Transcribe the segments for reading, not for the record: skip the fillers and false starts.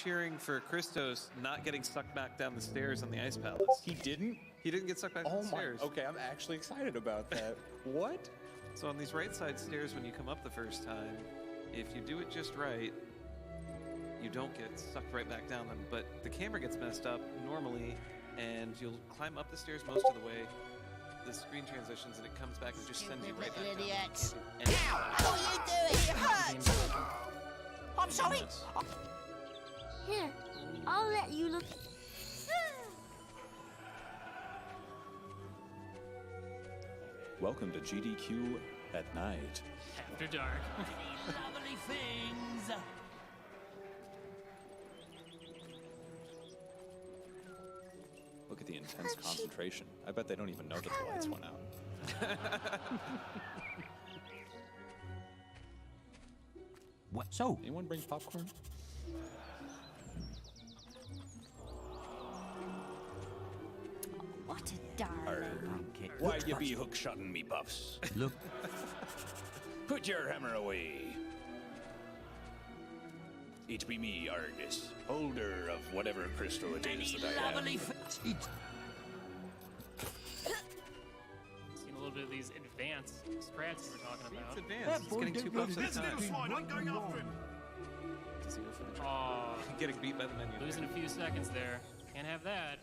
cheering for Christos not getting sucked back down the stairs on the Ice Palace. He didn't? He didn't get sucked back down the stairs. Okay, I'm actually excited about that. What? So on these right side stairs, when you come up the first time, if you do it just right, you don't get sucked right back down them. But the camera gets messed up normally, and you'll climb up the stairs most of the way. The screen transitions, and it comes back and just sends you right back down. Ow! What are you doing? It hurts! I'm sorry! Here, I'll let you look. Welcome to GDQ at night. After dark. Lovely things! Look at the intense concentration. I bet they don't even know that the lights went out. What? So? Anyone bring popcorn? What a darling. Why you be hook-shotting me, buffs? Look. Put your hammer away. It be me, Argus, holder of whatever crystal it is that I Lovely have. things! Seen a little bit of these advanced strats you were talking about. It's advanced. It's getting 2 buffs at a time. I'm going after him. Zero for the trap. Oh, Getting beat by the menu. losing a few seconds there. Can't have that.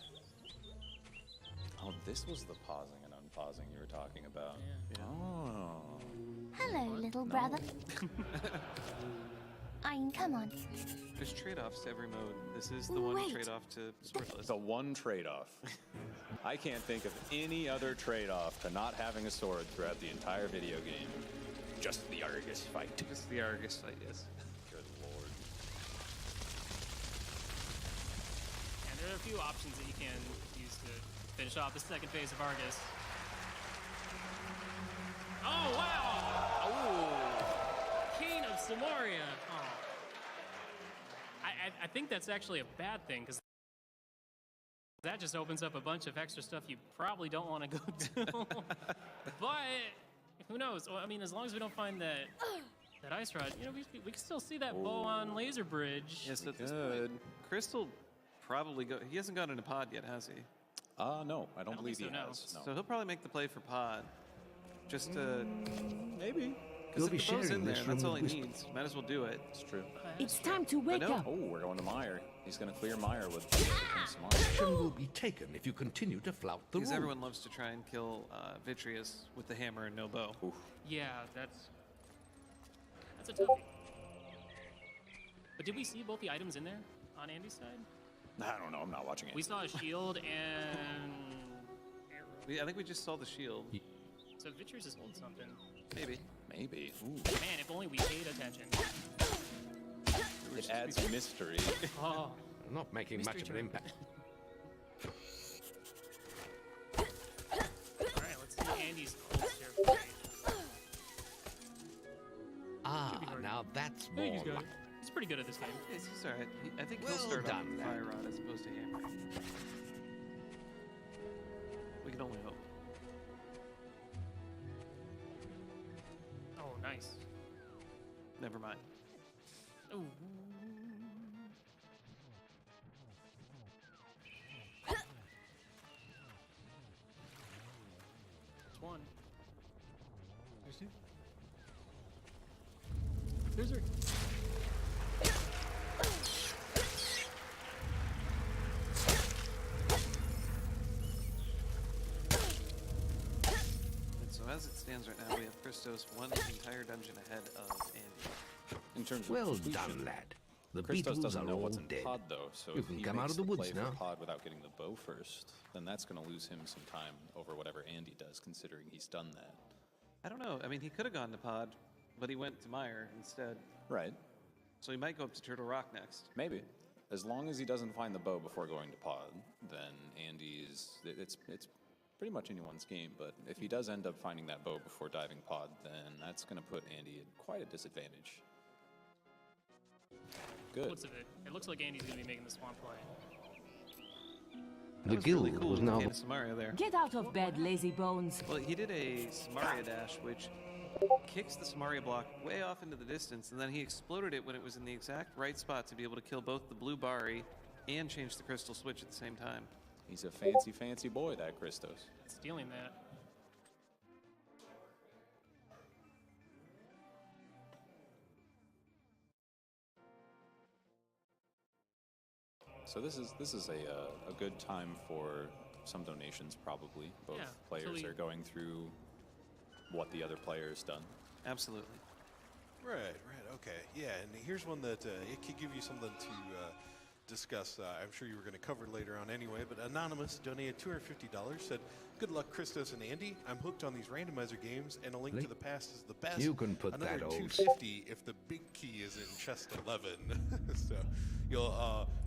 Oh, this was the pausing and unpausing you were talking about. Yeah. Oh. Hello, little brother. Ein, come on. There's trade-offs to every mode. This is the one Wait. trade-off to swordless. The one trade-off. I can't think of any other trade-off to not having a sword throughout the entire video game. Just the Argus fight. Just the Argus fight, yes. Good lord. And there are a few options that you can use to finish off the second phase of Argus. Oh, wow! Oh! King of Samaria. Oh. I think that's actually a bad thing, because that just opens up a bunch of extra stuff you probably don't want to go do. But who knows? Well, I mean, as long as we don't find that ice rod, you know, we can still see that bow on Laser Bridge. Yes, at this point. Crystal probably go. He hasn't gone into pod yet, has he? No, I don't believe think he so, no. has. No. So he'll probably make the play for pod. Just to. Maybe. Because You'll if be the bow's sharing in there, this that's room all he with needs. Might as well do it. It's true. It's time to wake no. up. Oh, we're going to Meyer. He's going to clear Meyer with Samara. Action will be taken if you continue to flout the Because rules. everyone loves to try and kill Vitreous with the hammer and no bow. Oof. Yeah, that's a toughie. But did we see both the items in there on Andy's side? I don't know. I'm not watching it. We saw a shield and arrow. I think we just saw the shield. So Vitreous is holding something. Maybe. Maybe. Ooh. Man, if only we paid attention. It adds mystery. Oh, Not making mystery much of an turn. impact. All right, let's see Andy's ult here. Ah, hard. now that's I more think he's good. like... He's pretty good at this game. He's alright. I think he'll Well start off done, with lad. Fire Rod as opposed to hammer. We can only hope. Oh, nice. Never mind. Ooh. That's one. There's two. There's her. And so as it stands right now, we have Christos one entire dungeon ahead of Andy. In terms of Well completion, done, lad. The Christos beetles doesn't are know all what's in dead. pod though, so You if can he come out makes of the woods play now. for pod without getting the bow first, then that's going to lose him some time over whatever Andy does, considering he's done that. I don't know. I mean, he could have gone to pod, but he went to Meyer instead. Right. So he might go up to Turtle Rock next. Maybe. As long as he doesn't find the bow before going to pod, then Andy's it's pretty much anyone's game. But if he does end up finding that bow before diving pod, then that's going to put Andy at quite a disadvantage. Good. Looks of it. It looks like Andy's gonna be making the swamp play. That The was guild really cool was with now... Candace Samaria there. Get out of bed, lazy bones. Well, he did a Samaria dash, which kicks the Samaria block way off into the distance, and then he exploded it when it was in the exact right spot to be able to kill both the blue Bari and change the crystal switch at the same time. He's a fancy, fancy boy, that Christos. Stealing that. So this is a good time for some donations, probably. Both Yeah, players are going through what the other player's done. Absolutely. Right, okay. Yeah, and here's one that it could give you something to discuss. I'm sure you were going to cover later on anyway, but Anonymous donated $250, said, "Good luck, Christos and Andy. I'm hooked on these randomizer games, and a link to the past is the best. You can put Another that old $250 if the big key is in chest 11. So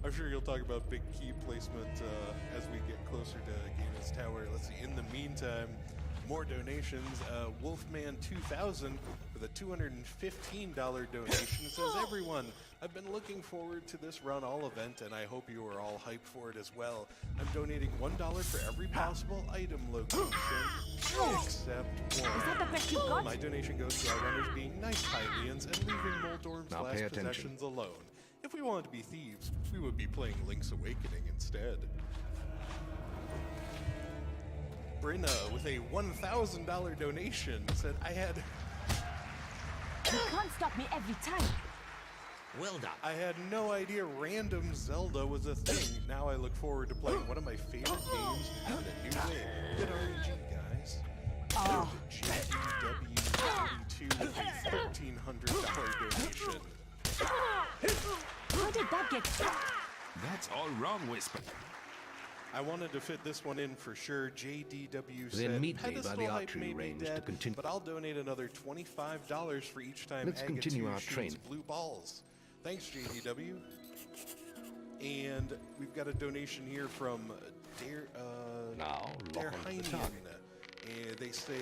I'm sure you'll talk about big key placement as we get closer to Gaina's Tower. Let's see. In the meantime, more donations. Wolfman 2000 with a $215 donation says, "Everyone, I've been looking forward to this run all event, and I hope you are all hyped for it as well. I'm donating $1 for every possible item location, except one. Is that the best you've got? My donation goes to our runners being nice Hylians and leaving Moldorm's Now last pay attention. possessions alone. If we wanted to be thieves, we would be playing Link's Awakening instead." Brinna with a $1,000 donation said, You can't stop me every time. Well done. I had no idea random Zelda was a thing. Now I look forward to playing one of my favorite games in a new way. Good RNG, guys. Oh. JDW32 with a $1,300 donation. How did that get stuck? That's all wrong, Whisper. I wanted to fit this one in for sure. JDW Then said, meet me by "Pedestal the hype archery may be range to dead, continue." but I'll donate another $25 for each time Let's continue Agatu our shoots training. blue balls." Thanks, JDW. And we've got a donation here from Now, lock onto the target. and they say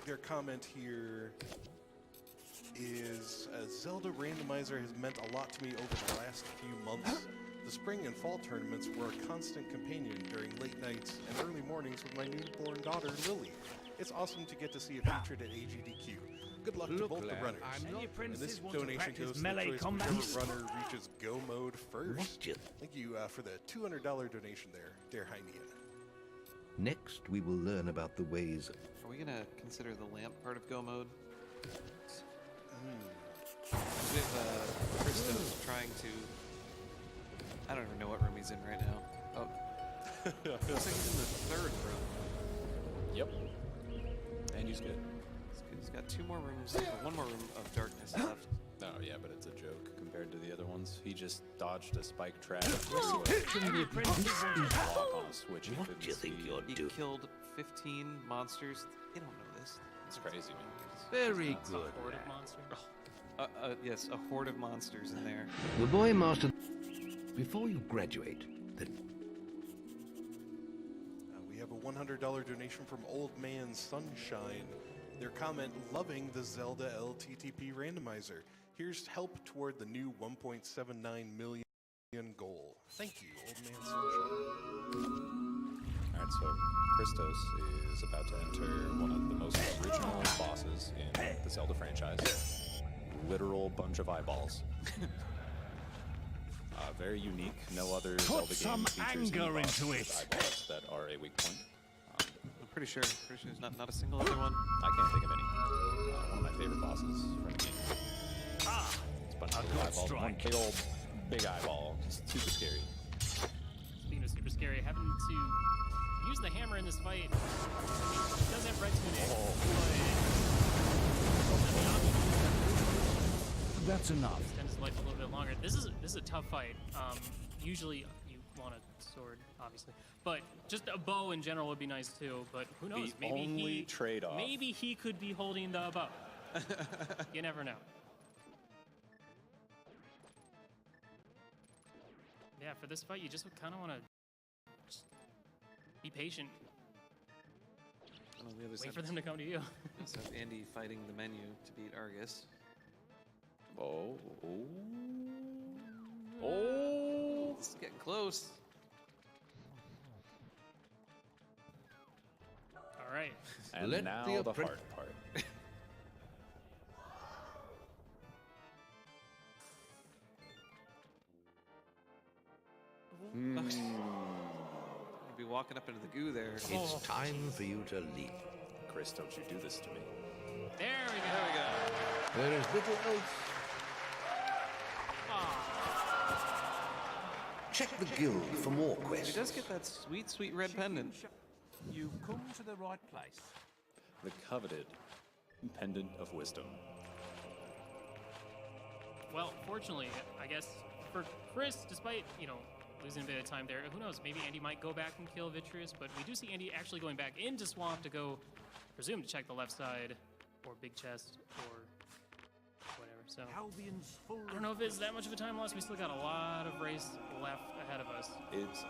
their comment here is Zelda Randomizer has meant a lot to me over the last few months. The spring and fall tournaments were a constant companion during late nights and early mornings with my newborn daughter, Lily. It's awesome to get to see it featured at AGDQ. Good luck to Look, both the lad, runners. I'm not And this want to donation practice goes to the melee choice of combat. whichever runner reaches go mode first. What you- Thank you for the $200 donation there, dear Heinian. Next, we will learn about the ways of Are we gonna consider the lamp part of Go mode? With Christos trying to... I don't even know what room he's in right now. Oh. Looks like he's in the third room. Yep. And he's good. He's got two more rooms, one more room of darkness left. Oh, yeah, but it's a joke compared to the other ones. He just dodged a spike trap. Can the apprentice Block on a switch he What couldn't do you think see. you're He doing? killed 15 monsters. They don't know this. It's crazy, man. Very It's a good. horde of monsters. Yes, a horde of monsters in there. The boy master. Before you graduate, then We have a $100 donation from Old Man Sunshine. Their comment, "Loving the Zelda LTTP randomizer. Here's help toward the new 1.79 million goal. Thank you, Old Man Sunshine." All right, so Christos is about to enter one of the most original bosses in the Zelda franchise. Literal bunch of eyeballs. Very unique. No other Zelda game some features anger any boss into with it. eyeballs that are a weak point. I'm pretty sure there's not a single other one. I can't think of any. One of my favorite bosses from the game. It's a bunch of little good eyeballs. One strike. big eyeball. Just super scary. Speaking of super scary, having to use the hammer in this fight, I mean, it does have red tuning, That's enough. but extends his life a little bit longer. This is a tough fight. Usually you want a sword, obviously, but just a bow in general would be nice too. But who knows? The only trade-off. Maybe he could be holding the bow. You never know. Yeah, for this fight, you just kind of want to be patient. And on the other Wait side, for them to come to you. we also have Andy fighting the menu to beat Argus. Oh. This is getting close. All right. And Let now the the appren- hard part. You'll be walking up into the goo there. It's time for you to leap. Chris, don't you do this to me. There we go. There we go. There is little else. Check the guild for more He quests. does get that sweet, sweet red pendant. You've come to the right place. The coveted pendant of wisdom. Well, fortunately, I guess for Chris, despite, losing a bit of time there, who knows, maybe Andy might go back and kill Vitreous, but we do see Andy actually going back into Swamp to go, presume, to check the left side, or Big Chest, or whatever, so... Albion's full I don't know if it's that much of a time loss. We still got a lot of race left ahead of us. It's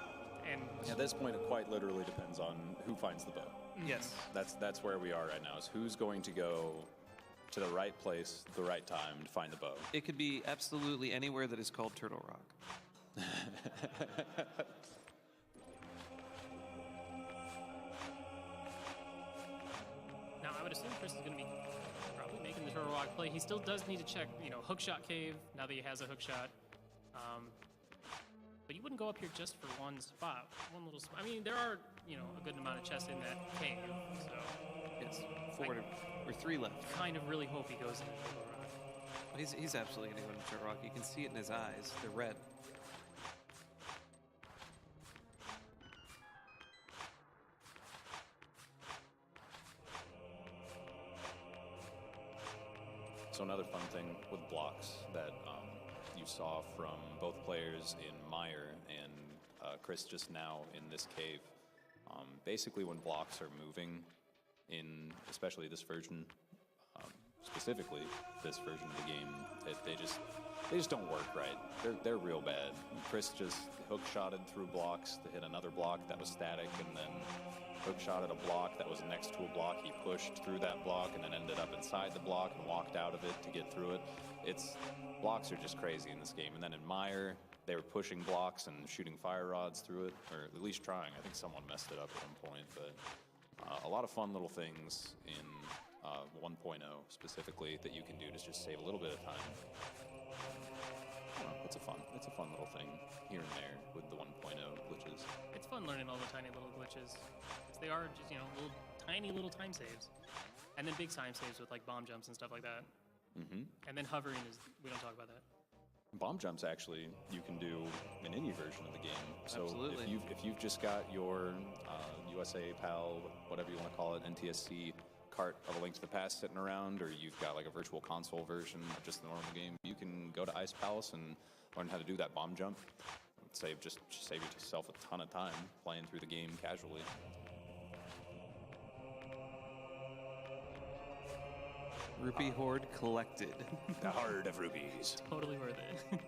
And at this point, it quite literally depends on who finds the bow. Yes. That's where we are right now. Is who's going to go to the right place, the right time to find the bow. It could be absolutely anywhere that is called Turtle Rock. now I would assume Chris is going to be probably making the Turtle Rock play. He still does need to check, Hookshot Cave, now that he has a hookshot. But you wouldn't go up here just for one spot, one little spot. I mean, there are, a good amount of chests in that cave, so Yes. 4 or 3 left. kind of really hope he goes into Turtle Rock. He's absolutely going to go into Turtle Rock. You can see it in his eyes. They're red. So another fun thing with blocks that you saw from both players in Meyer and Chris just now in this cave. Basically, when blocks are moving, in especially this version, specifically this version of the game, they just don't work right. They're real bad. Chris just hook-shotted through blocks to hit another block that was static, and then hook-shotted a block that was next to a block. He pushed through that block and then ended up inside the block and walked out of it to get through it. Blocks are just crazy in this game. And then in Meyer, they were pushing blocks and shooting fire rods through it, or at least trying. I think someone messed it up at one point, but a lot of fun little things in 1.0 specifically that you can do to just save a little bit of time. It's a fun little thing here and there with the 1.0 glitches. It's fun learning all the tiny little glitches. 'Cause they are just, little tiny little time saves. And then big time saves with like bomb jumps and stuff like that. Mm-hmm. And then hovering we don't talk about that. Bomb jumps actually you can do in any version of the game. So Absolutely. if you've just got your USA PAL, whatever you want to call it, NTSC cart of A Link to the Past sitting around, or you've got like a virtual console version of just the normal game, you can go to Ice Palace and learn how to do that bomb jump. Save yourself a ton of time playing through the game casually. Rupee Horde collected. The heart of rubies. Totally worth it.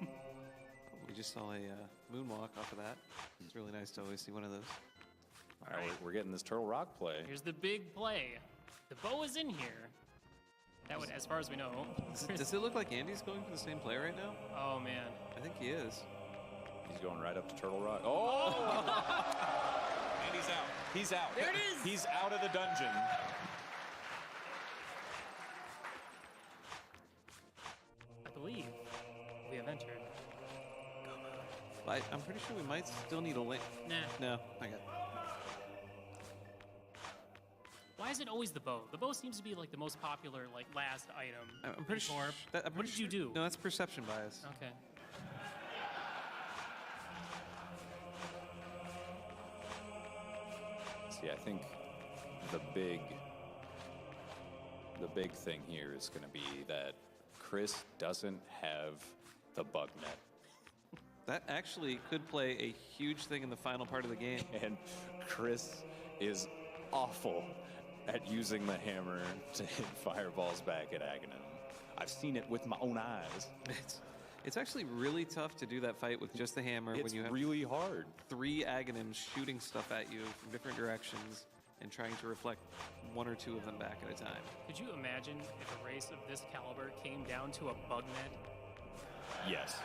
We just saw a moonwalk off of that. It's really nice to always see one of those. All right, we're getting this Turtle Rock play. Here's the big play. The bow is in here. That would, as far as we know. Does it look like Andy's going for the same play right now? Oh man. I think he is. He's going right up to Turtle Rock. Oh! And he's out. He's out. There it is! He's out of the dungeon. I believe we have entered. I'm pretty sure we might still need a link. Nah. No, okay. Why is it always the bow? The bow seems to be like the most popular, like last item. I'm pretty in sure. Corp. What did you do? No, that's perception bias. Okay. See, I think the big thing here is going to be that Chris doesn't have the bug net. That actually could play a huge thing in the final part of the game. And Chris is awful at using the hammer to hit fireballs back at Aghanim. I've seen it with my own eyes. It's actually really tough to do that fight with just the hammer It's when you have really hard. 3 Aghanims shooting stuff at you from different directions and trying to reflect 1 or 2 of them back at a time. Could you imagine if a race of this caliber came down to a bug net? Yes.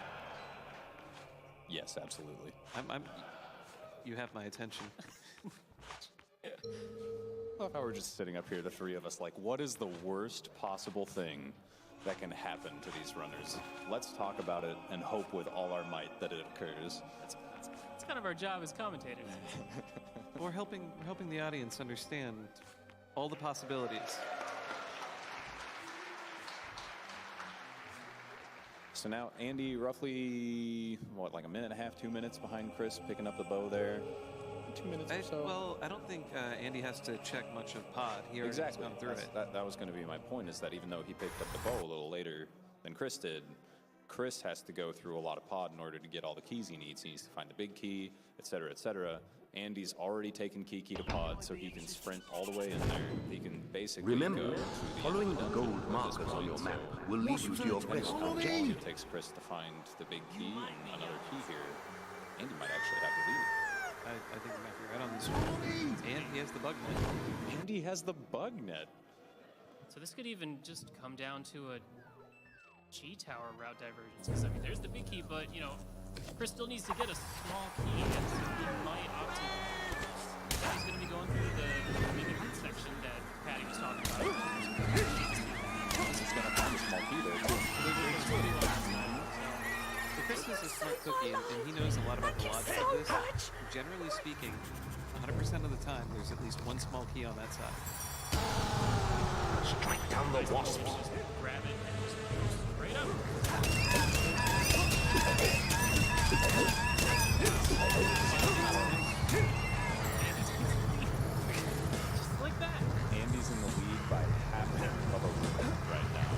Yes, absolutely. You have my attention. love how we're just sitting up here, the three of us, like, what is the worst possible thing that can happen to these runners? Let's talk about it and hope with all our might that it occurs. That's kind of our job as commentators. We're helping the audience understand all the possibilities. So now Andy, roughly, what, like a minute and a half, 2 minutes behind Chris, picking up the bow there. 2 minutes or so. Well, I don't think Andy has to check much of pod. He already has gone through it. That was going to be my point, is that even though he picked up the bow a little later than Chris did, Chris has to go through a lot of pod in order to get all the keys he needs. He needs to find the big key, etc., etc. Andy's already taken key to pod, so he can sprint all the way in there. He can basically Remember, go to following the gold at this markers on point, your map so will lead you to your quest objective. it takes Chris to find the big key and another key here. Andy might actually have the lead. I think you might be right on this one. And he has the bug net. Andy has the bug net. So this could even just come down to a G tower route divergence. Because I mean, there's the big key, but you know, Chris still needs to get a small key, and so he might opt to. He's going to be going through the maybe section that Patty was talking about. This is going to find a small key there. So Chris is a smart cookie, and he knows a lot about the logic of this. Generally speaking, 100% of the time, there's at least one small key on that side. Strike down the wasps. Just grab it and just straight up. Just like that. Andy's in the lead by half of a room right now.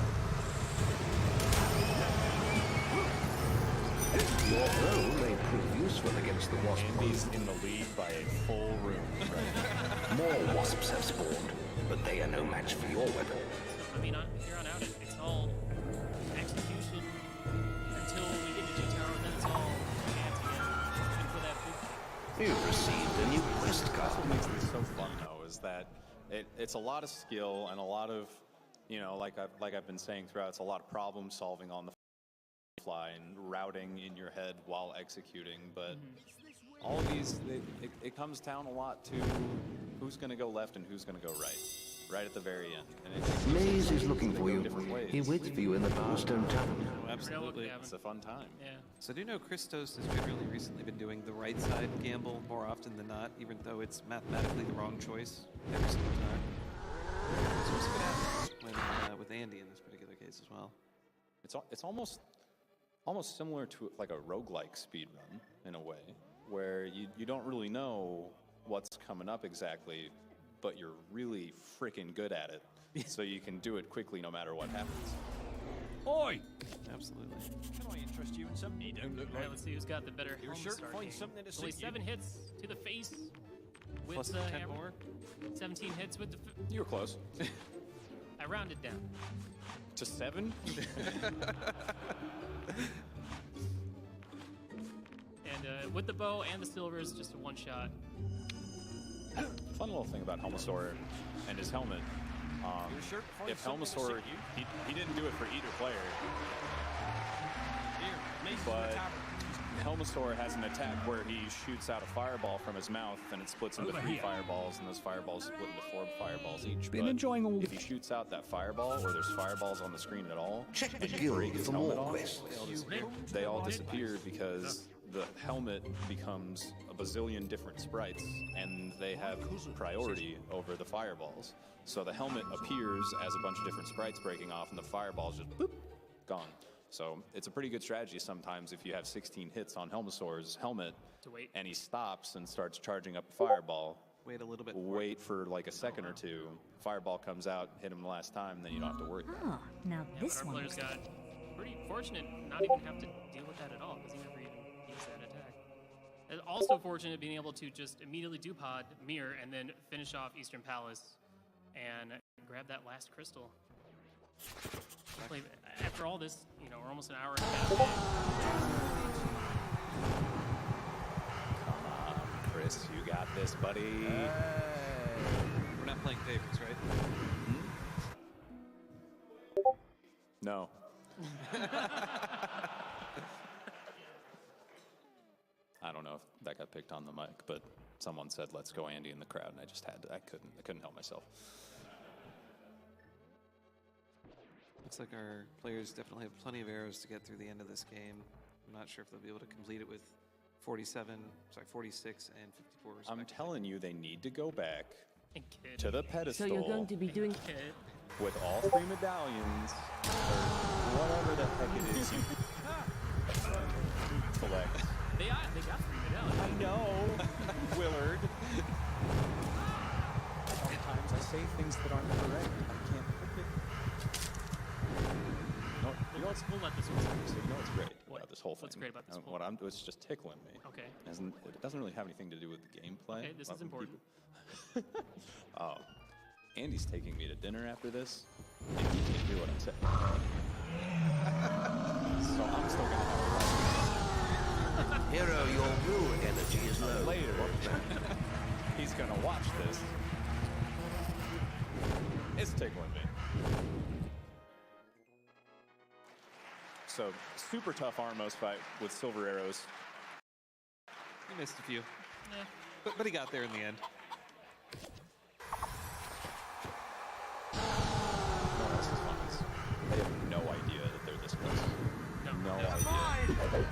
Your bow may prove useful against the wasp. Andy's in the lead by a full room right now. More wasps have spawned, but they are no match for your weapon. I mean, here on out, it's all execution until we get to G Tower, then it's all chance again. Looking for that big. You've received a new quest card. What makes this so fun, though, is that it's a lot of skill and a lot of, you know, like I've been saying throughout, it's a lot of problem solving on the fly and routing in your head while executing. But all of these, it comes down a lot to who's going to go left and who's going to go right at the very end. And Maze is looking to for go you. different ways. He waits for you in the Powerstone Tavern. Oh, absolutely. Yeah. It's a fun time. Yeah. So I do know Christos has generally recently been doing the right side gamble more often than not, even though it's mathematically the wrong choice every single time. So we'll see what happens with Andy in this particular case as well. It's almost similar to like a roguelike speedrun in a way, where you don't really know what's coming up exactly, but you're really freaking good at it, so you can do it quickly no matter what happens. Oi! Absolutely. Can I interest you in something you don't look All right, like? let's see who's got the better You're helmet sure to start find game. something to Only suit you. 7 hits to the face with Plus the 10 hammer. more. 17 hits with the. You were close. I rounded down. To 7? And with the bow and the silvers, just a one shot. Fun little thing about Helmasaur and his helmet. You're sure to find If something to Helmasaur, suit you. he didn't do it for either player, Here, Mace is but the tavern. Helmasaur has an attack where he shoots out a fireball from his mouth, and it splits into Over 3 here. fireballs, and those fireballs split into 4 fireballs each. Been But enjoying all- if he shoots out that fireball, or there's fireballs on the screen at all, Check the and you guild break his for helmet more off, quests. they all disappear because the helmet becomes a bazillion different sprites, and they have priority over the fireballs. So the helmet appears as a bunch of different sprites breaking off, and the fireballs just boop, gone. So it's a pretty good strategy sometimes if you have 16 hits on Helmasaur's helmet, To wait. and he stops and starts charging up a fireball. Wait a little bit. Wait for like a second or two. Fireball comes out, hit him the last time, then you don't have to worry about it. Ah, now Yeah, this but our one players looks got pretty fortunate not even have to deal with that at all because he never even used that attack. And also fortunate being able to just immediately do pod, mirror, and then finish off Eastern Palace and grab that last crystal. Definitely, after all this, you know, we're almost an hour and a half in. Come on, Chris, you got this, buddy. We're not playing favorites, right? No. I don't know if that got picked on the mic, but someone said, "Let's go, Andy," in the crowd, and I just had to. I couldn't help myself. Looks like our players definitely have plenty of arrows to get through the end of this game. I'm not sure if they'll be able to complete it with 46 and 54 respectively. I'm telling you, they need to go back And kid. to the So pedestal you're going to be doing... Kid. with all 3 medallions, or whatever the heck it is you collect. They got 3 medallions. I know, Willard. Sometimes I say things that aren't correct. I can't help it. You know what's We'll let this one slide. so you know what's great What? about this whole thing? What's great about this What I'm it's just tickling me. Okay. It doesn't really have anything to do with the gameplay. Okay, this is important. Oh, Andy's taking me to dinner after this, and he can't hear what I'm saying. So I'm still gonna have a Hero, your will energy is low. later. He's gonna watch this. It's tickling me. So, super tough Armos fight with silver arrows. He missed a few, Yeah. but he got there in the end. No one else is fun. They have no idea that they're this close. No idea.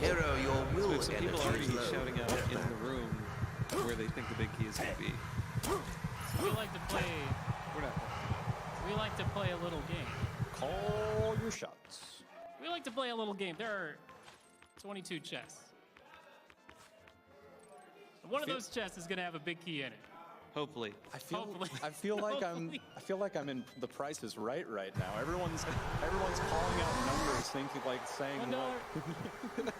Hero, your So we will have some people energy already is low. shouting out in the room where they think the big key is going to be. We like to play. We're not. We like to play a little game. Call your shots. We like to play a little game. There are 22 chests. One of those chests is gonna have a big key in it. Hopefully. Hopefully. I feel like I'm in The Price is Right now. Everyone's calling out numbers, thinking like saying Oh, no.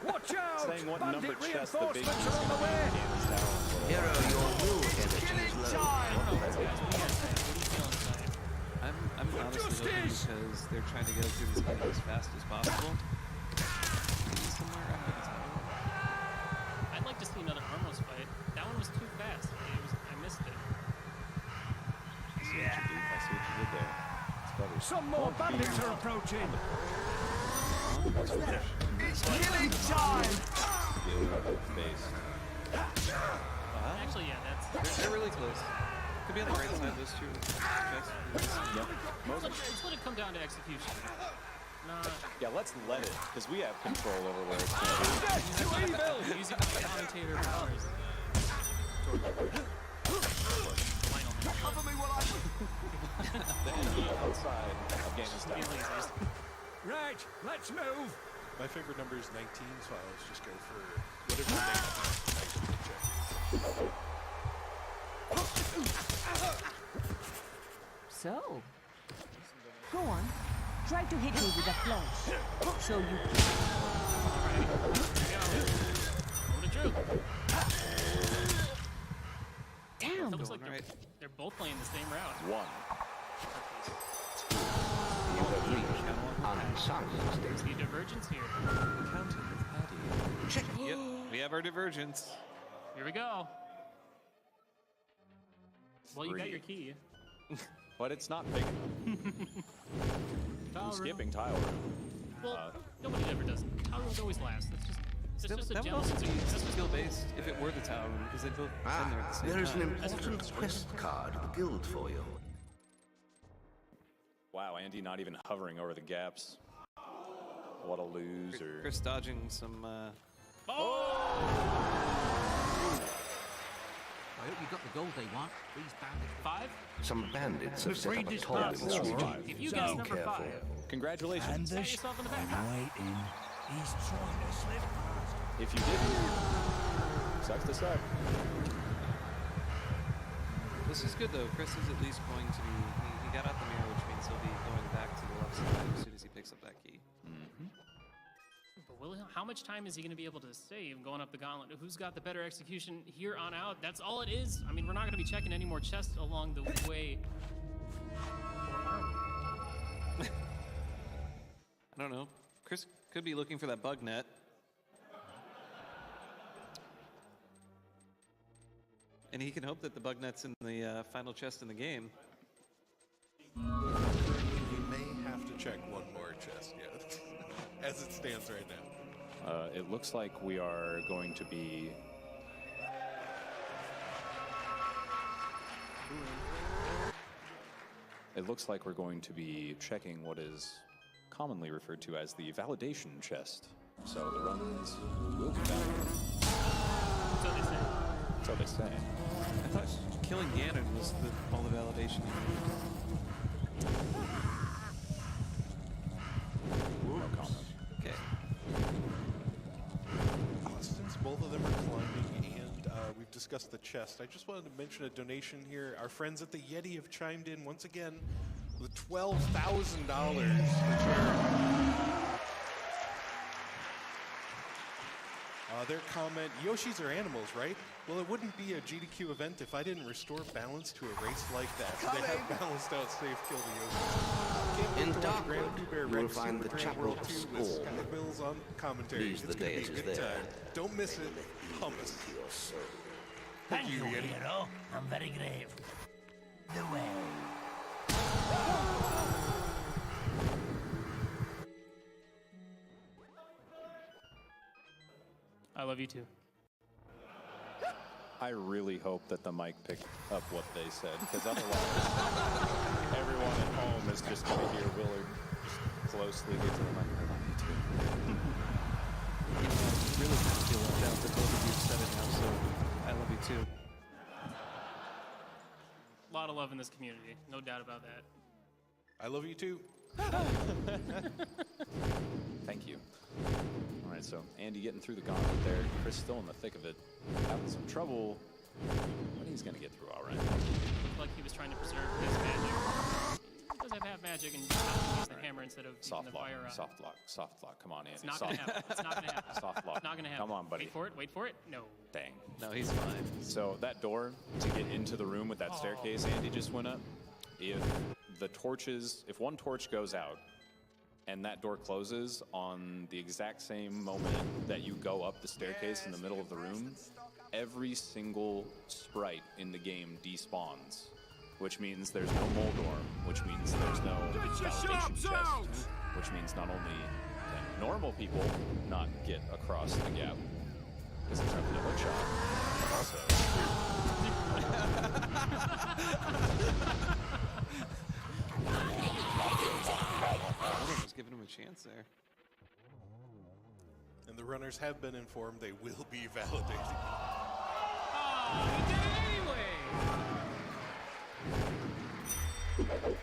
Watch out! saying what Bandit number chest the big reinforcements key's are on the gonna be way! in Games Tower. Hero, your will energy Killing is low. time! Guys, what do you guys think? What do you feel inside? I'm honestly hoping justice! because they're trying to get through this game as fast as possible. Maybe somewhere after the tower. I'd like to see another Armos fight. That one was too fast. I missed it. I see what you did there. It's better. Some more bandits are approaching! It's killing time! Based. Actually, yeah, that's. They're really close. Could be on the right side of those two chests. Yep. Let's let it come down to execution. Nah. Yeah, let's let it, because we have control over where it's going to be. Death to evil! Using my commentator powers. Cover me while I... Outside of Games Tower. Right, let's move! My favorite number is 19, so I always just go for whatever 19 check. So, go on. Try to hit me with a flash. So you What a joke. Damn! It looks like Right. they're both playing the same route. One. You have reached unsung state. See divergence here. Counting with Patty. Check. Yep, we have our divergence. Here we go. Well, you got Three. your key. But it's not big enough. I'm skipping tile room. Well, nobody ever does. Tower room's always last. That's just a That would jealous also be situation. skill based if it were the tower room, because they've both been there at the same There is an time. important quest card of the guild for you. Wow, Andy not even hovering over the gaps. What a loser. Chris dodging some. I hope you got the gold they want. These bandits. 5? Some bandits have set up a toll in this Let's read region. If you So guess number careful. 5, Congratulations. pat yourself on the back. waiting. He's trying to slip past. If you didn't, sucks to suck. This is good though. Chris is at least going to be. He got out the mirror, which means he'll be going back to the left side as soon as he picks up that key. But how much time is he going to be able to save going up the gauntlet? Who's got the better execution here on out? That's all it is. I mean, we're not going to be checking any more chests along the way. I don't know. Chris could be looking for that bug net. And he can hope that the bug net's in the final chest in the game. You may have to check one more chest yet, as it stands right now. It looks like we are going to be... It looks like we're going to be checking what is commonly referred to as the validation chest. So the runs will be validated. So they say. So they say. I thought killing Ganon was all the validation you needed. No comment. Okay. Since both of them are climbing and we've discussed the chest, I just wanted to mention a donation here. Our friends at the Yeti have chimed in once again with $12,000 for charity. Their comment, Yoshis are animals, right? Well, it wouldn't be a GDQ event if I didn't restore balance to a race like that. So they have balanced out safe kill the Yoshis. In Darkwood, you will find the Chapel of Scorn. Bills on commentary. These It's the gonna be a deities good there. time. Don't miss it. Hummus. Thank you, Yeti. hero. I'm very grave. The way. I love you too. I really hope that the mic picked up what they said, because otherwise everyone at home is just going to hear Willard just closely get to the mic. I love you too. Really kind of feel left out that both of you said it now, so I love you too. A lot of love in this community, no doubt about that. I love you too. Thank you. All right, so Andy getting through the gauntlet there. Chris still in the thick of it, having some trouble, but he's going to get through all right. Looked like he was trying to preserve his magic. He does have half magic and just use the hammer instead of using Soft the lock, fire. soft lock, soft lock. Come on, Andy. It's not soft, gonna happen. It's not gonna happen. soft lock. It's not gonna happen. Come on, buddy. Wait for it. No. Dang. No, he's fine. So that door to get into the room with that staircase Andy just went up, if one torch goes out and that door closes on the exact same moment that you go up the staircase in the middle of the room, every single sprite in the game despawns, which means there's no Moldorm, which means there's no validation chest, which means not only can normal people not get across the gap, because it's not the hook shot, but also... I was giving him a chance there. And the runners have been informed they will be validated. Oh, he did it anyway!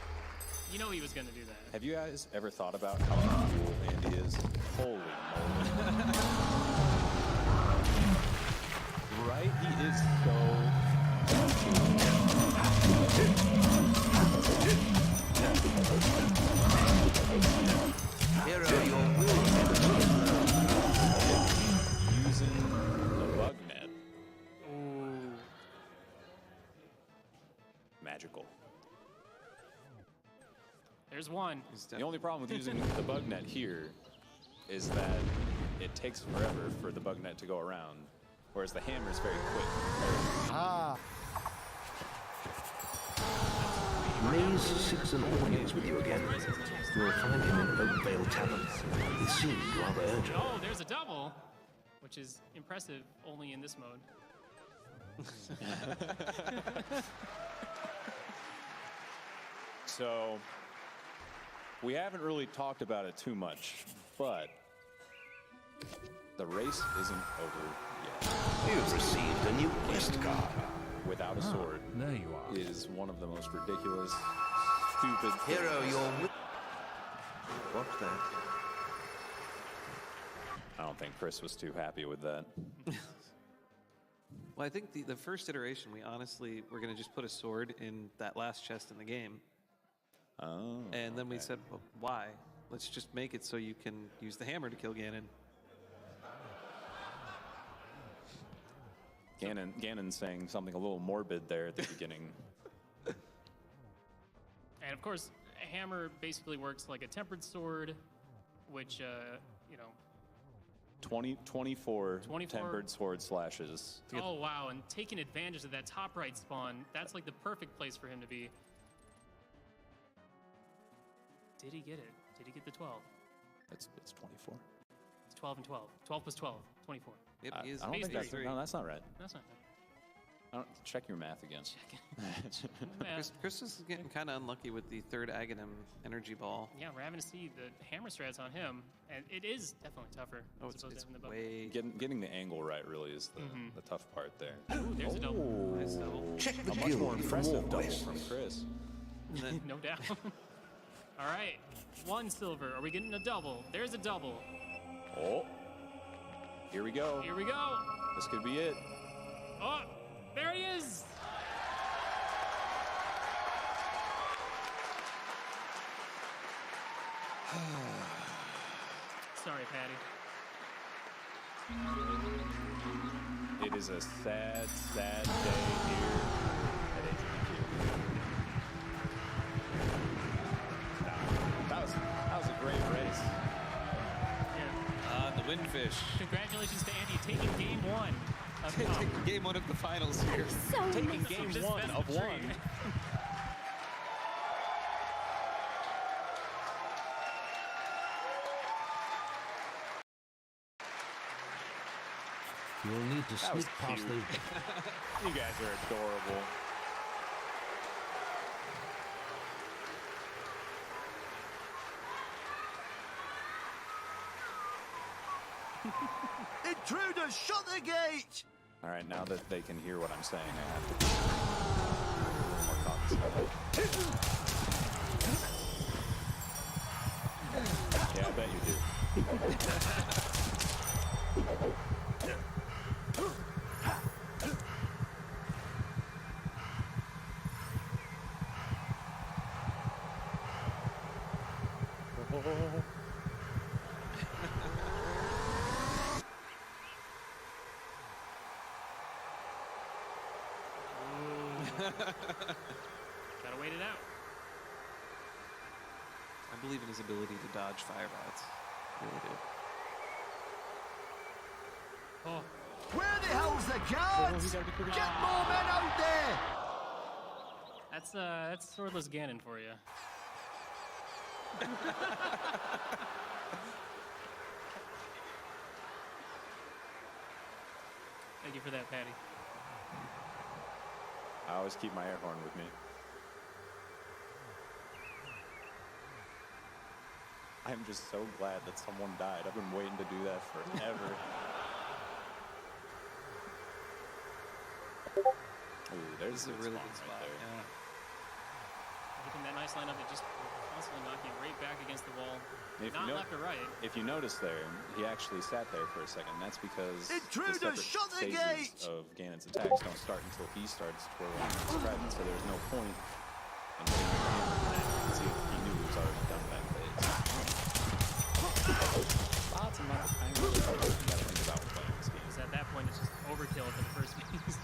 You know he was gonna do that. Have you guys ever thought about how cool Andy is? Holy moly. Right? He is Hero, your will. using the bug net. Ooh. Magical. There's one. The only problem with using the bug net here is that it takes forever for the bug net to go around, whereas the hammer is very quick. Maze seeks an audience with you again. You will find him in Oakvale Tavern. It seemed rather urgent. Oh, there's a double, which is impressive only in this mode. So, we haven't really talked about it too much, but the race isn't over yet. You've received a new quest card. Without a sword There you are. is one of the most ridiculous, stupid things. Hero, your will. What's that? I don't think Chris was too happy with that. Well, I think the first iteration, we honestly were going to just put a sword in that last chest in the game. Oh. And then we said, well, why? Let's just make it so you can use the hammer to kill Ganon. Ganon saying something a little morbid there at the beginning. And of course, a hammer basically works like a tempered sword, which, you know. 24 tempered sword slashes. Oh, wow. And taking advantage of that top right spawn, that's like the perfect place for him to be. Did he get it? Did he get the 12? It's 24. It's 12 and 12. 12 plus 12, 24. Yep, he is I don't think base that's, three. no, that's not right. That's not Check your math again. bad. Chris is getting kind of unlucky with the third Aghanim energy ball. Yeah, we're having to see the hammer strats on him, and it is definitely tougher. Oh, as it's opposed to having the bow. way. Getting the angle right really is the tough part there. Ooh, there's a double. Nice double. Check the A much guild more for impressive more double quests. from Chris. No doubt. All right, 1 silver. Are we getting a double? There's a double. Oh, here we go. Here we go. This could be it. Oh, there he is. Sorry, Patty. It is a sad, sad day here at HPQ. That was a great race. Yeah. The Windfish. Congratulations to Andy taking game 1. Of, Taking game 1 of the finals here. Taking game this 1 best of of 1. three. You'll need to That was sneak past cute. those. You guys are adorable. Intruders, shut the gate! All right, now that they can hear what I'm saying, I have to be more cognizant. Yeah, I bet you do. Gotta wait it out. I believe in his ability to dodge fire rods. I really do. Oh, Where the hell's the guards? Get more men out there! that's swordless Ganon for you. Thank you for that, Patty. I always keep my air horn with me. I'm just so glad that someone died. I've been waiting to do that forever. Ooh, there's This is a really spawn good spot. right there. Yeah. Getting that nice lineup that just constantly knocking right back against the wall. If Not you know- left or right. If you notice there, he actually sat there for a second. That's because Intruders, the separate shut the phases gate! of Ganon's attacks don't start until he starts twirling his trident, so there's no point in hitting the hammer for that. You can see he knew he was already done that phase. Lots and lots of time you gotta think about when playing this game. Because at that point, it's just overkill for the first phase.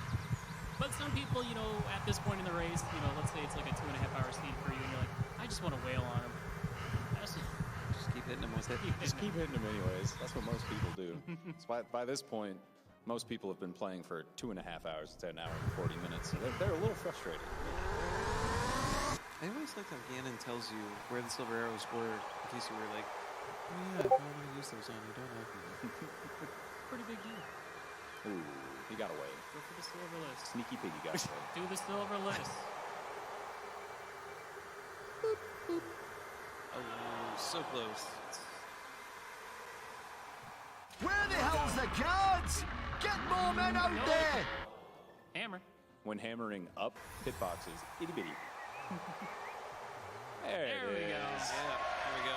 But some people, you know, at this point in the race, you know, let's say it's like a 2.5 hour speed for you, and you're like, I just want to wail on him. Just keep hitting him with it. Just keep hitting him anyways. That's what most people do. So by this point, most people have been playing for 2.5 hours to an hour and 40 minutes. So they're a little frustrated. I always like how Ganon tells you where the silver arrows were, in case you were like, oh yeah, I probably want to use those on you, don't I? Pretty big deal. Ooh, he got away. Go for the silver list. Sneaky piggy got away. Do the silver list. Oh, so close. Where the hell's the guards? Get more men out there! Hammer. When hammering up hitboxes, itty bitty. There There we it go. is. Yeah, there we go.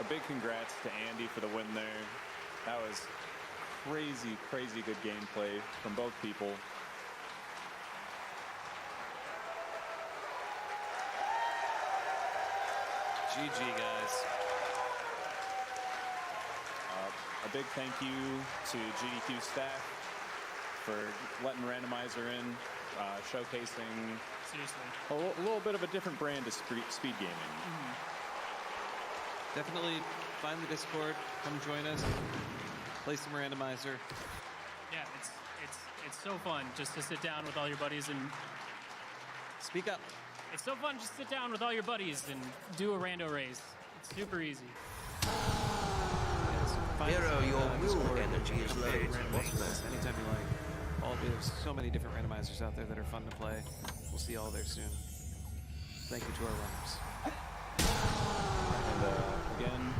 A big congrats to Andy for the win there. That was crazy, crazy good gameplay from both people. GG, guys. A big thank you to GDQ staff for letting Randomizer in, showcasing Seriously. a little bit of a different brand of speed gaming. Definitely find the Discord. Come join us. Play some randomizer. Yeah, it's so fun just to sit down with all your buddies and Speak up. It's so fun to just sit down with all your buddies and do a rando race. It's super easy. Hero, your will energy is low. What's that? Anytime you like. There's so many different randomizers out there that are fun to play. We'll see you all there soon. Thank you to our runners. And again,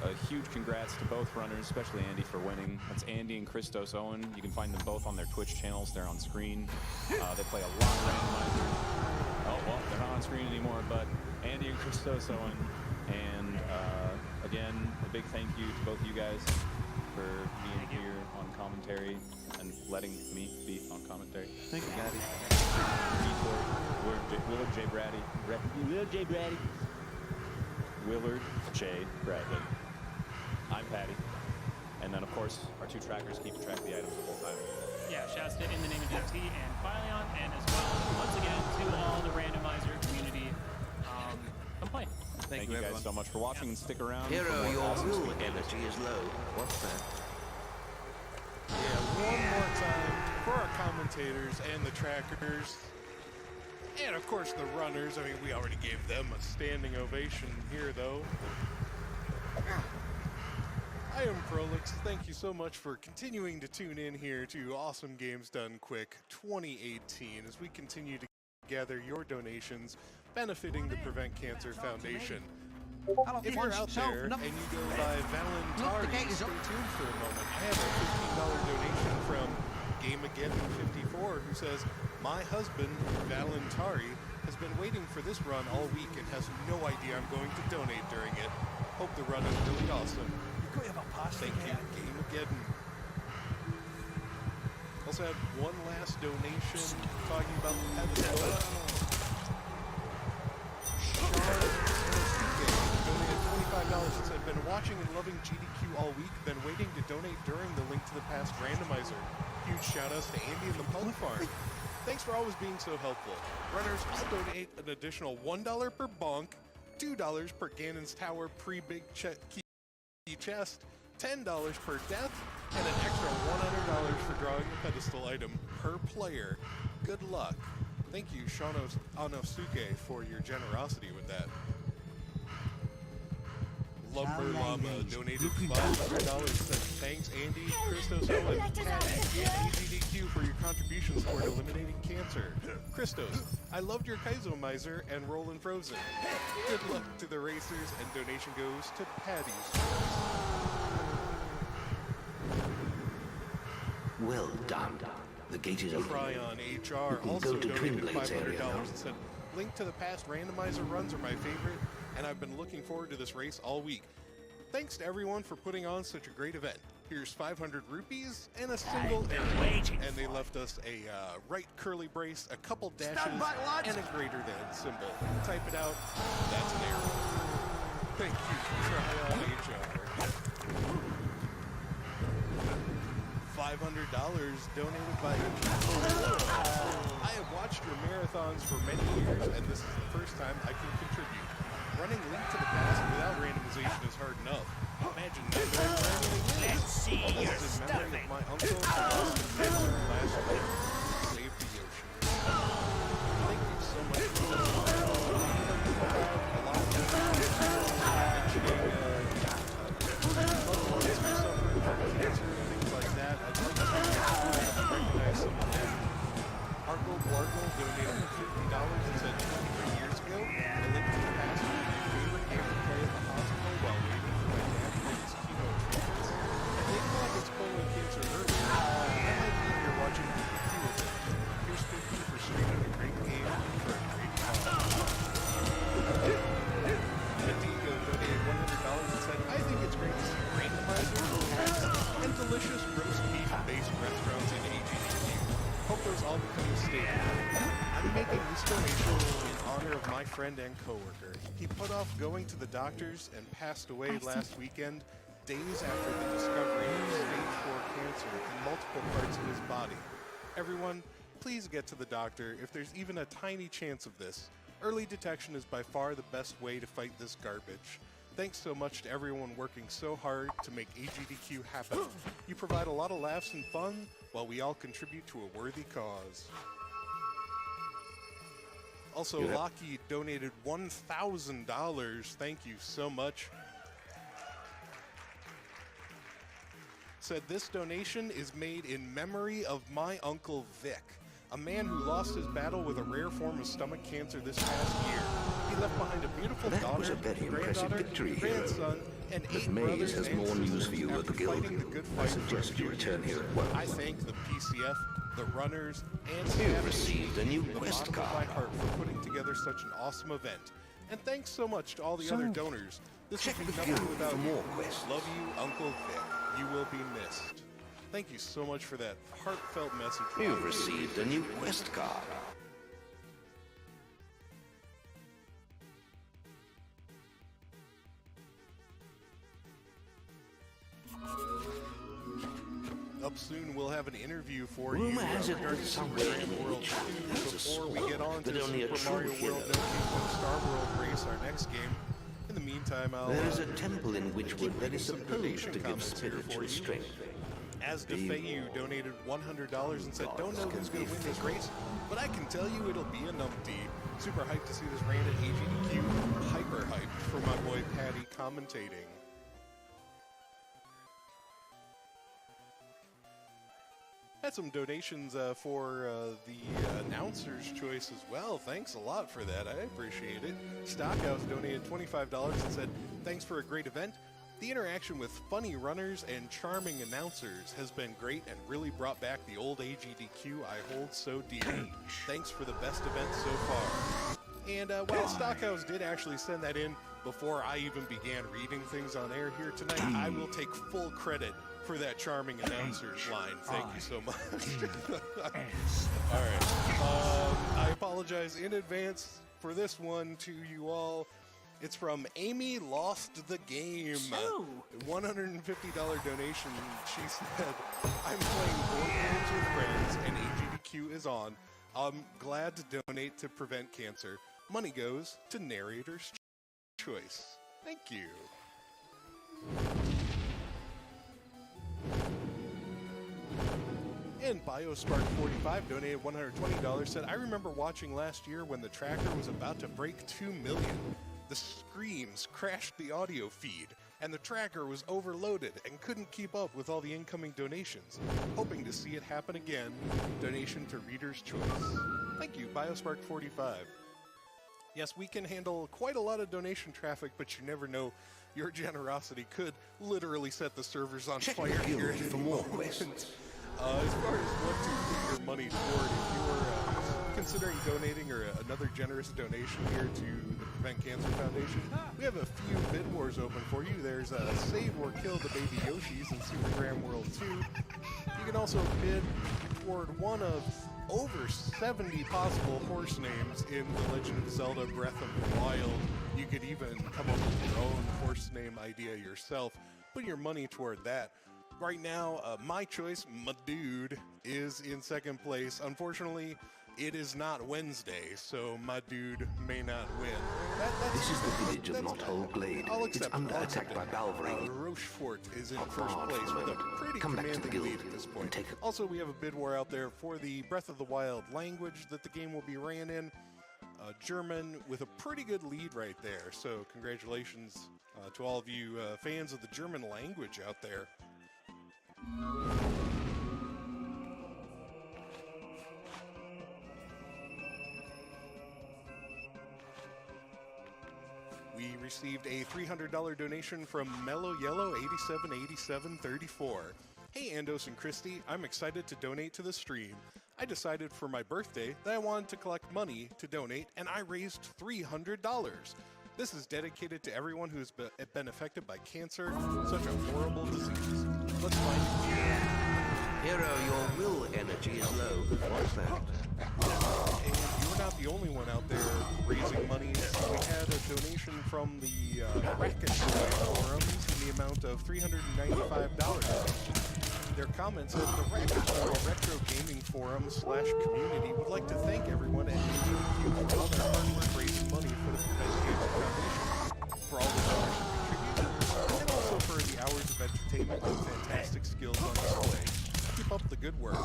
a huge congrats to both runners, especially Andy for winning. That's Andy and Christos Owen. You can find them both on their Twitch channels. They're on screen. They play a lot of randomizers. Oh, well, they're not on screen anymore, but Andy and Christos Owen. And again, a big thank you to both you guys for being here on commentary and letting me be on commentary. Thank you, Gaddy. Willard J. Bradley. Willard J. Bradley. Willard J. Bradley. I'm Patty. And then, of course, our two trackers keep track of the items the whole time. Yeah, shouts to In the Name of DT and Philion, and as well, once again, to all the randomizer community. Come play. Thank you guys so much for watching and stick around. Hero, your will energy is low. What's that? Yeah, one more time for our commentators and the trackers. And of course the runners. I mean, we already gave them a standing ovation here, though. I am Prolix. Thank you so much for continuing to tune in here to Awesome Games Done Quick 2018 as we continue to gather your donations benefiting the Prevent Cancer Foundation. If you're out there and you go by Valentari, stay tuned for a moment. I have a $15 donation from GameAgain54 who says, my husband, Valentari, has been waiting for this run all week and has no idea I'm going to donate during it. Hope the run is really awesome. Thank you, GameAgain. Also had one last donation talking about the pedestal. Donated $25 and said, been watching and loving GDQ all week, been waiting to donate during the Link to the Past randomizer. Huge shout outs to Andy and the Pug Farm. Thanks for always being so helpful. Runners will donate an additional $1 per bonk, $2 per Ganon's Tower pre-big key chest, $10 per death, and an extra $100 for drawing a pedestal item per player. Good luck. Thank you, Shono Anosuke, for your generosity with that. Lumber Llama donated $500. Said thanks, Andy, Christos, Owen, and AGDQ for your contributions toward eliminating cancer. Christos, I loved your Kaizo Miser and Rollin' Frozen. Good luck to the racers, and donation goes to Patty's. Well done. The gate is open. Cryon HR You can also go to Twin donated Blades area now. $500 and said, Link to the Past randomizer runs are my favorite, and I've been looking forward to this race all week. Thanks to everyone for putting on such a great event. Here's 500 rupees and a single arrow. And they left us a right curly brace, a couple dashes, and a greater than symbol. Type it out. That's an arrow. Thank you, Cryon HR. $500 donated by I have watched your marathons for many years, and this is the first time I can contribute. Running Link to the Past without randomization is hard enough. Imagine not knowing where anything is. Let's see This your is in memory stomach. of my uncle who lost his cancer last year. Save the ocean. Thank you so much for Argo Blargo donated $50 and said 23 years ago, I linked to the past with my favorite game to play at the hospital while waiting for my dad to get his chemo treatments. If they caught his colon cancer earlier, I might be here watching DQ with it. Here's 50 for streaming a great game for a great cause. Madigo donated $100 and said, I think it's great to see randomizers, hacks, and delicious roast beef-based restaurants in AGDQ. Hope those all become a staple. I'm making this donation in honor of my friend and coworker. He put off going to the doctors and passed away last weekend, days after the discovery of stage 4 cancer in multiple parts of his body. Everyone, please get to the doctor if there's even a tiny chance of this. Early detection is by far the best way to fight this garbage. Thanks so much to everyone working so hard to make AGDQ happen. You provide a lot of laughs and fun, while we all contribute to a worthy cause. Also, Locky donated $1,000. Thank you so much. Said this donation is made in memory of my Uncle Vic, a man who lost his battle with a rare form of stomach cancer this past year. He left behind a beautiful That daughter, was a very impressive granddaughter, victory, hero. grandson, and But 8 Maze brothers has and more news sisters for you at after the Guild. fighting the good I fight for a suggest few you return years. here at once. I thank the PCF, the runners, and You've staff received a new from the quest bottom of my card. heart for putting together such an awesome event. And thanks so much to all the other donors. This Check would be the nothing Guild without for you. more quests. Love you, Uncle Vic. You will be missed. Thank you so much for that heartfelt message. You've received a new quest card. Up soon, we'll have an interview for Rumor you has it regarding that Super somewhere Grand in World each 2. there's a Before we sword get on that to only a Super true Mario hero World No Kingdom Star World Race, our next game. In the meantime, I'll There is a temple in Witchwood that is some supposed donation to give comments here for spiritual you. strength. As DeFayu donated $100 and said, don't know who's going to win this race, but I can tell you it'll be a numpty. Super hyped to see this ran at AGDQ. Hyper hyped for my boy Patty commentating. Had some donations for the announcer's choice as well. Thanks a lot for that. I appreciate it. Stockhouse donated $25 and said, thanks for a great event. The interaction with funny runners and charming announcers has been great and really brought back the old AGDQ I hold so dear. Thanks for the best event so far. And while Stockhouse did actually send that in before I even began reading things on air here tonight, I will take full credit for that charming announcer's line. Thank you so much. All right. I apologize in advance for this one to you all. It's from Amy Lost the Game. So? $150 donation. She said, I'm playing board games with friends and AGDQ is on. I'm glad to donate to prevent cancer. Money goes to narrator's choice. Thank you. And BioSpark45 donated $120, said, I remember watching last year when the tracker was about to break 2 million. The screams crashed the audio feed, and the tracker was overloaded and couldn't keep up with all the incoming donations. Hoping to see it happen again. Donation to Reader's Choice. Thank you, BioSpark45. Yes, we can handle quite a lot of donation traffic, but you never know. Your generosity could literally set the servers on Check fire the Guild here for more questions. As far as what to put your money toward, if you're considering donating or another generous donation here to the Prevent Cancer Foundation, we have a few bid wars open for you. There's a Save or Kill the Baby Yoshis in Super Grand World 2. You can also bid toward one of over 70 possible horse names in The Legend of Zelda Breath of the Wild. You could even come up with your own horse name idea yourself. Put your money toward that. Right now, my choice, my dude, is in second place. Unfortunately, it is not Wednesday, so my dude may not win. This is the village of Knothole Glade. I'll It's accept under it. I'll attack accept by it. Balverine. Rochefort is in Hard first for place a with a moment. pretty Come back to the commanding guild lead at this and point. take a... Also, we have a bid war out there for the Breath of the Wild language that the game will be ran in. German with a pretty good lead right there. So congratulations to all of you fans of the German language out there. We received a $300 donation from Mellow Yellow 878734. Hey Andos and Christy, I'm excited to donate to the stream. I decided for my birthday that I wanted to collect money to donate, and I raised $300. This is dedicated to everyone who's been affected by cancer, such a horrible disease. Let's find it. Hero, your will energy is low. What's that? And you're not the only one out there raising money. We had a donation from the Racket Boy forums in the amount of $395. Their comment says the Racket Boy Retro Gaming Forum / community would like to thank everyone at AGDQ for all their hard work raising money for the Prevent Cancer Foundation, for all the donors who contribute, and also for the hours of entertainment and fantastic skills on display. Keep up the good work.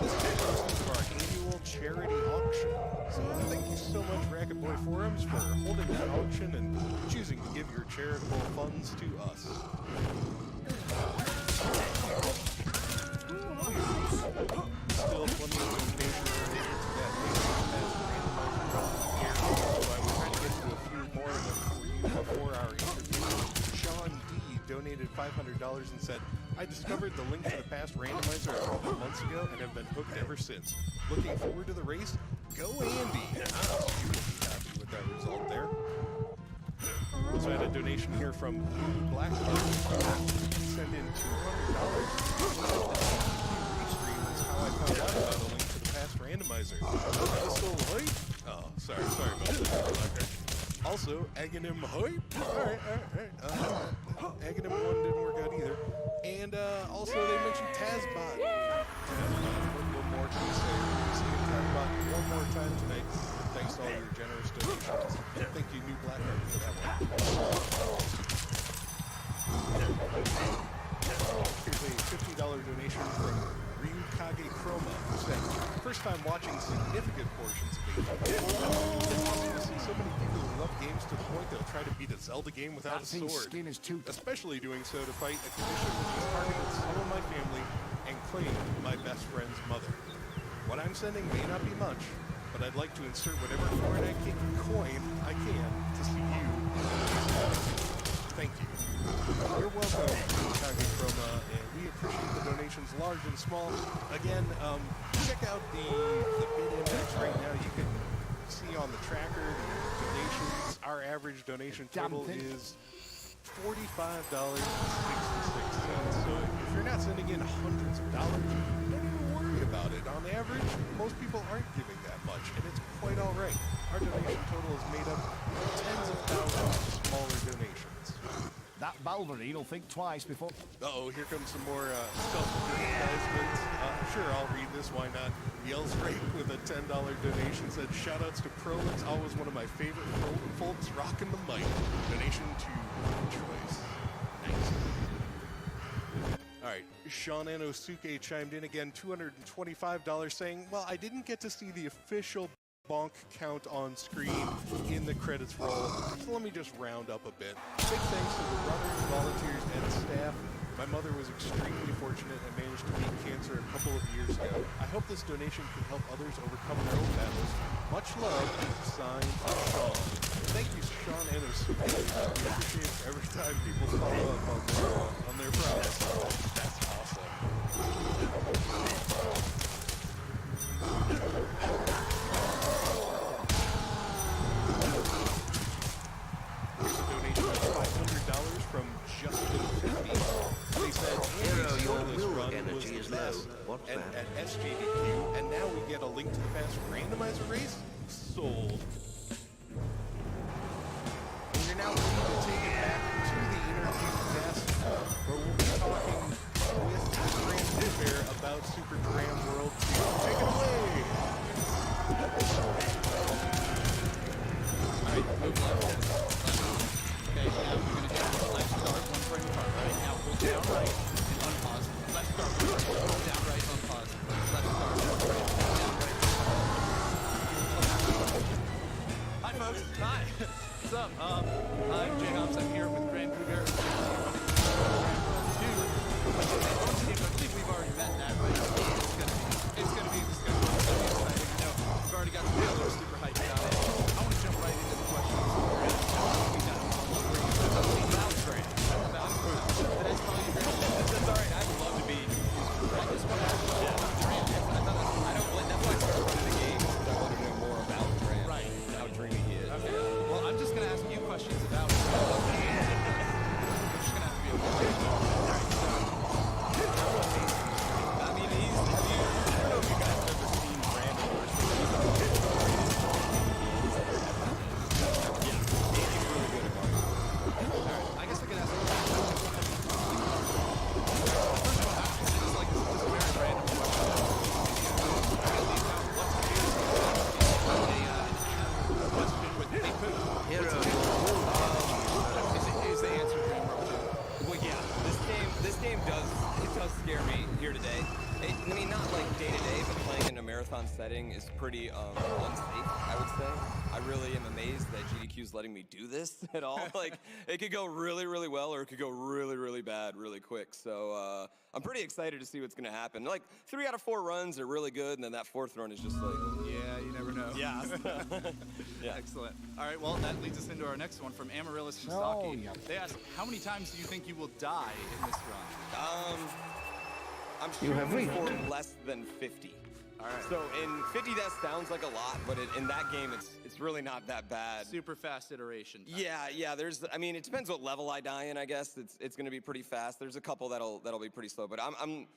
This is for our annual charity auction. So thank you so Bracket Boy forums for holding that auction and choosing to give your charitable funds to us. Still plenty of information related to that randomizer, so I was trying to get to a few more of them for you before our interview. Sean D donated $500 and said, I discovered the link to the past randomizer a couple months ago and have been hooked ever since. Looking forward to the race. Go Andy! You will be happy with that result there. Also had a donation here from Blackheart. Send in $200. Restream is how I found out about a link to the past randomizer. Pistol hype? Oh, sorry about that, Blackheart. Also, Aghanim hype? Alright. Aghanim 1 didn't work out either. And also they mentioned Tazbot. What more can we say? We'll see Tazbot one more time tonight. Thanks to all your generous donations. Thank you, New Blackheart, for that one. Here's a $50 donation from Ryukage Chroma, who said, first time watching significant portions of Fable. It's awesome to see so many people who love games to the point they'll try to beat a Zelda game without a sword. Especially doing so to fight a condition which has targeted some of my family and claimed my best friend's mother. What I'm sending may not be much, but I'd like to insert whatever coin I can to see you. Thank you. You're welcome, Kage Chroma, and we appreciate the donations large and small. Again, check out the bid index right now. You can see on the tracker the donations. Our average donation total is $45.66. So if you're not sending in hundreds of dollars, don't even worry about it. On average, most people aren't giving that much, and it's quite all right. Our donation total is made up of tens of thousands of smaller donations. That Balverine will think twice before... Uh-oh, here comes some more self-advertisement. Sure, I'll read this, why not? Yells Rake with a $10 donation said, shoutouts to Prolix, always one of my favorite folks rocking the mic. Donation to Choice. Nice. Alright, Sean Anosuke chimed in again, $225, saying, well, I didn't get to see the official bonk count on screen in the credits roll, so let me just round up a bit. Big thanks to the runners, volunteers, and staff. My mother was extremely fortunate and managed to beat cancer a couple of years ago. I hope this donation can help others overcome their own battles. Much love, signed, Sean. Thank you, Sean Anosuke. We appreciate every time people follow up on their promise. That's awesome. Here's a donation of $500 from Justin50. They said, Hero, your this will run was energy the is low. best What's at that? SJDQ, and now we get a link to the past randomizer race? Sold. And you're now ready to take it back to the interview desk, where we'll be talking with Grand Fair about Super Dram World 2. Take it away! Alright, move left. Okay, now we're going to get left start, one frame apart. Right now, hold down right and unpause. Left start, hold down right, unpause. Left start, down right. Hi, folks. Hi. What's up? I'm Jay Hobbs. I'm here with Grand Cougar. I think we've already met that, right? It's gonna be exciting. You know, we've already got the video super hyped about it. I want to jump right into the questions. That's probably your That's all right. I would love to be. I just want to ask about Dram. That's why I started running the game. I want to know more about Dram. Right. How dreamy he is. Okay. Well, I'm just going to ask you questions about it. You're just going to have to be okay. I mean, he's pretty unsafe, I would say. I really am amazed that GDQ's letting me do this at all. Like, it could go really, really well, or it could go really, really bad really quick. So I'm pretty excited to see what's going to happen. Like, 3 out of 4 runs are really good, and then that 4th run is just like... Yeah, you never know. Yeah. Yeah. Excellent. All right, well, that leads us into our next one from Amaryllis Shisaki. They ask, how many times do you think you will die in this run? I'm You have shooting reached. for less than 50. All right. So in 50, that sounds like a lot, but in that game, it's really not that bad. Super fast iteration time. Yeah. I mean, it depends what level I die in. I guess it's going to be pretty fast. There's a couple that'll be pretty slow, but I'm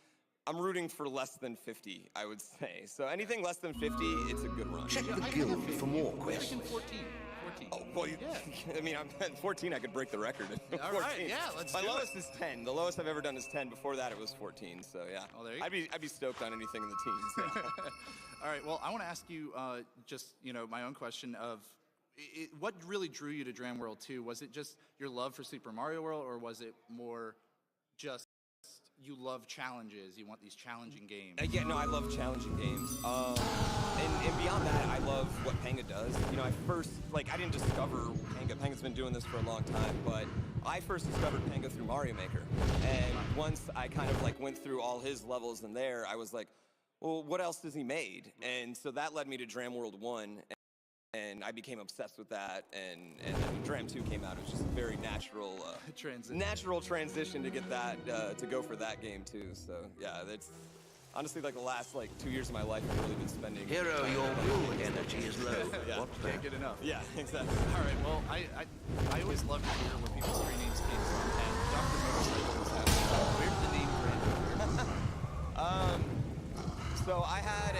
rooting for less than 50, I would say. So anything less than 50, it's a good run. Check the guild for more questions. 14. Oh, well, I mean, I'm at 14, I could break the record. All 14. right, yeah, let's My do lowest is 10. The lowest I've ever done is 10. Before that, it was 14. So yeah, Oh, there you I'd be stoked on anything in the teens. Yeah. All right, well, I want to ask you just, my own question of what really drew you to Dram World 2? Was it just your love for Super Mario World, or was it more just you love challenges, you want these challenging games? Yeah, no, I love challenging games. And beyond that, I love what Panga does. I first, I didn't discover Panga. Panga's been doing this for a long time, but I first discovered Panga through Mario Maker. And once I kind of, went through all his levels in there, I was like, well, what else has he made? And so that led me to Dram World 1. And I became obsessed with that, and then when Dram 2 came out, it was just a very natural transition to get that, to go for that game too. So yeah, that's honestly the last 2 years of my life I've really been spending. Hero, your will energy is low. Yeah. What's Can't that? get enough. Yeah, exactly. All right, well, I always love to hear what people's screen names came from, and Dr. Motorcycles has where did the name brand? So I had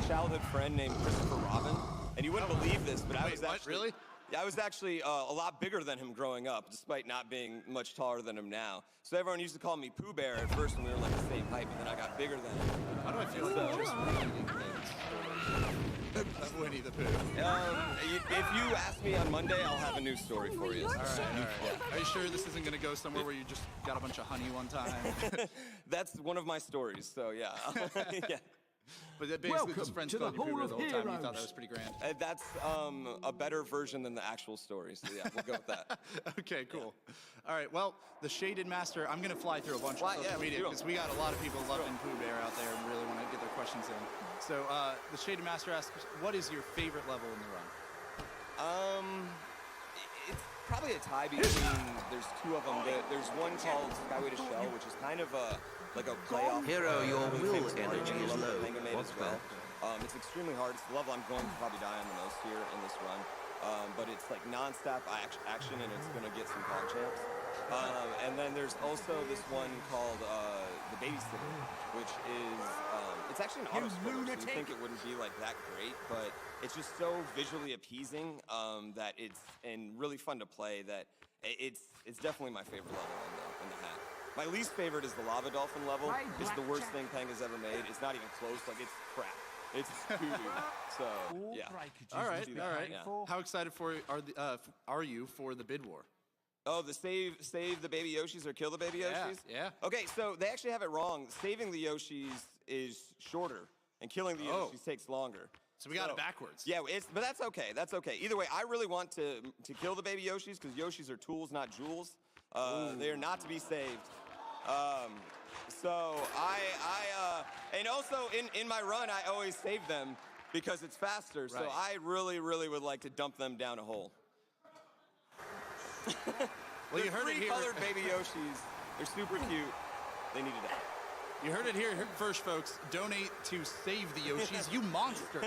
a childhood friend named Christopher Robin, and you wouldn't believe this, but I was what, actually really? Yeah, I was actually a lot bigger than him growing up, despite not being much taller than him now. So everyone used to call me Pooh Bear at first when we were the same height, but then I got bigger than him. How do I feel like I'm just repeating things of Winnie the Pooh? If you ask me on Monday, I'll have a new story for you. All right. Are you sure this isn't going to go somewhere where you just got a bunch of honey one time? That's one of my stories, so yeah. Yeah. But that basically just friends called you Pooh Bear the whole time. You thought that was pretty grand. That's a better version than the actual story, so yeah, we'll go with that. Okay, cool. All right, well, the Shaded Master, I'm going to fly through a bunch of social media because we got a lot of people loving Pooh Bear out there and really want to get their questions in. So the Shaded Master asks, what is your favorite level in the run? It's probably a tie between, there's 2 of them. There's one called Skyway to Shell, which is kind of a playoff. Hero, your will energy is level low. that Panga made What's as well. It's extremely hard. It's the level I'm going to probably die on the most here in this run. But it's non-stop action, and it's going to get some pog champs. And then there's also this one called The Babysitter, which is, it's actually an auto-scroller, so you think it wouldn't be that great, but it's just so visually appeasing that and really fun to play that it's definitely my favorite level in the hack. My least favorite is the Lava Dolphin level. It's the worst thing Panga's ever made. It's not even close. It's crap. It's doo-doo. So, yeah. All right. Yeah. How excited are you for the bid war? Oh, the save the baby Yoshis or kill the baby Yoshis? Yeah. Okay, so they actually have it wrong. Saving the Yoshis is shorter, and killing the Yoshis takes longer. So we got it backwards. Yeah, but that's okay. That's okay. Either way, I really want to kill the baby Yoshis because Yoshis are tools, not jewels. They are not to be saved. So and also in my run, I always save them because it's faster. So I really, really would like to dump them down a hole. Well, you heard it here. 3-colored baby Yoshis. They're super cute. They need to die. You heard it here first, folks. Donate to save the Yoshis, you monster.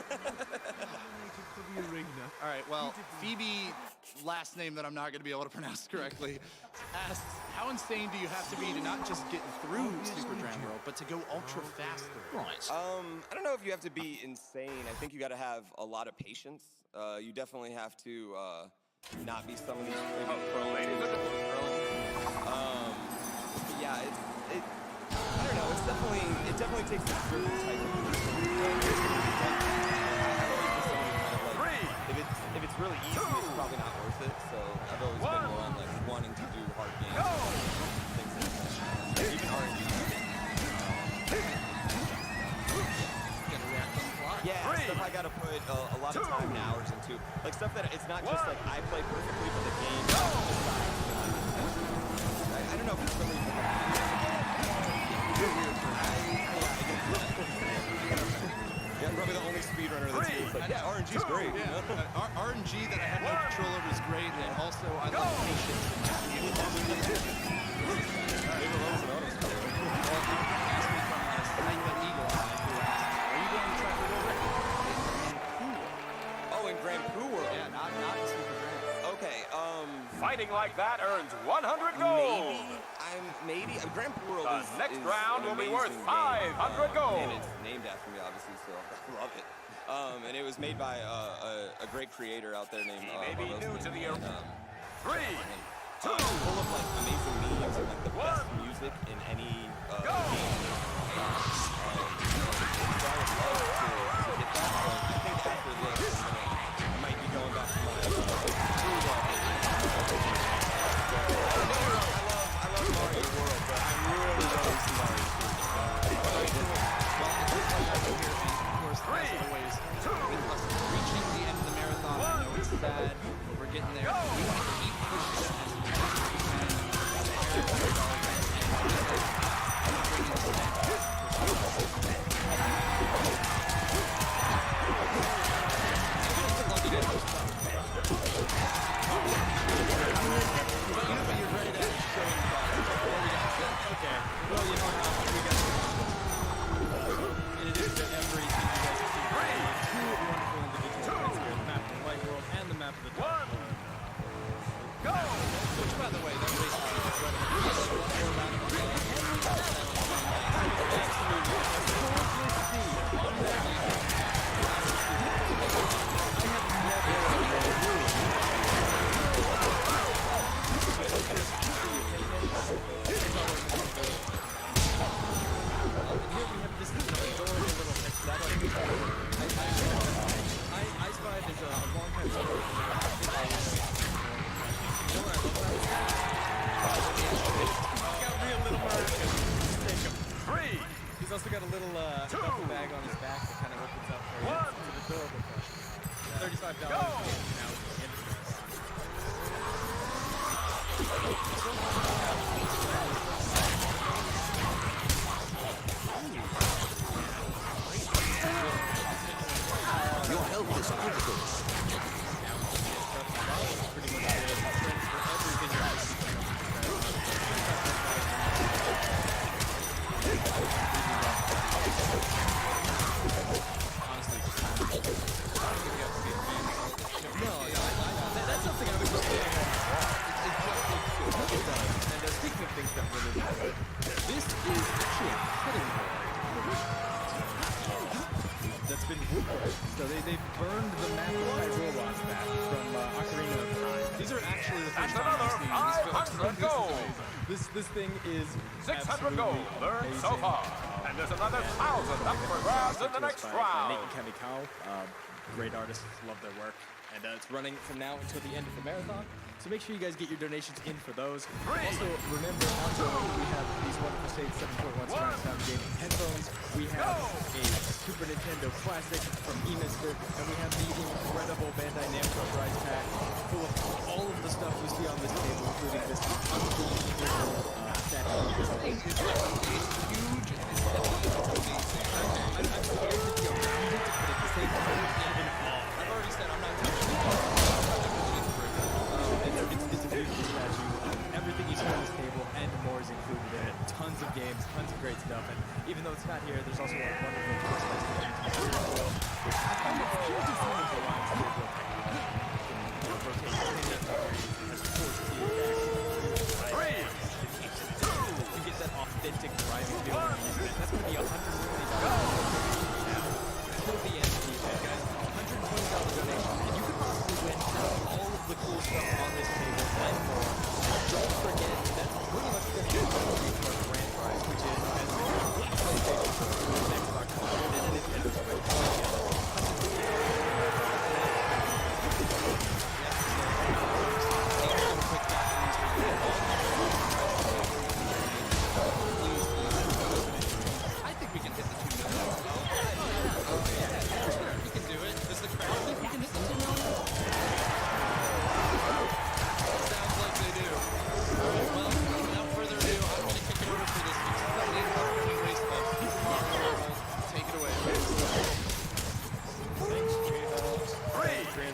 All right, well, Phoebe, last name that I'm not going to be able to pronounce correctly, asks, how insane do you have to be to not just get through Super Dram World, but to go ultra faster? Right. I don't know if you have to be insane. I think you got to have a lot of patience. You definitely have to not be someone who's yeah, I don't know. It definitely takes a certain type of if it's really easy, it's probably not worth it. So I've always been more on wanting to do hard games. Things like that. Even RNG. Yeah, stuff I gotta a lot of time and hours into, like stuff that it's not just like I play perfectly, but the game. I don't know if it's really. Yeah, I'm probably the only speedrunner that's like, yeah, RNG's great. Yeah, RNG that I had no control over is great, and also I love patience. Oh, in Grand Prix World. Yeah, not in Super Grand. Okay, Fighting like that earns 100 gold. Maybe Grand Prix World The is next is round an will be amazing worth game. 500 gold. And it's named after me, obviously, so I love it. And it was made by a great creator out there named. He may be new to the. 3, 2, full of like amazing memes and like the best music in any game. So I would love to get that. I think after this, I might be going back to my I love Mario World, but I'm really going to Mario With us reaching the end of the marathon, I know it's sad, but we're getting there. We want to keep pushing as Okay. Well, you know how we got. In addition to every team you guys have seen, two wonderful individuals here: the map of the Light World and the map of the Dark World. Go! which, by the way, that race is Ice Vibe is a long-time supporter. He's also got a little duffel bag on his back that kind of opens up for you. It's an adorable plushie. $35 now at the end of the Your health is critical. That's something I was just saying. And speaking of things that really matter, this is actually a cutting board that's been woodworked. So they've burned the map of Hyrule Rock back from Ocarina of Time. These are actually the first time I've seen these. 500 gold. This thing is 600 gold earned so far. And there's another 1,000 up for grabs in the next round. Nate and Kemi Kao, great artists, love their work. And it's running from now until the end of the marathon. So make sure you guys get your donations in for those. Also, remember, ongoing, we have these wonderful Stage 7.1 Surround Sound Gaming headphones. We have a Super Nintendo Classic from eMister. And we have the incredible Bandai Namco prize pack full of all of the stuff you see on this table, including this unbelievable statue. It's huge and it's amazing. I'm scared to go around it, but at the same time, I'm in awe. I've already said I'm not touching it. It's a beautiful statue. Everything you see on this table and more is included in it. Tons of games, tons of great stuff. And even though it's not here, there's also a wonderful course list of which I find it hugely similar to Lion's Table technology. Has force key back. You get that authentic driving feel.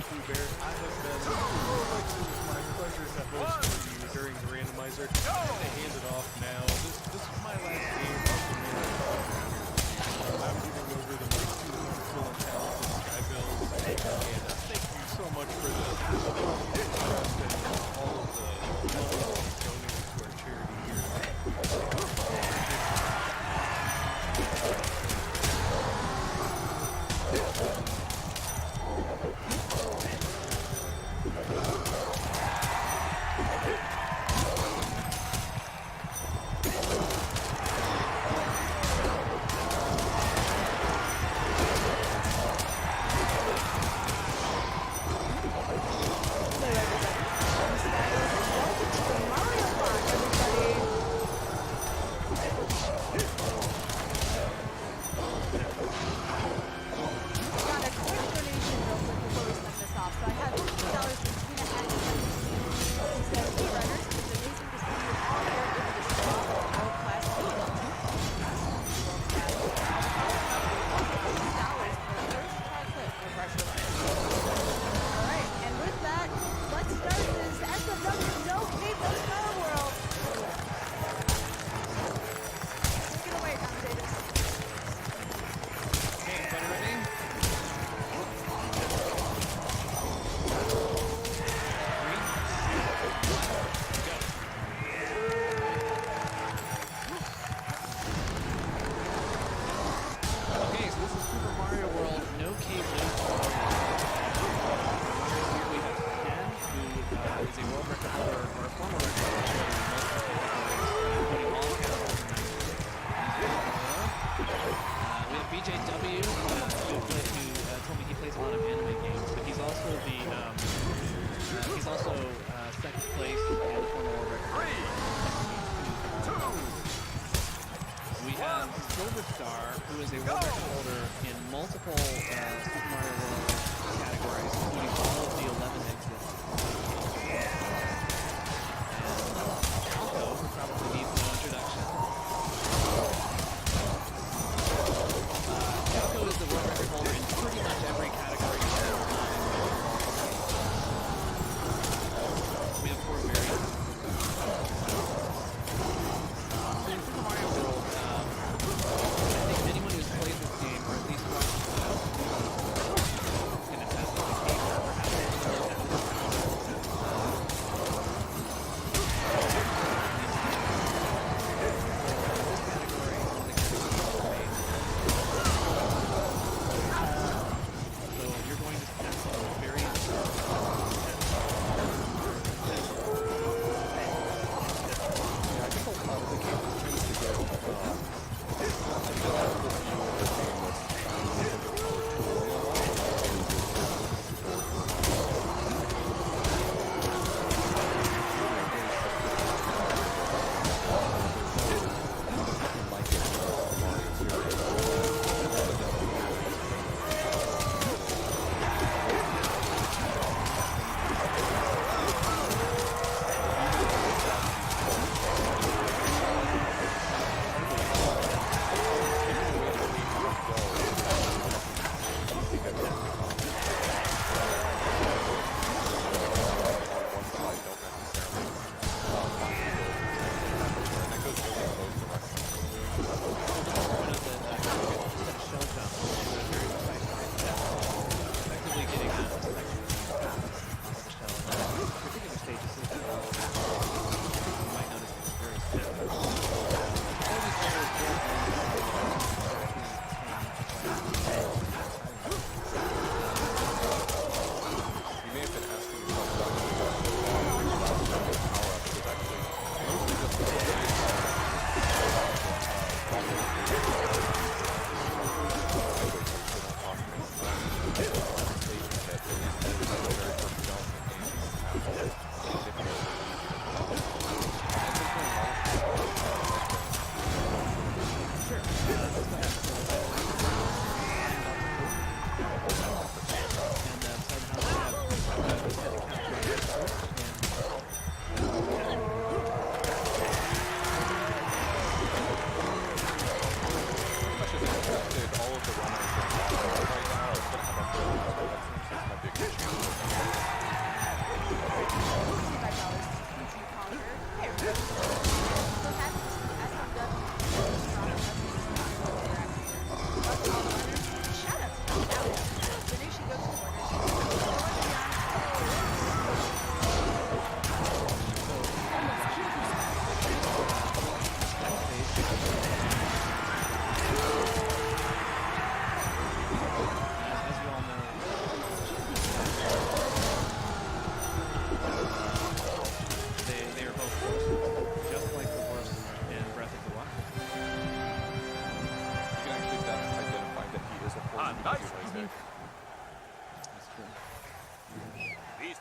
Pooh Bear, I have been my pleasure to host for you during the randomizer. I hand it off now. This is my last game of the marathon. I'm giving over the mic to the wonderful and talented Skybill. And thank you so much for the trust and all of the money donated to our charity here.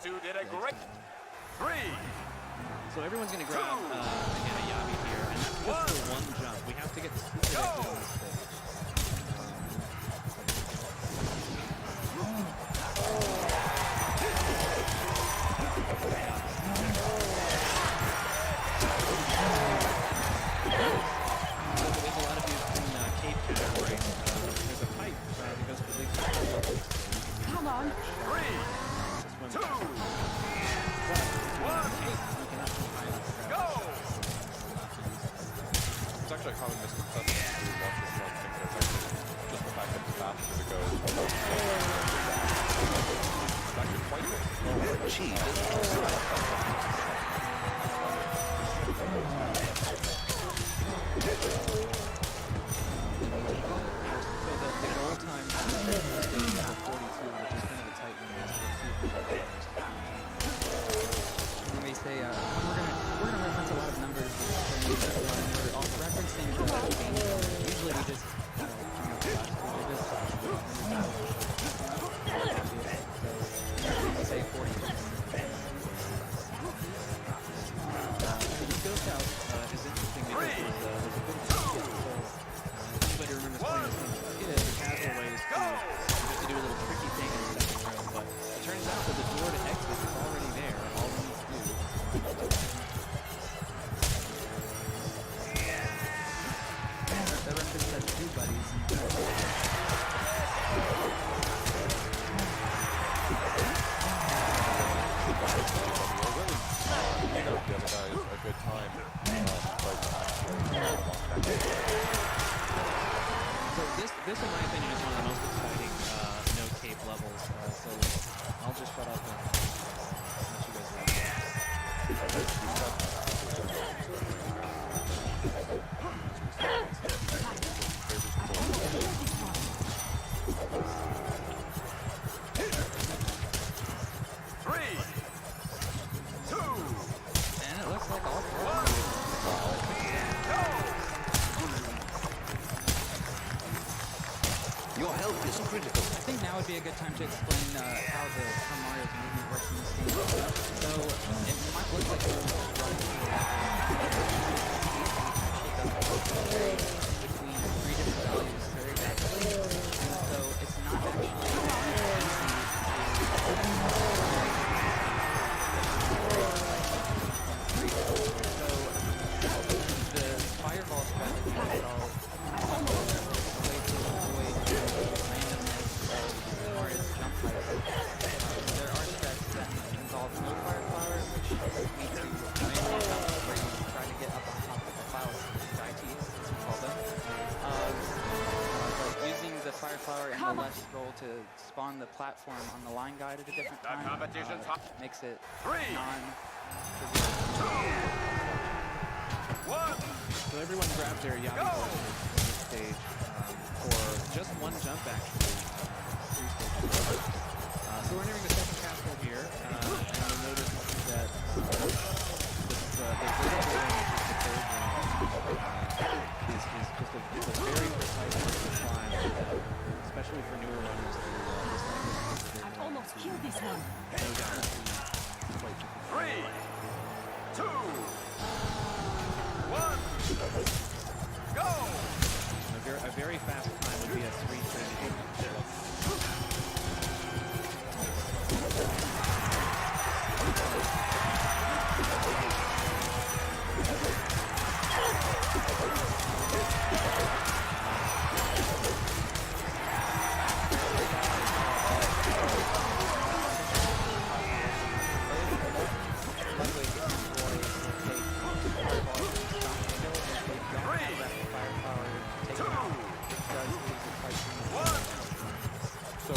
two did a great. 3. So everyone's going to grab, again, a Yabi here, and that's just for one jump. We have to get super connected on this stage. So there's a lot of you in cave category. There's a pipe that goes for the Come on. 3, 2, 1. Go! It's actually a common misconception when you watch this film, think that it's actually just the fact that it's fast as it goes. It's actually quite good. So the goal time is 42, which is kind of a tight one. When we say we're gonna reference a lot of numbers, and we're all referencing the game. Usually we just come up with last 2 digits. So say 40. The Ghost House is interesting because there's a bit of a skip. So everybody remembers playing this game. The casual way is to do a little tricky thing in the second row, but it turns out that the door to exit is already there. All we need to do. The reference has 2 buddies. The other guy is a good time. So this, in my opinion, is one of the most exciting no-tape levels. So I'll just shut up and let you guys And it looks like all 4. Your health is critical. I think now would be a good time to explain how Mario's movement works in this game. So it might look like you're running between 3 different values very rapidly, and so it's not actually the fireball strategy is all way to avoid randomness of Mario's jump height. There are strats that involve no fire flower, which lead to random jumps where you try to get up on top of the clouds, ITs as we call them. But using the fire flower and the left scroll to spawn the platform on the line guide at a different time makes it So everyone grabs their Yabi collection on this stage for just one jump, actually. 3 stages. So we're entering the second castle here, and you'll notice that the vertical range, which is the third range, is just a very precise vertical climb, especially for newer runners. I've almost killed this one. No doubt. Quite difficult. 3, 2, 1, go! A very fast time would be a 3:30. So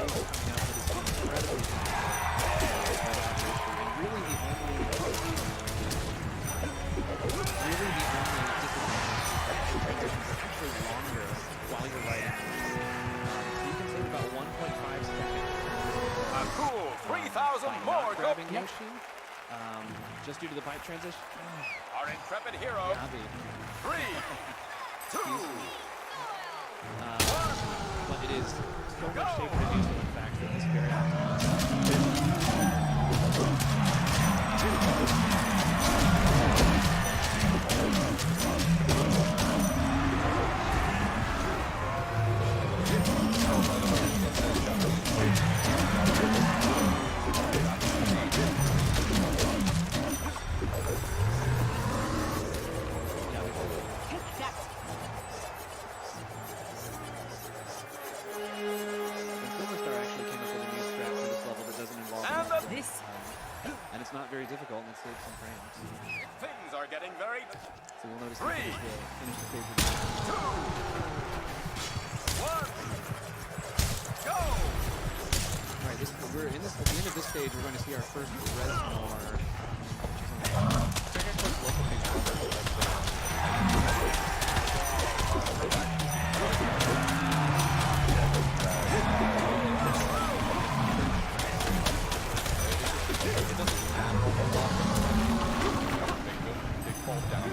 coming out with this game incredibly and really the only disadvantage is actually longer while you're writing. So you can save about 1.5 seconds. A cool 3,000 more grabbing Yoshi, just due to the pipe transition. Our intrepid hero. 3, 2, but it is so much safer to do so in fact that this very and it's not very difficult, and it saves some frames. Things are getting very... So you'll notice 3, we'll finish the stage with 2, 1, go! Alright, we're in this, at the end of this stage, we're going to see our first Reznor. Check our first local page. It doesn't matter a whole lot. They fall down.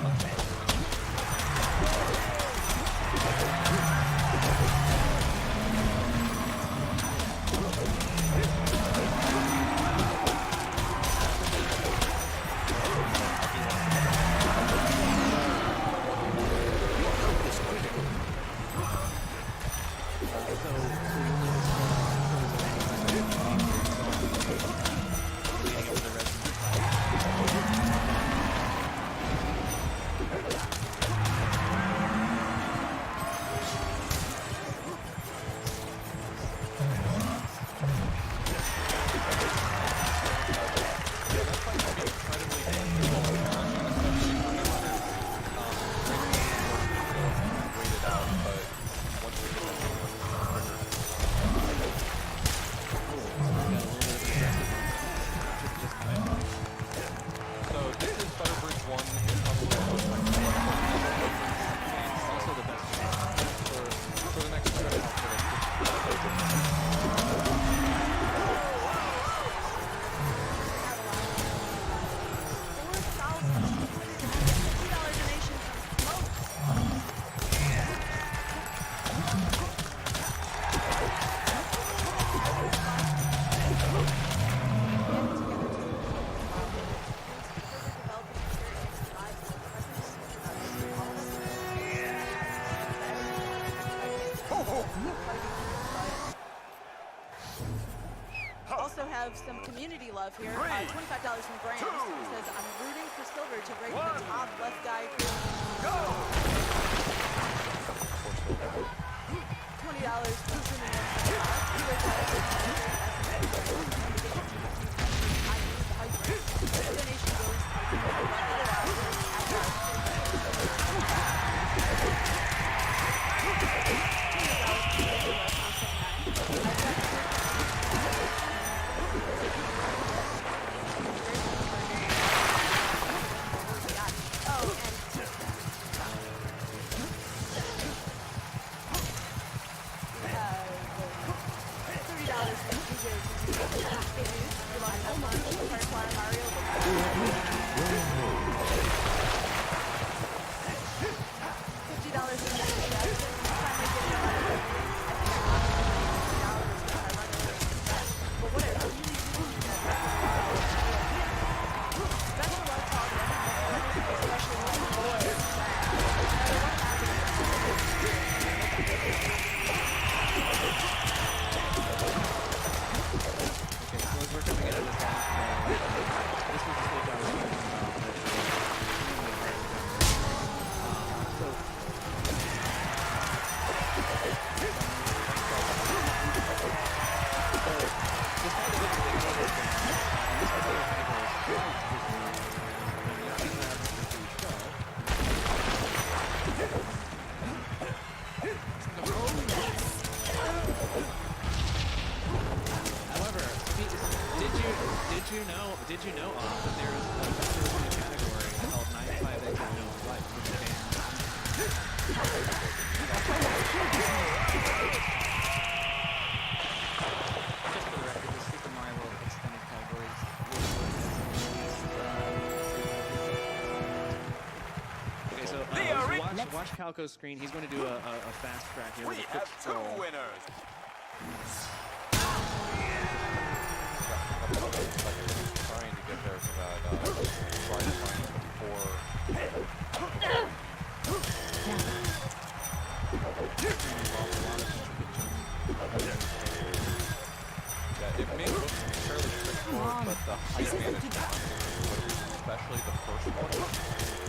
Also have some community love here. $25 from Grant. He says, I'm rooting for Silver to break the top left guy. $20 $30 did you know, that there is a category called 95 Eggs and No Life, which Just for the record, the Super Mario World extended categories. Okay, so watch Calco's screen. He's going to do a fast track here with a quick scroll. winners. Trying to get there for that right line before. Yeah, it may look fairly straightforward, but the height management, especially the first one, is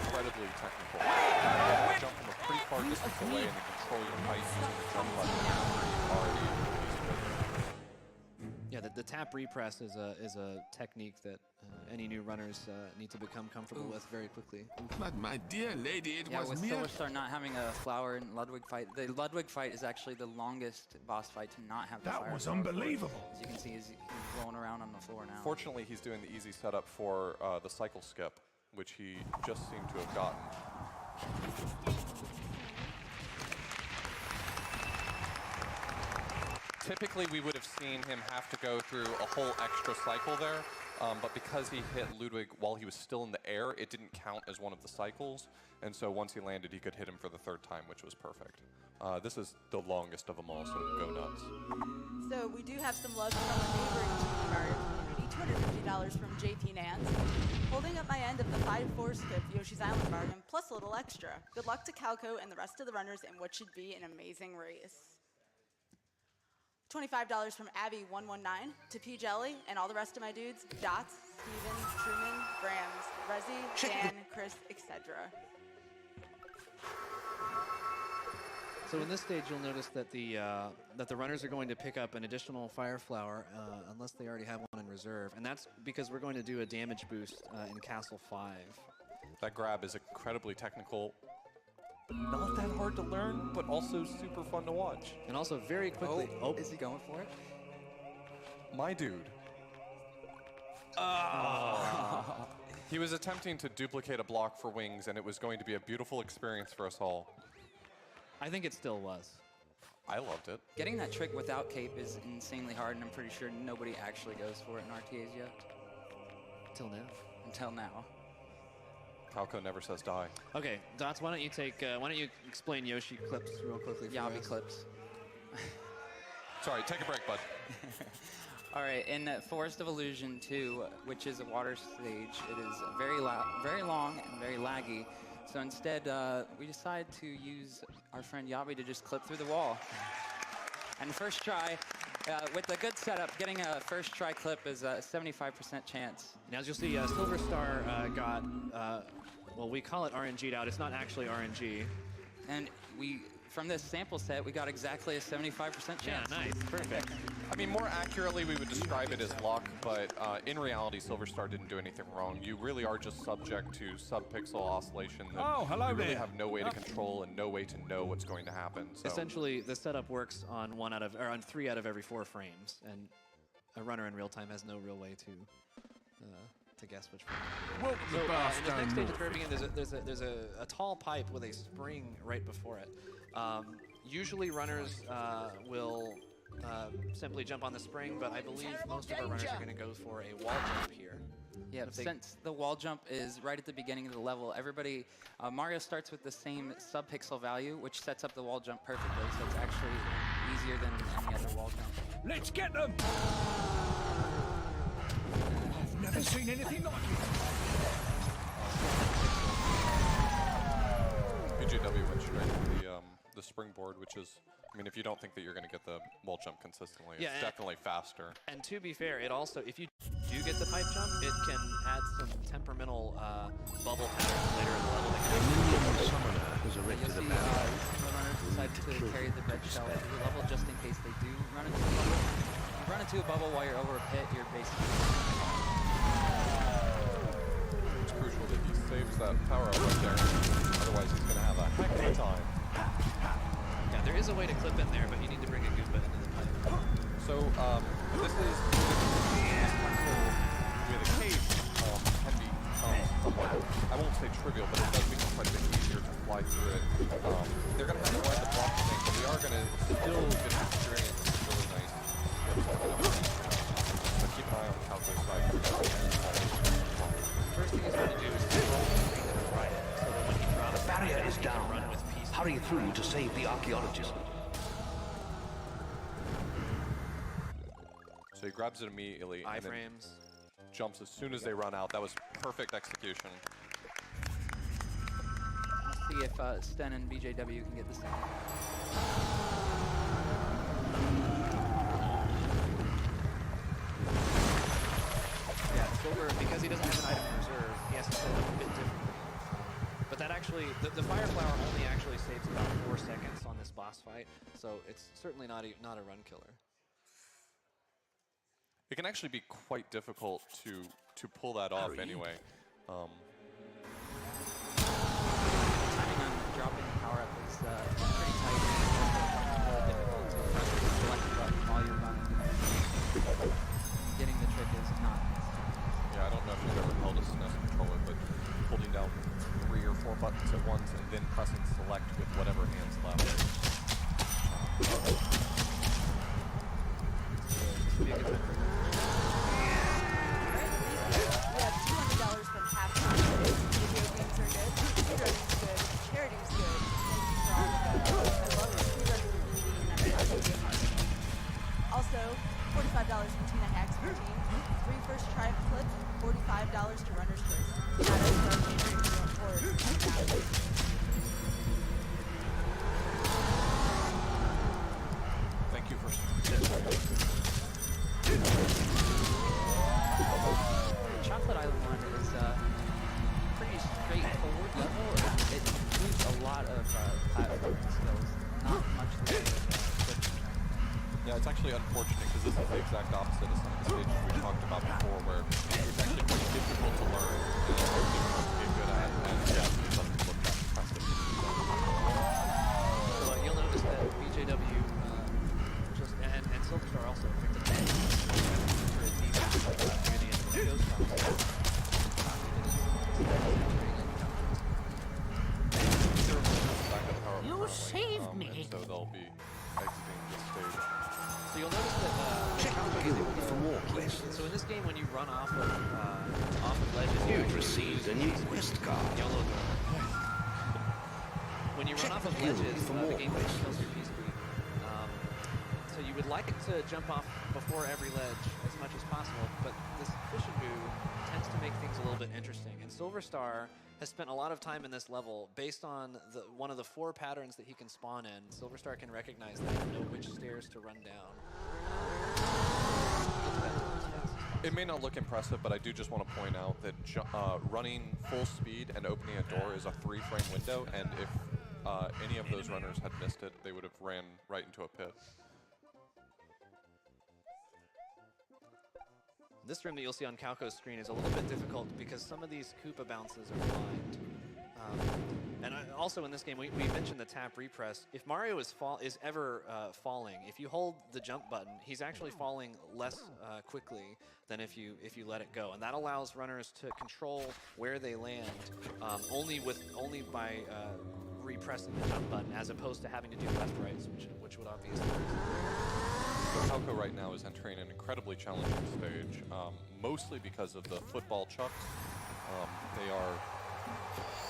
incredibly technical. You jump from a pretty far distance away and to control your height using the jump button already. Yeah, the tap repress is a technique that any new runners need to become comfortable with very quickly. But my dear lady, it was with mere... Silverstar not having a flower in Ludwig fight, the Ludwig fight is actually the longest boss fight to not have the fire. That was flower. unbelievable. As you can see, he's rolling around on the floor now. Fortunately, he's doing the easy setup for the cycle skip, which he just seemed to have gotten. Typically, we would have seen him have to go through a whole extra cycle there, but because he hit Ludwig while he was still in the air, it didn't count as one of the cycles, and so once he landed, he could hit him for the third time, which was perfect. This is the longest of them all, so go nuts. So we do have some love from a neighboring GP Mario community, $250 from JP Nance. Holding up my end of the 5-4 skip Yoshi's Island bargain, plus a little extra. Good luck to Calco and the rest of the runners in what should be an amazing race. $25 from Abby119 to P Jelly and all the rest of my dudes, Dots, Steven, Truman, Brams, Rezi, Dan, Chris, etc. So in this stage, you'll notice that the runners are going to pick up an additional fire flower unless they already have one in reserve, and that's because we're going to do a damage boost in Castle 5. That grab is incredibly technical, but not that hard to learn, but also super fun to watch. And also very quickly... Oh, is he going for it? My dude. He was attempting to duplicate a block for wings, and it was going to be a beautiful experience for us all. I think it still was. I loved it. Getting that trick without cape is insanely hard, and I'm pretty sure nobody actually goes for it in RTAs yet. Until now. Calco never says die. Okay, Dots, why don't you explain Yoshi clips real quickly for Yabi us? clips. Sorry, take a break, bud. All right, in Forest of Illusion 2, which is a water stage, it is very long and very laggy. So instead, we decided to use our friend Yabi to just clip through the wall. And first try, with a good setup, getting a first try clip is a 75% chance. And as you'll see, Silverstar got, well, we call it RNG'd out. It's not actually RNG. And from this sample set, we got exactly a 75% chance. Yeah, nice, perfect. I mean, more accurately, we would describe it as luck, but in reality, Silverstar didn't do anything wrong. You really are just subject to sub-pixel oscillation that you really have no way to control and no way to know what's going to happen. So. Essentially, the setup works on 3 out of every 4 frames, and a runner in real time has no real way to guess which frame. Well, So in this next stage at the very beginning, there's a tall pipe with a spring right before it. Usually runners will simply jump on the spring, but I believe most of our runners are going to go for a wall jump here. Yeah, since the wall jump is right at the beginning of the level, everybody, Mario starts with the same sub-pixel value, which sets up the wall jump perfectly, so it's actually easier than any other wall jump. Let's get them! I've never seen anything like it. PJW went straight to the springboard, which is, I mean, if you don't think that you're going to get the wall jump consistently, it's definitely faster. And to be fair, it also, if you do get the pipe jump, it can add some temperamental bubble patterns later in the level. The minion summoner has erected a barrier. The runners decide to carry the red shell into the level just in case they do run into a bubble. If you run into a bubble while you're over a pit, you're basically... It's crucial that he saves that power up right there. Otherwise, he's going to have a heck of a time. Yeah, there is a way to clip in there, but you need to bring a Goomba into the pipe. So, this is with a cape. through to save the archaeologist. So he grabs it immediately. And then jumps as soon as they run out. That was perfect execution. Let's see if Sten and BJW can get this down. Yeah, Silver, because he doesn't have an item in reserve, he has to set it up a bit differently. But that actually, the Fire Flower only actually saves about 4 seconds on this boss fight, so it's certainly not a run killer. It can actually be quite difficult to pull that off anyway. Timing on dropping the power up is pretty tight. Difficult to press the select button while you're running. Getting the trick is not. Yeah, I don't know if you've ever held a SNES controller, but holding down 3 or 4 buttons at once and then pressing select with whatever hand's left. Be a good time for We have $200 from halftime. Video games are good. Speedrunning's good. Charity's good. Thank you for all of that. I love speedrunning community, and that's awesome. Also, $45 from Tina Hacks 14. 3 first try flip, $45 to Runner's First. Not as much or Thank you for Chocolate Island one is pretty straightforward level. It includes a lot of platforming skills, not much to do with Yeah, it's actually unfortunate because this is the exact opposite of some of the stages we talked about before, where it's actually pretty difficult to learn and difficult to get good at, and yeah, it doesn't look that impressive. So you'll notice that BJW and Silverstar also picked up for a defense near the end of the Ghost Town. You saved me. So they'll be exiting this stage. So you'll notice that Check the guild for more quests. so in this game, when you run off of ledges, You've received a new quest card. yellow. When you run off of ledges, the game kills your P speed. So you would like it to jump off before every ledge as much as possible, but this fishing goo tends to make things a little bit interesting. And Silverstar has spent a lot of time in this level based on one of the 4 patterns that he can spawn in. Silverstar can recognize that and know which stairs to run down. It may not look impressive, but I do just want to point out that running full speed and opening a door is a 3-frame window, and if any of those runners had missed it, they would have ran right into a pit. This room that you'll see on Calco's screen is a little bit difficult because some of these Koopa bounces are blind. Also in this game, we mentioned the tap repress. If Mario is ever falling, if you hold the jump button, he's actually falling less quickly than if you let it go, and that allows runners to control where they land only by repressing the jump button, as opposed to having to do left-rights, which would obviously. Calco right now is entering an incredibly challenging stage, mostly because of the football chucks. They are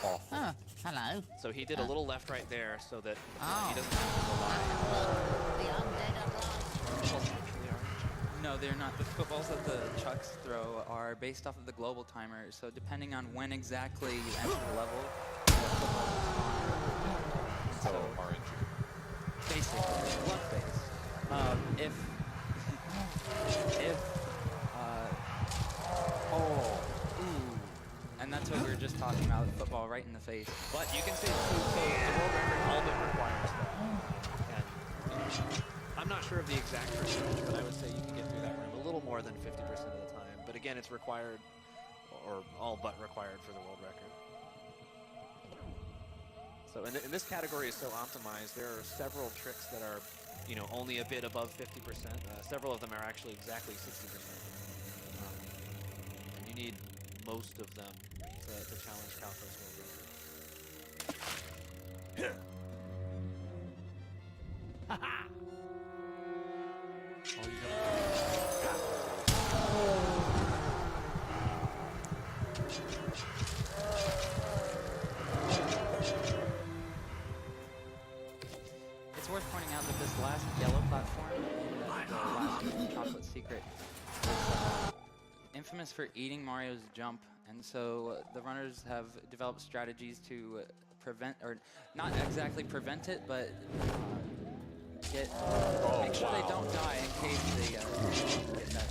awful. Oh, hello. So he did a little left-right there so that he doesn't have to rely. No, they're not. The footballs that the Chucks throw are based off of the global timer, so depending on when exactly you enter the level, the footballs will spawn. So RNG. Basically, luck-based. And that's what we were just talking about, football right in the face. But you can say the world record all but requires that. And I'm not sure of the exact percentage, but I would say you can get through that room a little more than 50% of the time. But again, it's required, or all but required for the world record. So in this category is so optimized, there are several tricks that are, only a bit above 50%. Several of them are actually exactly 60%. And you need most of them to challenge Calco's world record. secret. It's infamous for eating Mario's jump, and so the runners have developed strategies to prevent, or not exactly prevent it, but make sure they don't die in case they get that.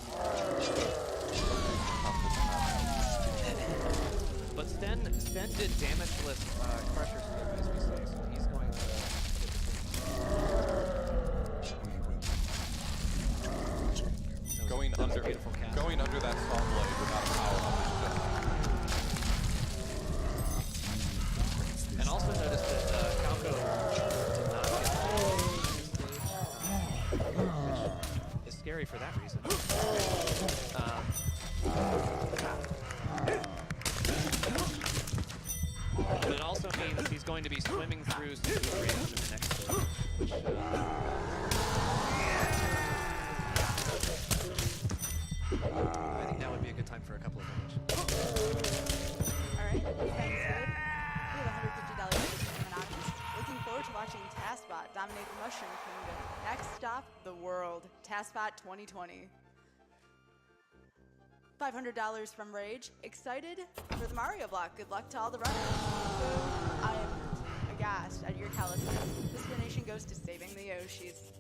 But Sten did damageless Crusher skip, as we say, so he's going to Going under that saw blade without a power up is just. And also notice that Calco did not get which is scary for that reason. But it also means he's going to be swimming through some areas in the next stage, which I think that would be a good time for a couple of donations. All right, thanks, Gabe. We have $150 from Anonymous. Looking forward to watching TaskBot dominate the Mushroom Kingdom. Next stop, the world. TaskBot 2020. $500 from Rage. Excited for the Mario block. Good luck to all the runners. Boo, I am aghast at your callousness. This donation goes to saving the Yoshis.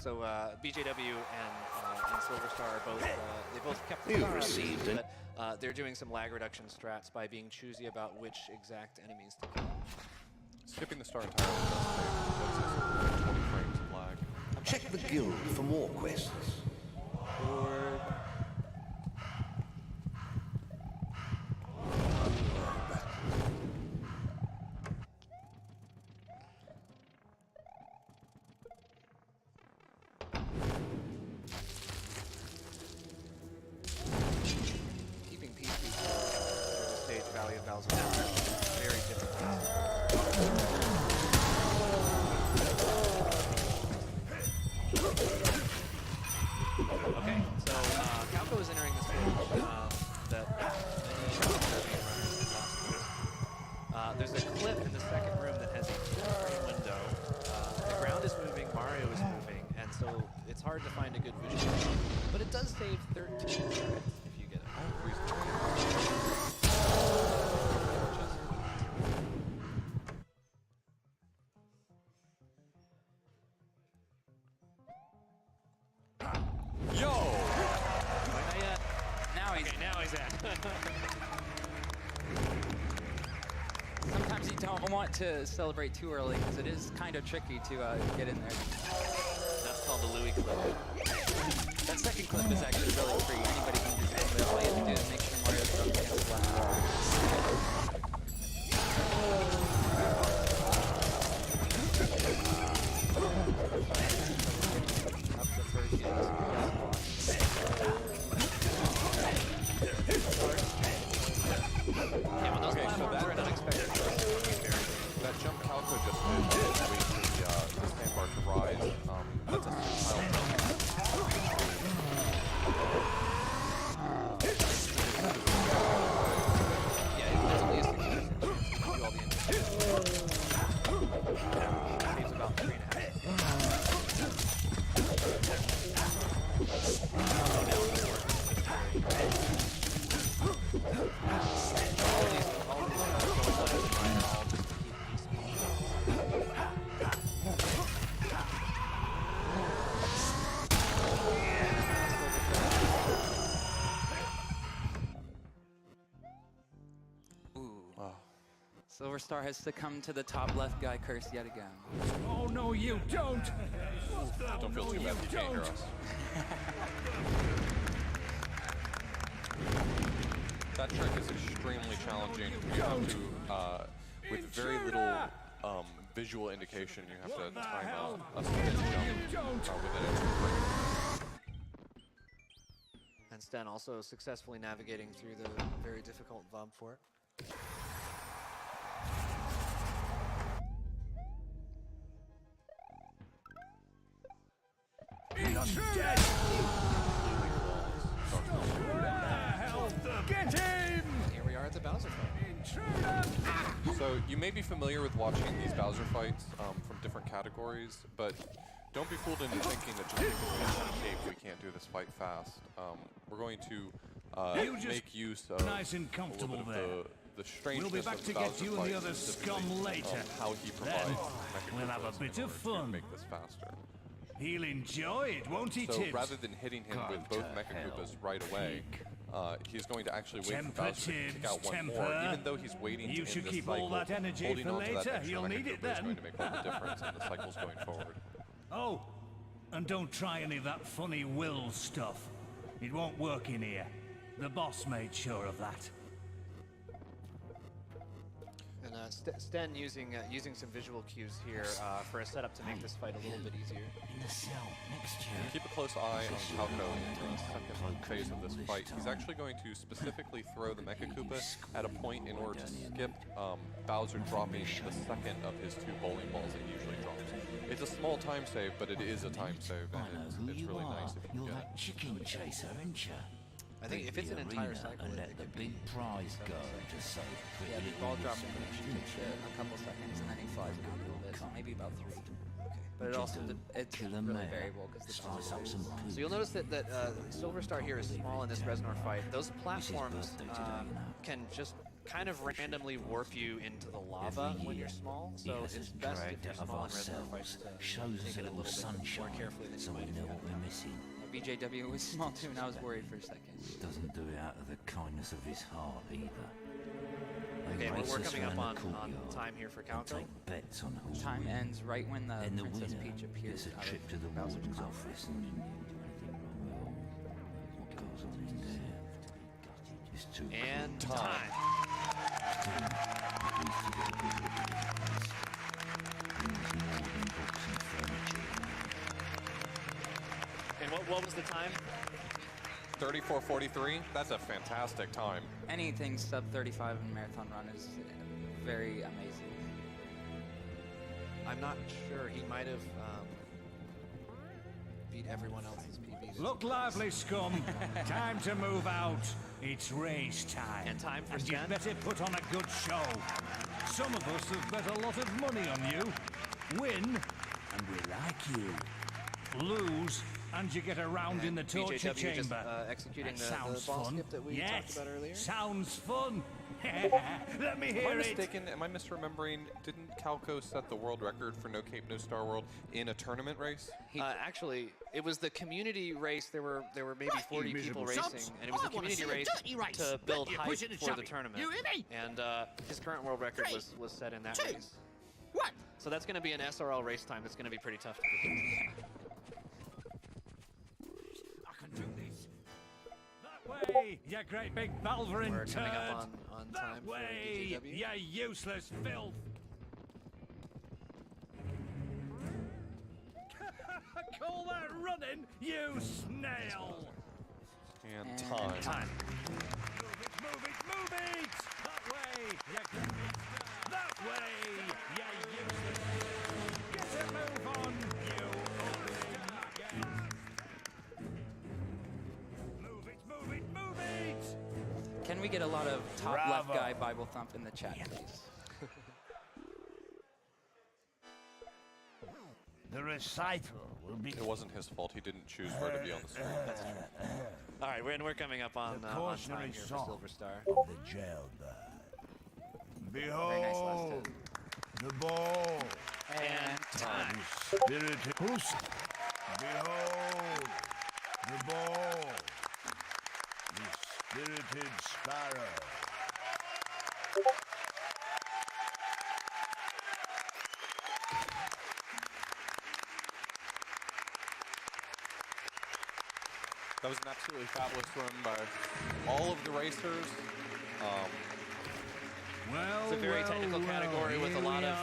So BJW and Silver Star are both they both kept the You've car, received it. but they're doing some lag reduction strats by being choosy about which exact enemies to kill. Skipping the star entirely does save 20 frames of lag. Check the guild for more quests. Keeping peace through the stage Valley of Bowser is very difficult. Okay, so Calco is entering the stage that many European runners have lost. There's a clip in the second room that has a two-frame window. The ground is moving, Mario is moving, and so it's hard to find a good visual. But it does save 13 credits if you get it. Yo! Not yet. Now he's at. Sometimes you don't want to celebrate too early because it is kind of tricky to get in there. That's called the Louis clip. That second clip is actually really free. Anybody can just do it. All you have to do is make sure Mario's up against the left wall. Up the first, Silver Star has succumbed to the top left guy curse yet again. Oh, no, you don't! Don't feel too bad if you can't hear us. That trick is extremely challenging. You have to, with very little visual indication, you have to time a spin jump within it. And Sten also successfully navigating through the very difficult VOB for it. Intruder! Get him! Here we are at the Bowser fight. So you may be familiar with watching these Bowser fights from different categories, but don't be fooled into thinking that just because we have one cape, we can't do this fight fast. We're going to make use of nice and comfortable a little bit of the strangeness We'll be back of to the get Bowser you and the fight, other specifically, scum later. How he provides Then mechanisms we'll have a bit in of order to fun. make this faster. He'll enjoy it, won't he, So Tibbs? rather than hitting him with both Mecha Koopas right away, he's going to actually wait for Bowser to kick out one more, even though he's waiting to You end should this keep cycle. all that energy Holding for on to that later. extra You'll Mecha need it Koopa is then. going to make all the difference in the cycles going forward. Oh, and don't try any of that funny will stuff. It won't work in here. The boss made sure of that. And Sten using some visual cues here for a setup to make this fight a little bit easier. In the cell next to you. Keep a close eye on Calco in the second phase of this fight. He's actually going to specifically throw the Mecha Koopa at a point in order to skip Bowser dropping the second of his two bowling balls that he usually drops. It's a small time save, but it is a time save, and it's really nice if you You're can that chicken chaser, aren't you? I think if it's an entire cycle, and let the big prize go to save pretty Yeah, the little ball dropping Miss takes a couple seconds, and then he flies down a little bit, so maybe about 3. But it also it's really variable because the ball is So you'll notice that Silver Star here is small in this Resnor fight. Those platforms can just kind of randomly warp you into the lava when you're small. So it's best if you're small in Resnor fights to take it a little bit more carefully than you might if you had we're missing. BJW was small too, and I was worried for a second. Doesn't do it out of the kindness of his heart either. Okay, well, we're coming up on time here for Calco. Bets on who's Time win. ends right when the And the Princess winner Peach appears gets a out trip of to the Bowser's warden's mouth. office and didn't do anything wrong. Well, what goes on in there is too And cruel. time. Pleased to get a good look at this place. Brings more than books and furniture. And what was the time? 34:43. That's a fantastic time. Anything sub 35 in marathon run is very amazing. I'm not sure. He might have beat everyone else's PB. Look lively, scum. Time to move out. It's race time. And time for And you Sten? better put on a good show. Some of us have bet a lot of money on you. Win, and we like you. Lose, and you get a round in the torture BJW just, chamber. executing That the sounds ball fun. skip that we yes, talked about earlier. Sounds fun. Let me Am hear I it. mistaken? Am I misremembering? Didn't Calco set the world record for No Cape, No Star World in a tournament race? Actually, it was the community race. There were maybe 40 people racing, chumps. and it was I a wanna community see a race dirty race. to build You're hype pushing and for the shoving. tournament. You hear me? And his current world record was set in that 2, race. 1. So that's going to be an SRL race time. That's going to be pretty tough to beat. I can do this. That way, you great big Balverin We're turd. coming up on time That for way, BJW. you useless filth. Call that running, you snail. And time. Time. Move it. That way, you great big star. That way, you useless. Get a move on, you old star. Move it. Can we get a lot of top left Bravo. guy Bible thump in the chat, please? The recital will be. It wasn't his fault. He didn't choose where to be on the screen. All right, we're coming up on time cautionary here for song Silver Star. of the jailbird. Very nice last Behold, hit. the ball. And time. Spirited Hus. Behold, the ball. The spirited sparrow. That was an absolutely fabulous run by all of the racers. It's a very technical category with a lot of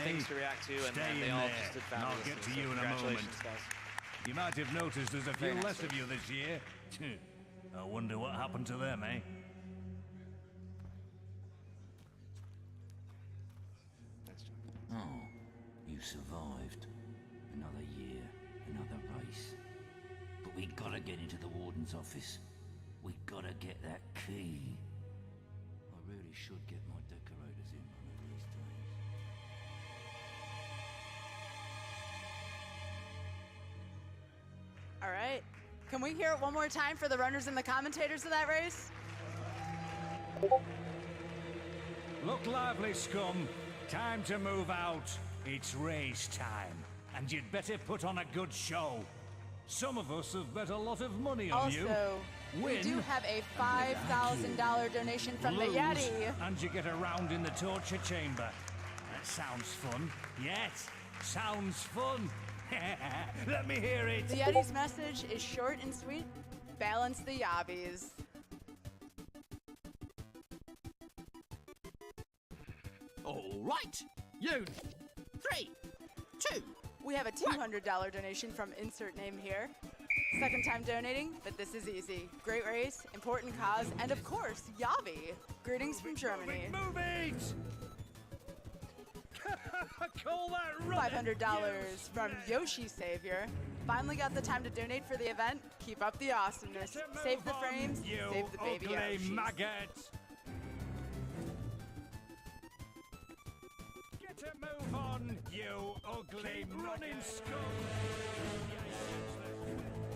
things to react to, and Stay they all in just did there, and I'll fabulously. get to So you in a moment. congratulations, guys. You might have noticed there's a few Very nice less of you this year. I wonder what happened to them, eh? Oh, you survived. Another year, another race. But we gotta get into the warden's office. We gotta get that key. I really should get my decorators in one of these days. All right. Can we hear it one more time for the runners and the commentators of that race? Look lively, scum. Time to move out. It's race time. And you'd better put on a good show. Some of us have bet a lot of money on you. Also, we Win, do have a $5,000 donation from the lose, Yeti. and you get a round in the torture chamber. That sounds fun. Yes, sounds fun. Let me hear it. The Yeti's message is short and sweet. Balance the yabbies. All right. You. 3, 2. We have a $200 donation from insert name here. Second time donating, but this is easy. Great race, important cause, and of course, Yavi. Greetings from Germany. Move it! Call that right. $500 from Yoshi Savior. Finally got the time to donate for the event. Keep up the awesomeness. Save the frames, save the baby ugly Yoshis. maggot. Get a move on, you ugly running scum.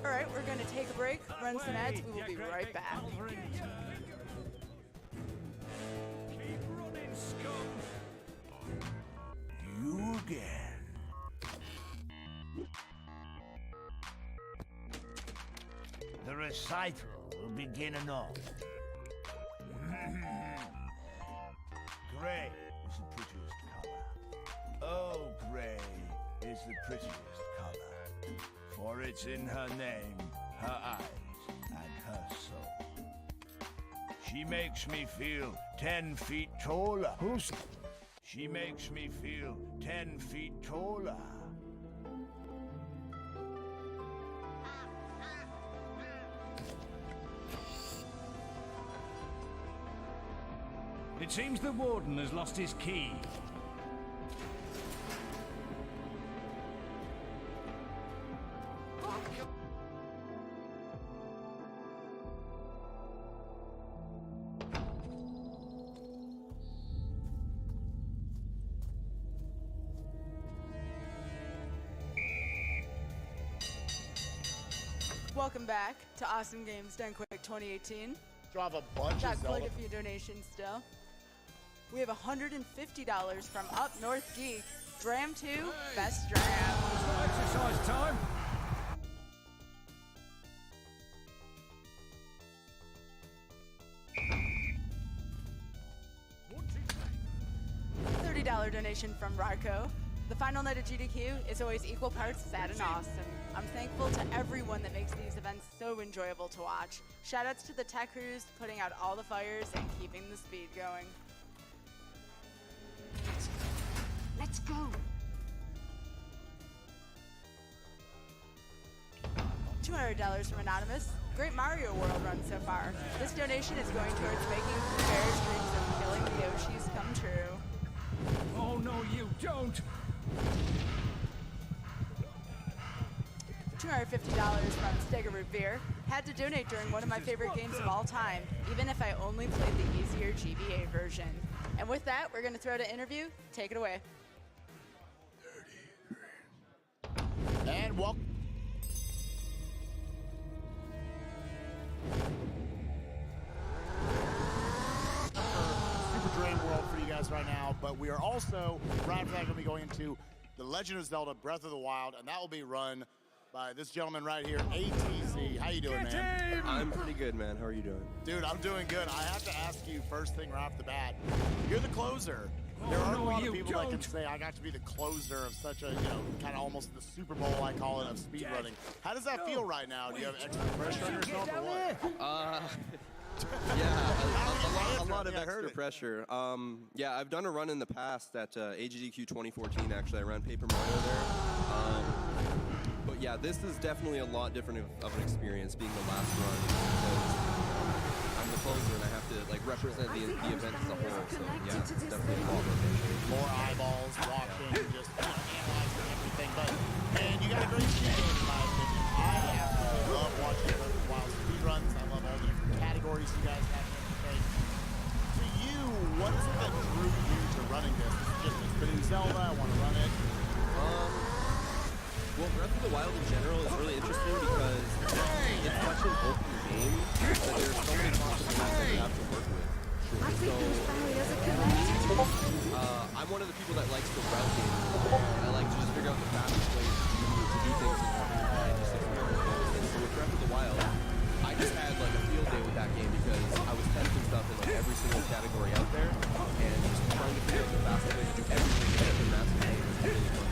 All right, we're going to take a break, run some ads. We will be right back. Keep running, scum. You again. The recital will begin anon. Grey is the prettiest color. Oh, grey is the prettiest color. For it's in her name, her eyes, and her soul. She makes me feel 10 feet taller. She makes me feel 10 feet taller. It seems the warden has lost his key. Welcome back to Awesome Games Done Quick 2018. Drop a bunch Got of quite Zelda. a few donations still. We have $150 from Up North Geek. Dram 2, best dram. Exercise time. $30 donation from Rarko. The final night of GDQ is always equal parts sad and awesome. I'm thankful to everyone that makes these events so enjoyable to watch. Shoutouts to the tech crews putting out all the fires and keeping the speed going. Let's go. $200 from Anonymous. Great Mario World run so far. This donation is going towards making Bear's dreams of killing the Yoshis come true. Oh, no, you don't. $250 from Stegarroot Beer. Had to donate during one of my favorite games of all time, even if I only played the easier GBA version. And with that, we're going to throw to interview. Take it away. And welcome. Super Drain World for you guys right now, but we are also, right after that, going to be going into The Legend of Zelda Breath of the Wild, and that will be run by this gentleman right here, ATZ. How you doing, man? I'm pretty good, man. How are you doing? Dude, I'm doing good. I have to ask you first thing right off the bat. You're the closer. There are a lot of people that can say I got to be the closer of such a, kind of almost the Super Bowl, I call it, of speedrunning. How does that feel right now? Do you have extra pressure on yourself or what? Yeah, a lot of extra pressure. Yeah, I've done a run in the past at AGDQ 2014, actually. I ran Paper Mario there. But yeah, this is definitely a lot different of an experience being the last run because I'm the closer and I have to represent the event as a whole. So yeah, it's definitely a lot more eyeballs watching, just analyzing everything. But man, you got a great speed game in my opinion. I absolutely love watching Breath of the Wild speedruns. I love all the different categories you guys have and everything. To you, what is it that drew you to running this? Is it just it's the new Zelda? I want to run it. Well, Breath of the Wild in general is really interesting because it's such an open game that there's so many possibilities that you have to work with. So, I'm one of the people that likes to route games. I like to just figure out the fastest way to do things and just experiment with things. So with Breath of the Wild, I just had a field day with that game because I was testing stuff in every single category out there and just trying to figure out the fastest way to do everything and master the game is really fun.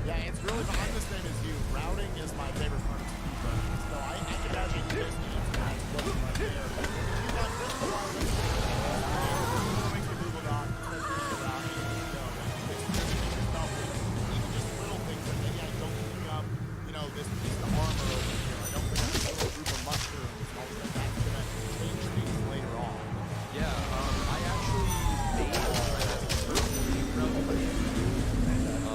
Yeah, it's really fun. I'm the same as you. Routing is my favorite part of speedrunning. So I can imagine you guys need some nice close right there. You got Breath of the Wild makes the Google Doc, says you need to route, you need to go. Even just little things that maybe I don't pick up, this piece of armor over here. I don't pick up this little group of mushrooms and all that. That's going to change things later on. Yeah, I actually made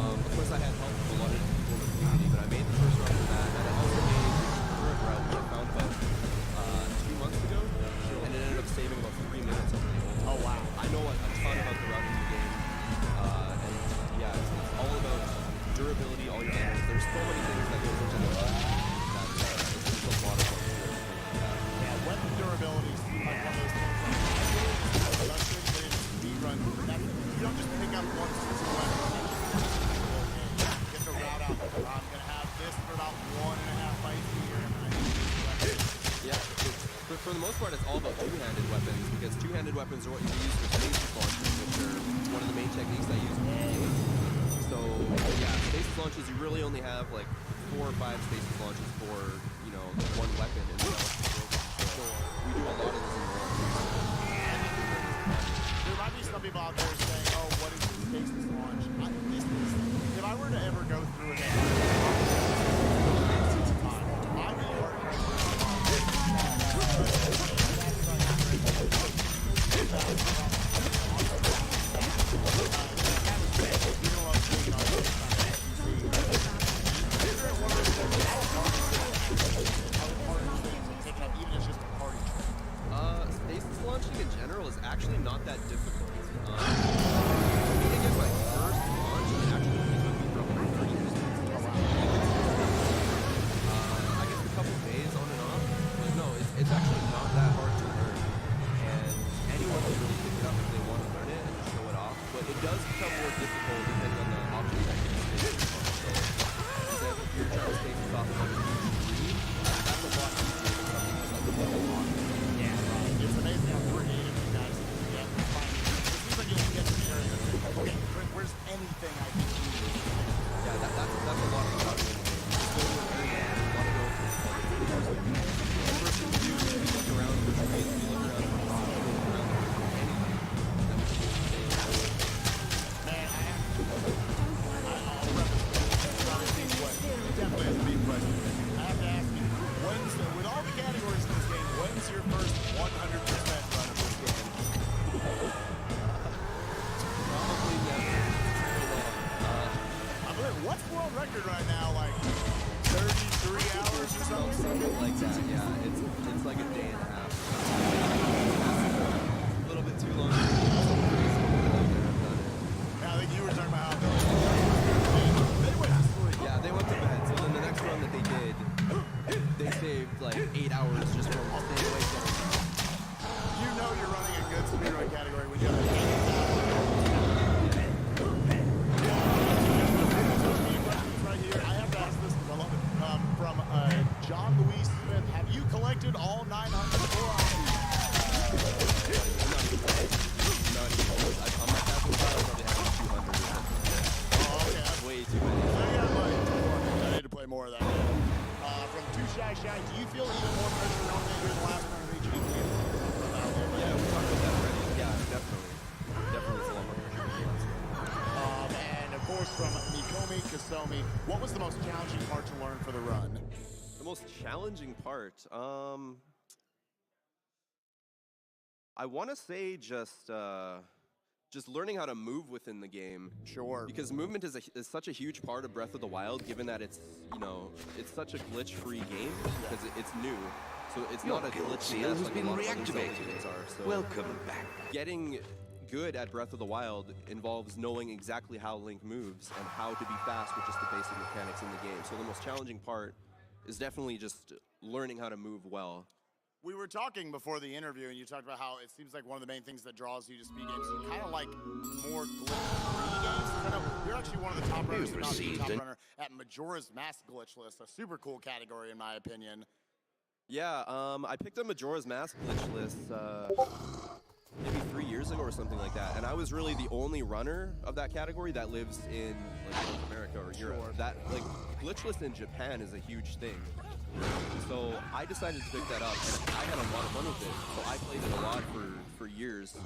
of course, I had help from a lot of people in the community, but I made the first route for that, and I also made the third route, which I found about 2 months ago, and it ended up saving about 3 minutes of the whole. Oh, wow. I know a ton about the routing in the game, and yeah, it's all about durability, all your items. There's so many things that goes into the run that it's just a lot of fun to do. Yeah, weapon durability is one of those things that I really frustrated in speedrun. You don't just pick up one physical weapon. Get the route out. I'm going to have this for about 1.5 fights here. Yeah, for the most part, it's all about two-handed weapons because two-handed weapons are what you use for stasis launches, which are one of the main techniques I use in the game. So yeah, stasis launches, you really only have 4 or 5 stasis launches for one weapon, and so we do a lot of this in the world. There might be some people out there saying, "Oh, what is the stasis launch?" If I were to ever go through it, I would work. Stasis launching in general is actually not that difficult. For me to get my first launch, it actually took me probably 30 minutes. I guess a couple days on and off, but no, it's actually not that hard to learn. And anyone can really pick it up if they want to learn it and show it off. But it does become more difficult depending on the options that you can take. So, if you're trying to stasis off of that's a lot easier than something like the bubble launch. It's amazing how creative you guys can get. It seems like you'll get to the area and think, okay, where's anything I can do? Yeah, that's a lot of fun. Just go to an area and you want to go for the first thing you do is you look around for trees, you look around for rocks, you look around for anything. Man, definitely has to be impressive. I have to ask you, with all the categories in this game, when's your first 100% run of this game? Probably never. I believe, what's world record right now? Like 33 hours or something? Something like that, yeah. It's like a day and a half. A little bit too long. I think you were talking about how they went to sleep. Yeah, they went to bed. So then the next run that they did, they saved 8 hours just from staying awake. You know you're running a good speedrun category when you have right here. I have to ask this because I love it. From John Louis Smith, have you collected all 904 IDs? Not even. On my passing files, Shy, do you feel even more pressure knowing that you're the last one to reach it? Yeah, we talked about that already. Yeah, definitely. Definitely it's a lot more pressure. And of course, from Mikomi Kasomi, what was the most challenging part to learn for the run? The most challenging part, I want to say just learning how to move within the game. Sure. Because movement is such a huge part of Breath of the Wild, given that it's, you know, it's such a glitch-free game because it's new. So it's not a glitchy mess like a lot of other Zelda games are. So Welcome back. Getting good at Breath of the Wild involves knowing exactly how Link moves and how to be fast with just the basic mechanics in the game. So the most challenging part is definitely just learning how to move well. We were talking before the interview, and you talked about how it seems like one of the main things that draws you to speed games is kind of like more glitch-free games. I know you're actually one of the top runners, if not the top runner, at Majora's Mask glitch list, a super cool category in my opinion. Yeah, I picked up Majora's Mask glitch list maybe 3 years ago or something like that, and I was really the only runner of that category that lives in like North America or Europe. That like glitch list in Japan is a huge thing. So I decided to pick that up, and I had a lot of fun with it. So I played it a lot for years,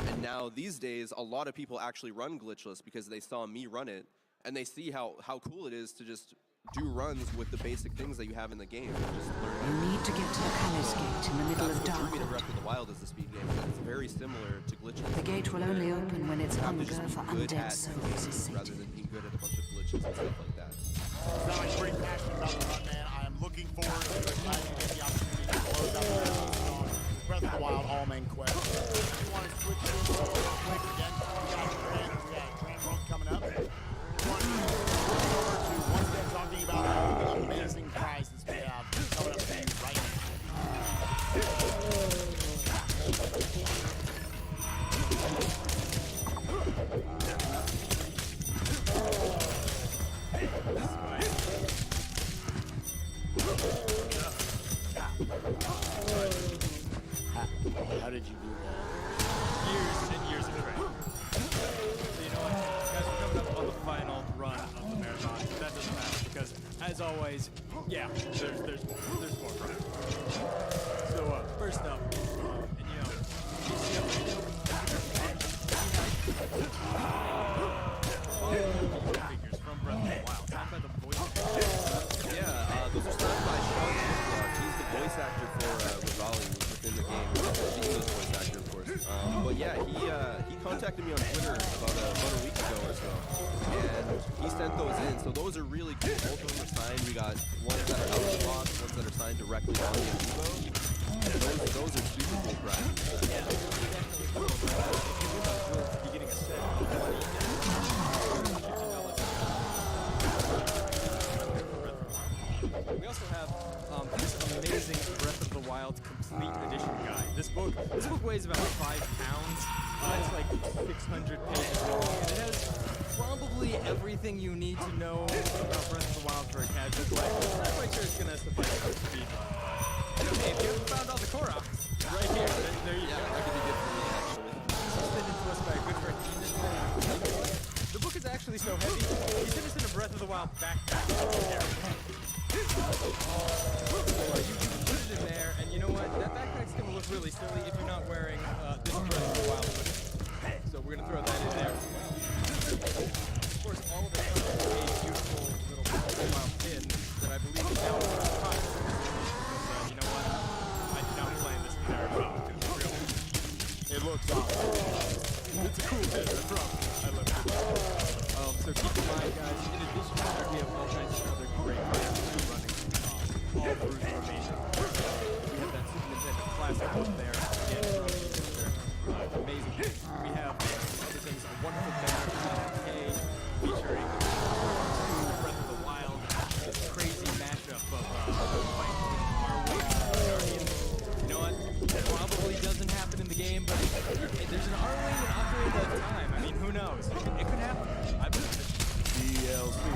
and now these days a lot of people actually run glitchless because they saw me run it, and they see how cool it is to just do runs with the basic things that you have in the game. Just learn. You need to get to the palace gate in the middle of That's what drew me to Darkwood. Breath of the Wild as the speed game. It's very similar to glitchless. The gate will only open when its You have to hunger just be for good undead at souls the is game sated. rather than being good at a bunch of glitches and stuff like that. Sound like you're pretty passionate about the run, man. I am looking forward to it. I get the opportunity to close out the Breath of the Wild all-main quest. If you want to switch to a real quick again, we got Grand World coming up. We want to switch over to once again talking about all the amazing prizes we have coming up for you right How did you do that? Years and years of training. So you know what? Guys, we're coming up on the final run of the marathon. But that doesn't matter because, as always, yeah, there's more prize. So first up, and you know, you see how we do figures from Breath of the Wild. Signed by the voice actor. Yeah, those are signed by Sean Woodcock. He's the voice actor for Rosali within the game. The English voice actor, of course. But yeah, he contacted me on Twitter about a week ago or so, and he sent those in. So those are really cool. Both of them are signed. We got ones that are out of the box, ones that are signed directly on the amiibo. Those are super cool prizes. Yeah, you're getting a set of 20. We also have this amazing Breath of the Wild Complete Edition guide. This book weighs about 5 pounds. It's like 600 pages long, and it has probably everything you need to know about Breath of the Wild for a casual player. I'm quite sure it's gonna suffice for speed. And hey, if you haven't found all the Koroks, right here, there you go. That could be good for me, actually. This was sent in to us by a good friend, Ian. The book is actually so heavy, he sent us in a Breath of the Wild backpack. So you put it in there, and you know what? That backpack's gonna look really silly if you're not wearing this Breath of the Wild hoodie. So we're gonna throw that in there as well. Of course, all of it comes with a beautiful little Breath of the Wild pin that I believe is now in the pot. But you know what? I did not plan this entire book because it's real. It looks awesome. It's a cool pin, I promise. I love it. So keep in mind, guys, in addition to that, we have all kinds of other great prizes running all through the remainder. We have that Super Nintendo Classic up there. Again, from amazing things. We have other things, a wonderful banner featuring Breath of the Wild, this crazy mashup of fight between Arwen and Guardians. You know what? That probably doesn't happen in the game, but there's an Arwen and Ocarina of Time. I mean, who knows? It could happen. I believe it. DLC.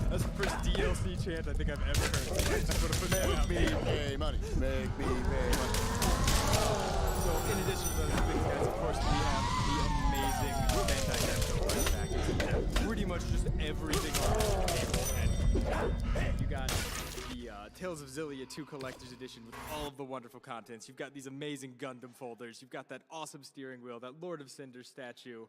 That's the first DLC chant I think I've ever heard. So I just want to put that out there. Make me pay money. Make me pay money. So in addition to those things, guys, of course, we have the amazing Bandai Namco prize package. Pretty much just everything on this table, and You got the Tales of Zillia 2 Collector's Edition with all of the wonderful contents. You've got these amazing Gundam folders. You've got that awesome steering wheel, that Lord of Cinder statue,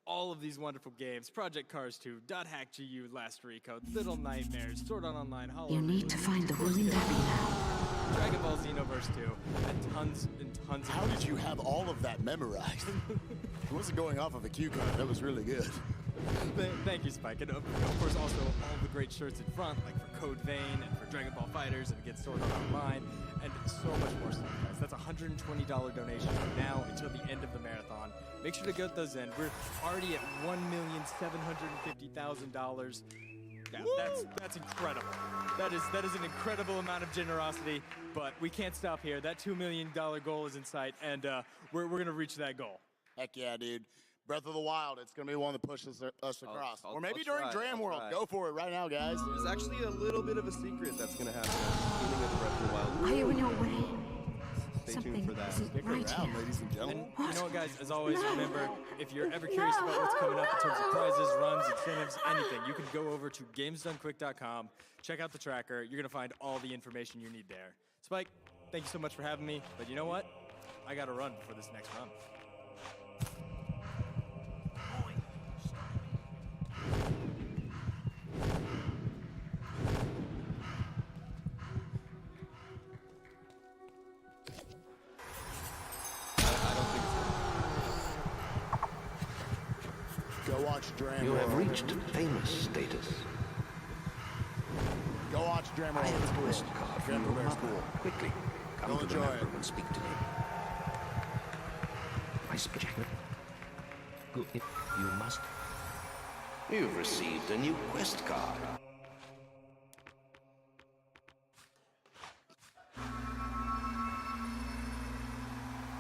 all of these wonderful games, Project Cars 2, Dot Hack GU, Last Recode, Little Nightmares, Sword Art Online, Hollow You need to find the ruined abbey now. Dragon Ball Xenoverse 2, and tons of... How did you have all of that memorized? It wasn't going off of a cue card. That was really good. Thank you, Spike. And of course, also all the great shirts in front, like for Code Vein and for Dragon Ball Fighters and against Sword Art Online, and so much more stuff, guys. That's a $120 donation from now until the end of the marathon. Make sure to get those in. We're already at $1,750,000. Yeah, that's incredible. That is an incredible amount of generosity, but we can't stop here. That $2 million goal is in sight, and we're going to reach that goal. Heck yeah, dude. Breath of the Wild, it's going to be the one that pushes us across. Or maybe I'll during try, Dram I'll World. try. Go for it right now, guys. There's actually a little bit of a secret that's going to happen at the beginning of the Breath of the Wild. Are you in your way? Stay Something tuned for that. isn't Stick right around, here. ladies and gentlemen. And you know what, guys? As always, remember, if you're ever curious about what's coming up in terms of prizes, runs, incentives, anything, you can go over to gamesdonequick.com, check out the tracker. You're going to find all the information you need there. Spike, thank you so much for having me. But you know what? I got to run before this next run. Go watch Dram You World. have reached famous status. Go watch Dram I World. have It's a cool. quest card from Grand your Premiere's mother. cool. Quickly, come You'll to the enjoy map it. room and speak to me. I speak. Good. You must. You've received a new quest card.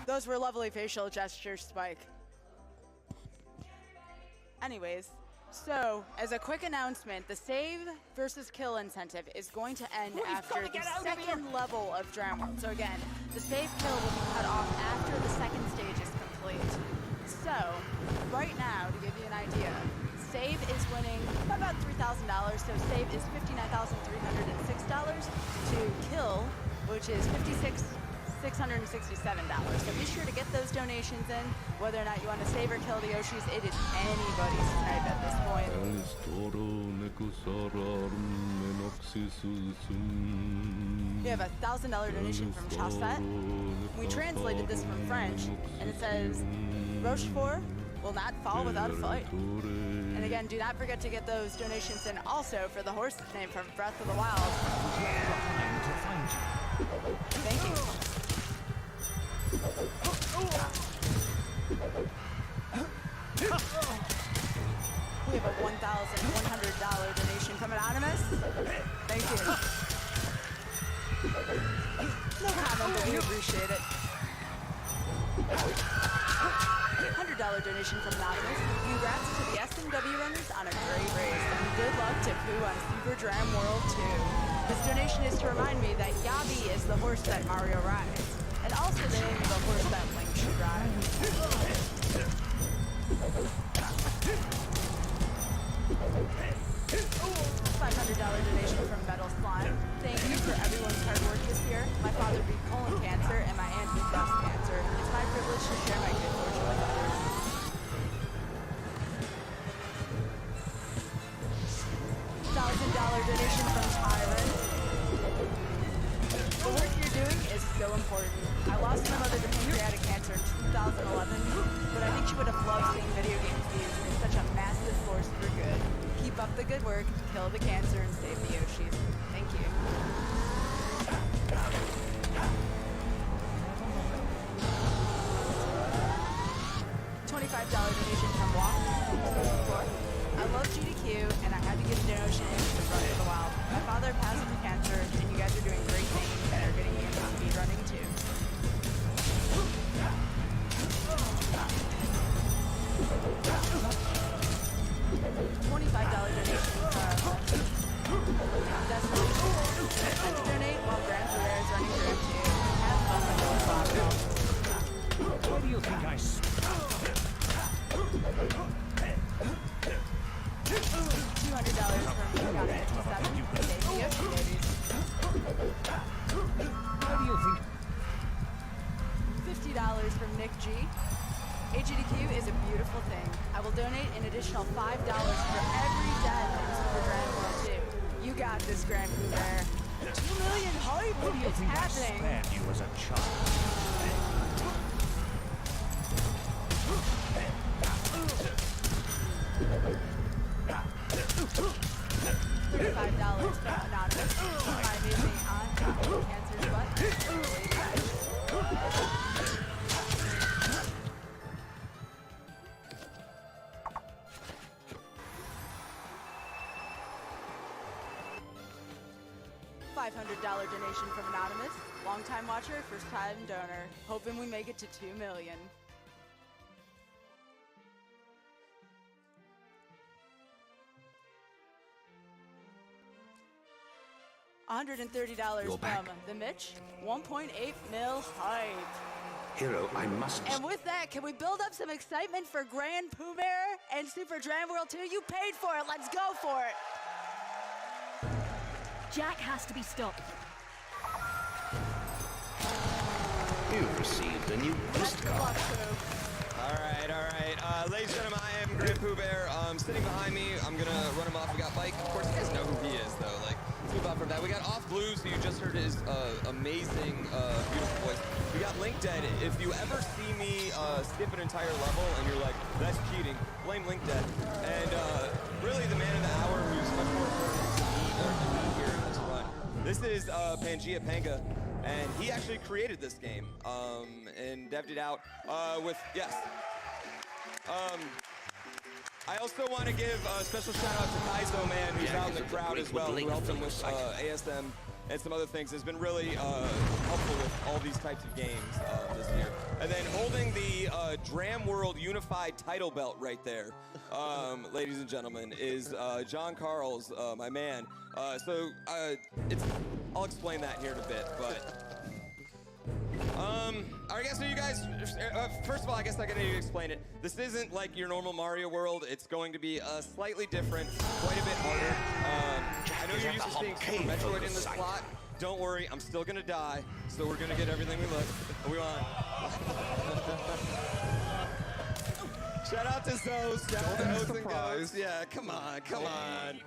Those were lovely facial gestures, Spike. Anyways, so as a quick announcement, the save versus kill incentive is going to end after the second level of Dram World. So again, the save kill will be cut off after the second stage is complete. So right now, to give you an idea, save is winning about $3,000. So save is $59,306 to kill, which is $56,667. So be sure to get those donations in. Whether or not you want to save or kill the Yoshis, it is anybody's snipe at this point. We have a $1,000 donation from Chasset. We translated this from French, and it says, Rochefort will not fall without a fight. And again, do not forget to get those donations in also for the horse's name from Breath of the Wild. Thank you. We have a $1,100 donation from Anonymous. Thank you. No comment, but we appreciate it. $100 donation from Anonymous. Congrats to the SMW runners on a great race, and good luck to Pooh on Super Dram World 2. This donation is to remind me that Yabi is the horse that Mario rides, and also the name of the horse that Link should ride. $500 donation from Metal Slime. Thank you for everyone's hard work this year. My father beat colon cancer, and my aunt beat breast cancer. It's my privilege to share my good fortune with others. $1,000 donation from Tyron. The work you're doing is so important. I lost my mother to pancreatic cancer in 2011, but I think she would have loved seeing video games used in such a massive force for good. Keep up the good work, kill the cancer, and save the Yoshis. Thank you. $25 donation from Walk. I love GDQ, and I had to get a donation in to Breath of the Wild. My father passed through cancer, and you guys are doing great things and are getting me into speedrunning too. $25 donation from from Nick G. AGDQ is a beautiful thing. I will donate an additional $5 for every death in Super Dragon World 2. You got this, Grand Pooh Bear. 2 million hype! What do you It's think I happening! spared you as a child? $35 from Anonymous. My amazing aunt, Cancer's butt. $500 donation from Anonymous. Long-time watcher, first-time donor. Hoping we make it to 2 million. $130 You're back. from the Mitch. 1.8 mil hype. Hero, I must... And with that, can we build up some excitement for Grand Pooh Bear and Super Dragon World 2? You paid for it. Let's go for it. Jack has to be stopped. You've received a new quest card. All right. Ladies and gentlemen, I am Grand Pooh Bear. Sitting behind me, I'm gonna run him off. We got Mike. Of course, you guys know who he is, though. Like, let's move on from that. We got Off Blues, who you just heard his amazing, beautiful voice. We got Link Dead. If you ever see me skip an entire level and you're like, that's cheating, blame Link Dead. And really, the man of the hour, who's much more important to me here in this run. This is Pangea Panga. And he actually created this game and devved it out with, yes. I also want to give a special shout out to Kaizo Man, who's out in the crowd as well, who helped him with ASM and some other things. Has been really helpful with all these types of games this year. And then holding the Dram World Unified title belt right there, ladies and gentlemen, is John Carls, my man. I'll explain that here in a bit, but. I guess so you guys, first of all, I guess I gotta explain it. This isn't like your normal Mario World. It's going to be slightly different, quite a bit harder. I know you're used to seeing Super Metroid in this plot. Don't worry, I'm still gonna die, so we're gonna get everything we want. Shout out to Zos, shout out to Oath and Ghost. Yeah, come on.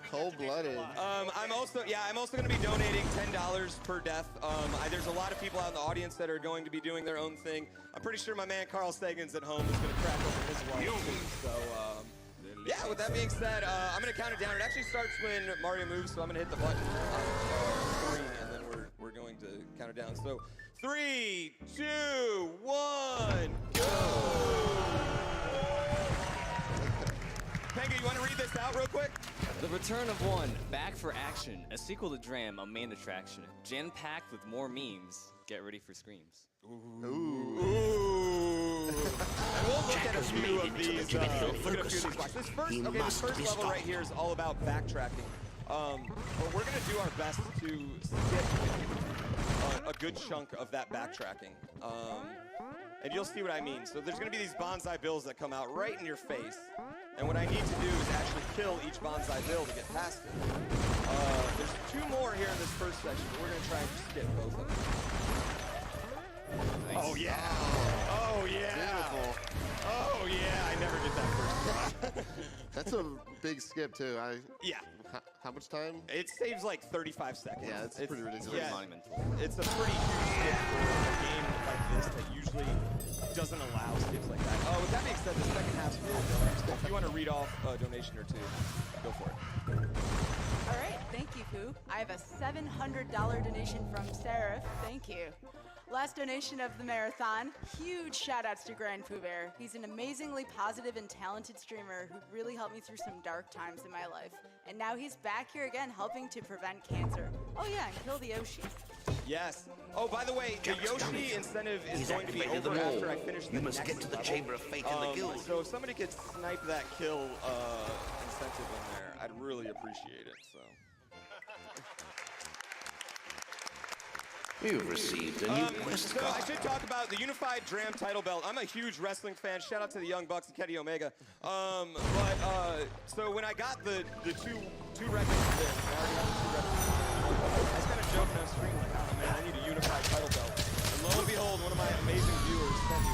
Cold-blooded. I'm also going to be donating $10 per death. There's a lot of people out in the audience that are going to be doing their own thing. I'm pretty sure my man Carl Sagan's at home is going to crack open his wallet too. So, yeah, with that being said, I'm going to count it down. It actually starts when Mario moves, so I'm going to hit the button on 3, and then we're going to count it down. So, 3, 2, 1, go! Panga, you want to read this out real quick? The Return of One, back for action. A sequel to Dram, a main attraction. Jam-packed with more memes. Get ready for screams. Ooh. And we'll look at a few of these. Watch. This first level right here is all about backtracking. But we're going to do our best to skip a good chunk of that backtracking. And you'll see what I mean. So there's going to be these bonsai bills that come out right in your face. And what I need to do is actually kill each bonsai bill to get past it. There's 2 more here in this first section, but we're going to try and skip both of them. Nice. Oh, yeah. Oh, yeah. Beautiful. Oh, yeah. I never get that first try. That's a big skip, too. Yeah. How much time? It saves like 35 seconds. Yeah, it's pretty ridiculous. Yeah, it's a pretty huge skip for a game like this that usually doesn't allow skips like that. With that being said, the second half's really good. If you want to read off a donation or two, go for it. All right, thank you, Pooh. I have a $700 donation from Seraph. Thank you. Last donation of the marathon. Huge shout-outs to Grand Pooh Bear. He's an amazingly positive and talented streamer who really helped me through some dark times in my life. And now he's back here again helping to prevent cancer. Oh yeah, and kill the Yoshi. Yes. Oh, by the way, the Yoshi incentive is going to be over after I finish the You must get to the Chamber of Fate in the guild. So if somebody could snipe that kill incentive in there, I'd really appreciate it. So. You've received a new quest So card. I should talk about the Unified Dram title belt. I'm a huge wrestling fan. Shout out to the Young Bucks and Kenny Omega. So when I got the two records, I already have the 2 records. I was kind of joking on stream like, oh man, I need a Unified title belt. And lo and behold, one of my amazing viewers sent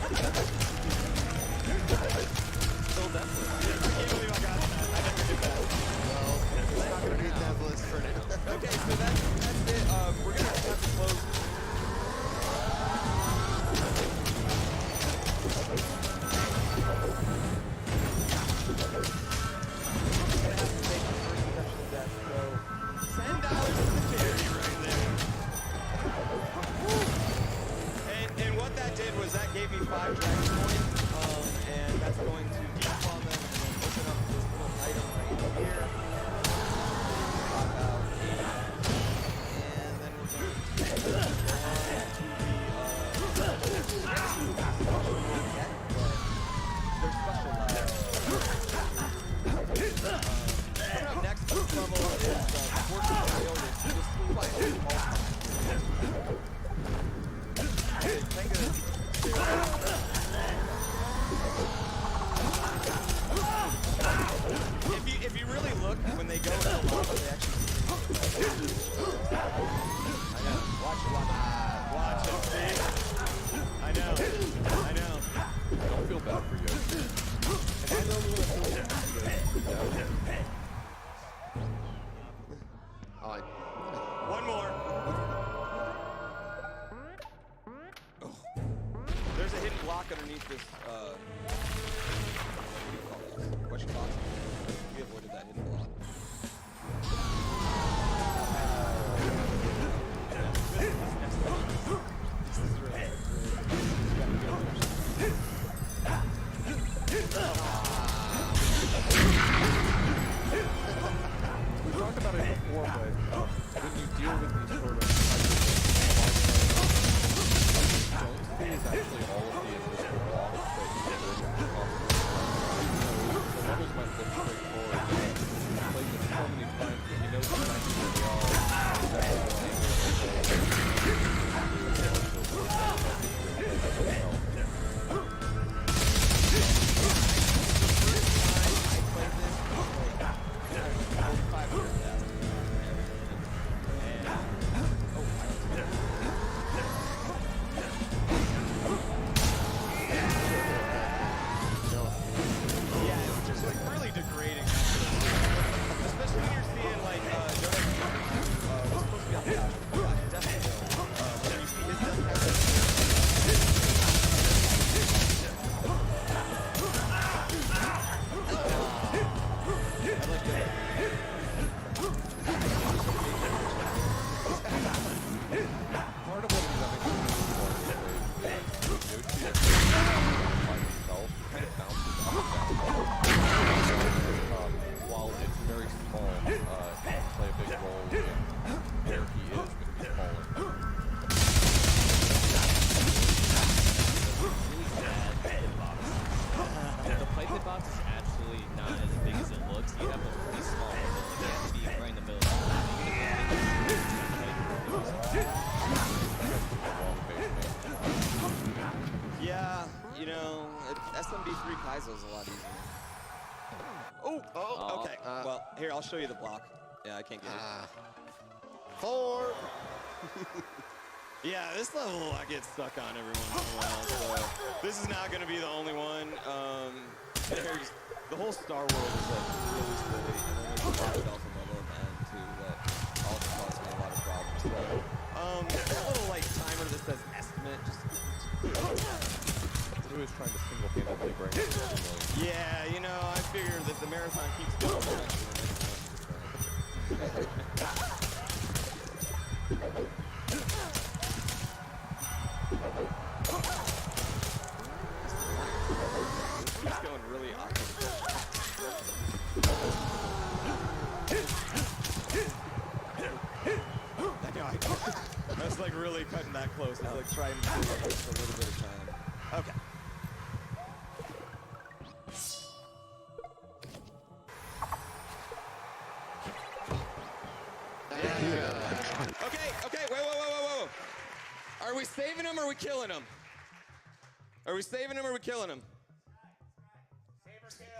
Still deathless. I can't believe I got that. I never did that. Well, it's not going to be deathless for now. Okay, so that's it. We're gonna have to close. And what that did was that gave me 5 dragon points, and that's going to defall them and then open up this little item right here. Pop out. And then we're going to go on to the special yet, but they're special coming up next level is Fortune Failure. So just fight all time. If you really look, when they go in the lava, they actually I know. Watch it, see? I know. Don't feel bad for you. Am I the only one that feels bad? One more. There's a hidden block underneath this, what do you call this? Question box. We avoided that hidden block. This is really We talked about it before, but when you deal with these sort of don't see is actually all of the invisible blocks that you can bring across the levels might look straightforward. You've played this so many times that you know exactly where they are. SMB3 Kaizo is a lot easier. Oh, okay. Well, here, I'll show you the block. Yeah, I can't get it. 4. Yeah, this level I get stuck on every once in a while, so this is not going to be the only one. There's the whole Star World is like really silly, and then there's a lot of Dolphin level at the end too that also caused me a lot of problems. So, that little like timer that says estimate just. Who is trying to single-handedly bring it to 2 million? Yeah, you know, I figured that the marathon keeps going. It's going really awkward. I was like really cutting that close. I was like trying to do just a little bit of time. Okay. Okay, whoa. Are we saving him or are we killing him? Are we saving him or are we killing him?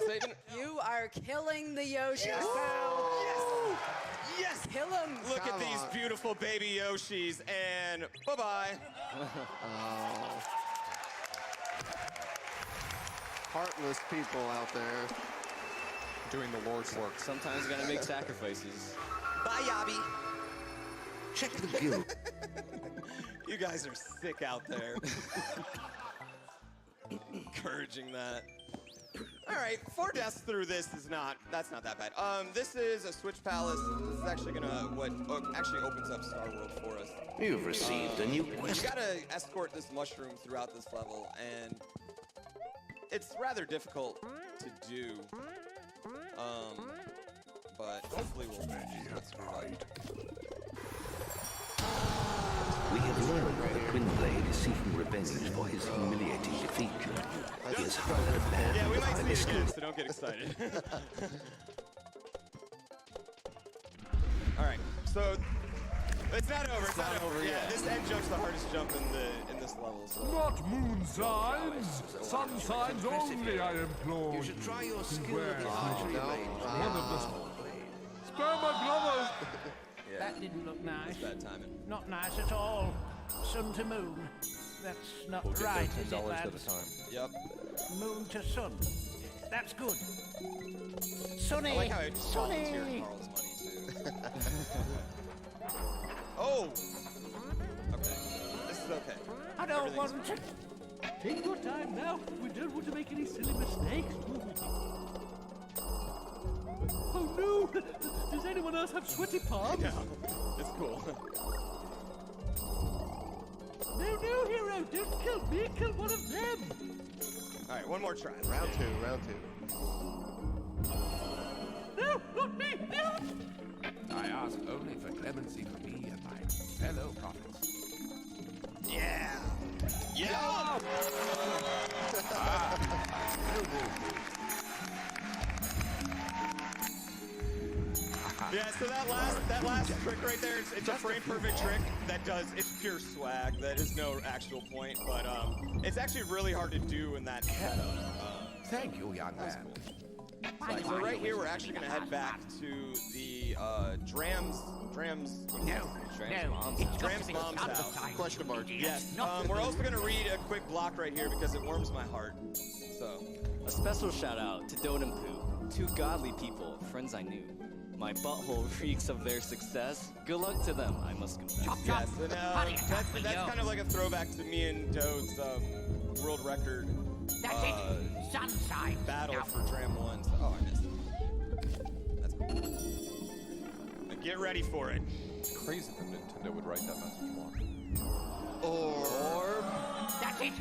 Saving. You are killing the Yoshi. Yes! Yes! Kill him. Look at these beautiful baby Yoshis and bye-bye. Heartless people out there. Doing the Lord's work. Sometimes you gotta make sacrifices. Bye, Yabi. Check the guild. You guys are sick out there. Encouraging that. All right, 4 deaths through this is that's not that bad. This is a Switch Palace. This is actually what actually opens up Star World for us. You've received a new quest. You gotta escort this mushroom throughout this level, and it's rather difficult to do. But hopefully we'll get through it. We have learned that the Twin Blade is seeking revenge for his humiliating defeat. He is hard prepared. Yeah, we might see it again, so don't get excited. All right, so it's not over. It's not over yet. This end jump's the hardest jump in this level. So. Not moon signs, sun signs only I employ. You should try your skill with the one of the spare my glovers. Yeah. That didn't look nice. It's bad timing. Not nice at all. Sun to moon. That's not We'll right, get is them it, $10 lads? at a time. Yep. Moon to sun. That's good. Sunny! I like how it Sunny! volunteered Carl's money, too. Oh! Okay. This is okay. I don't want to... Take your time now. We don't want to make any silly mistakes, do we? Oh no! Does anyone else have sweaty palms? No, it's cool. No, hero! Don't kill me! Kill one of them! All right, one more try. Round two. No, not me! No! I ask only for clemency for me and my fellow prophets. Yeah! Yeah! Yeah, so that last trick right there, it's a frame perfect trick it's pure swag. That is no actual point, but it's actually really hard to do in that setup. Thank you, young man. So right here, we're actually going to head back to the Dram's mom's house. Question mark. Yes. We're also going to read a quick block right here because it warms my heart. So, a special shout out to Dode and Pooh, 2 godly people, friends I knew. My butthole reeks of their success. Good luck to them, I must confess. Yes, and that's kind of like a throwback to me and Dode's world record Sunshine. battle for Dram 1. So, oh, I missed it. That's cool. Now get ready for it. It's crazy that Nintendo would write that message block. Orb. That's it.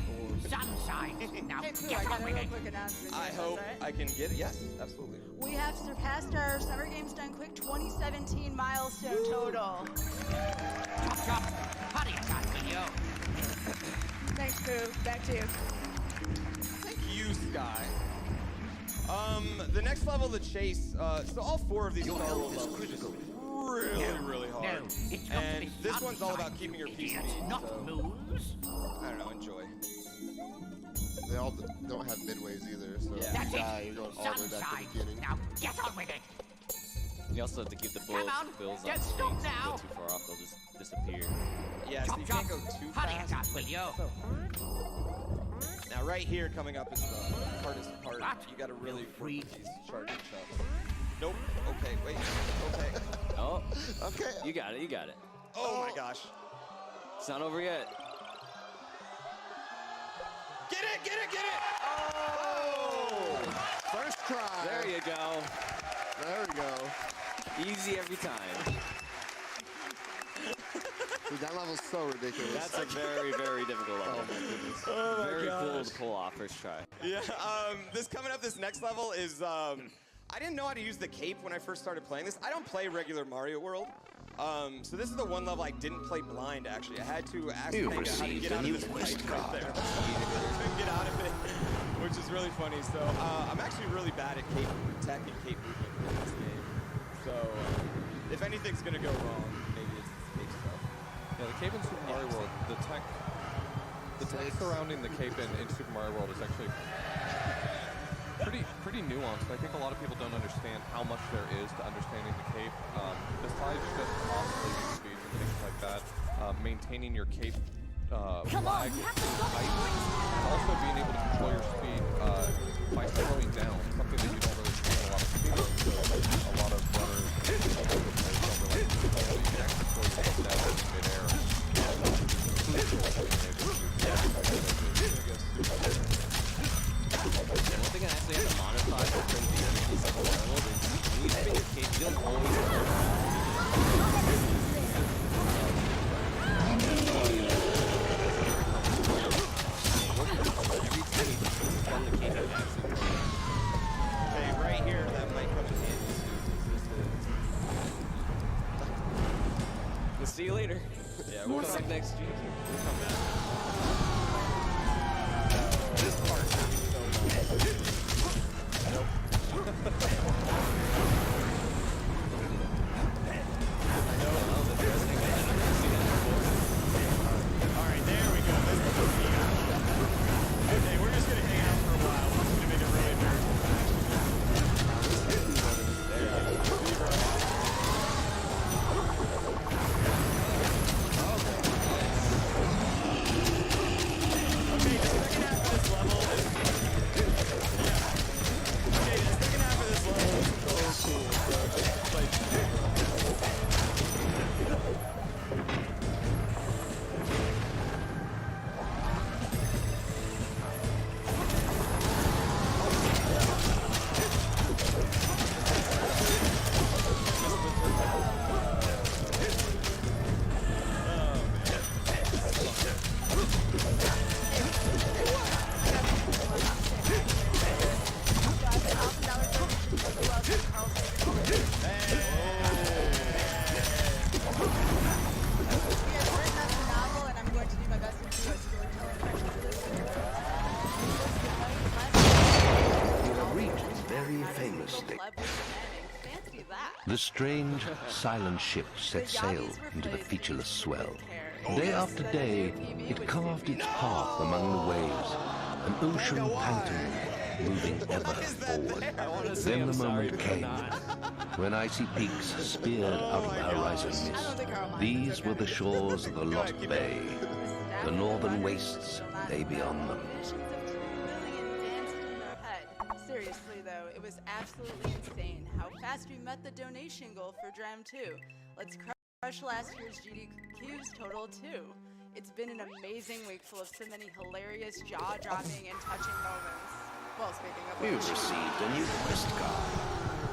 Sunshine. Now Hey, Pooh, get I got on a with real it. quick announcement. I if hope that's all I can get it. Yes, absolutely. right. We have surpassed our Summer Games Done Quick 2017 milestone total. Chop. Honey, I got for you. Thanks, Pooh. Back to you. Thank you, Sky. The next level, the chase. So all 4 of these Star World levels is really hard. No, it's got to And be this one's all about sunshine, keeping your peace idiot, speed. not So, moons. I don't know. Enjoy. They all don't have midways either, so if Yeah. you die, you're going all the way back to Sunshine. the beginning. Now get on with it. You also have to keep the Come on, bills don't on stop screen, so if now. you go too far off, they'll just disappear. Yeah, so you can't go too Honey, I fast. got for you. Now, right here, coming up is the hardest part. You got to really work with these charging shots. Nope. Okay. Wait. Okay. Oh. Okay. You got it. Oh my gosh. It's not over yet. Get it! Oh! First try. There you go. There we go. Easy every time. Dude, that level's so ridiculous. That's a very, very difficult level. Oh my goodness. Oh my Very cool gosh. to pull off first try. Yeah. This next level is. I didn't know how to use the cape when I first started playing this. I don't play regular Mario World. So this is the one level I didn't play blind, actually. I had to ask You've Pega how to received get a out new of this quest pipe right card. there. Couldn't get out of it, which is really funny. So I'm actually really bad at cape tech and cape movement in this game. So if anything's going to go wrong, maybe it's this cape stuff. Yeah, the cape in Super Mario World, the tech surrounding the cape in Super Mario World is actually pretty nuanced. I think a lot of people don't understand how much there is to understanding the cape. Besides just oscillating speeds and things like that, maintaining your cape flag height, also being able to control your speed Come back next year. We'll come back. This part took me so long. Nope. Alright, there we go. This is what we got. Okay, we're just gonna hang out for a while. We're just gonna make it really embarrassing. Okay, the second half of this level is... Yeah. Okay, the second half of this level is so cool. So just, like... The strange, silent ship set sail into the featureless swell. Day after day, it carved its path among the waves, an ocean pantomime, moving ever forward. Then the moment came, when icy peaks speared out of the horizon mist. These were the shores of the Lost Bay. The northern wastes lay beyond them. Seriously though, it was absolutely insane how fast we met the donation goal for Dram 2. Let's crush last year's GDQ's total too. It's been an amazing week full of so many hilarious, jaw-dropping, and touching moments. Well, speaking of which, You've received a new quest card.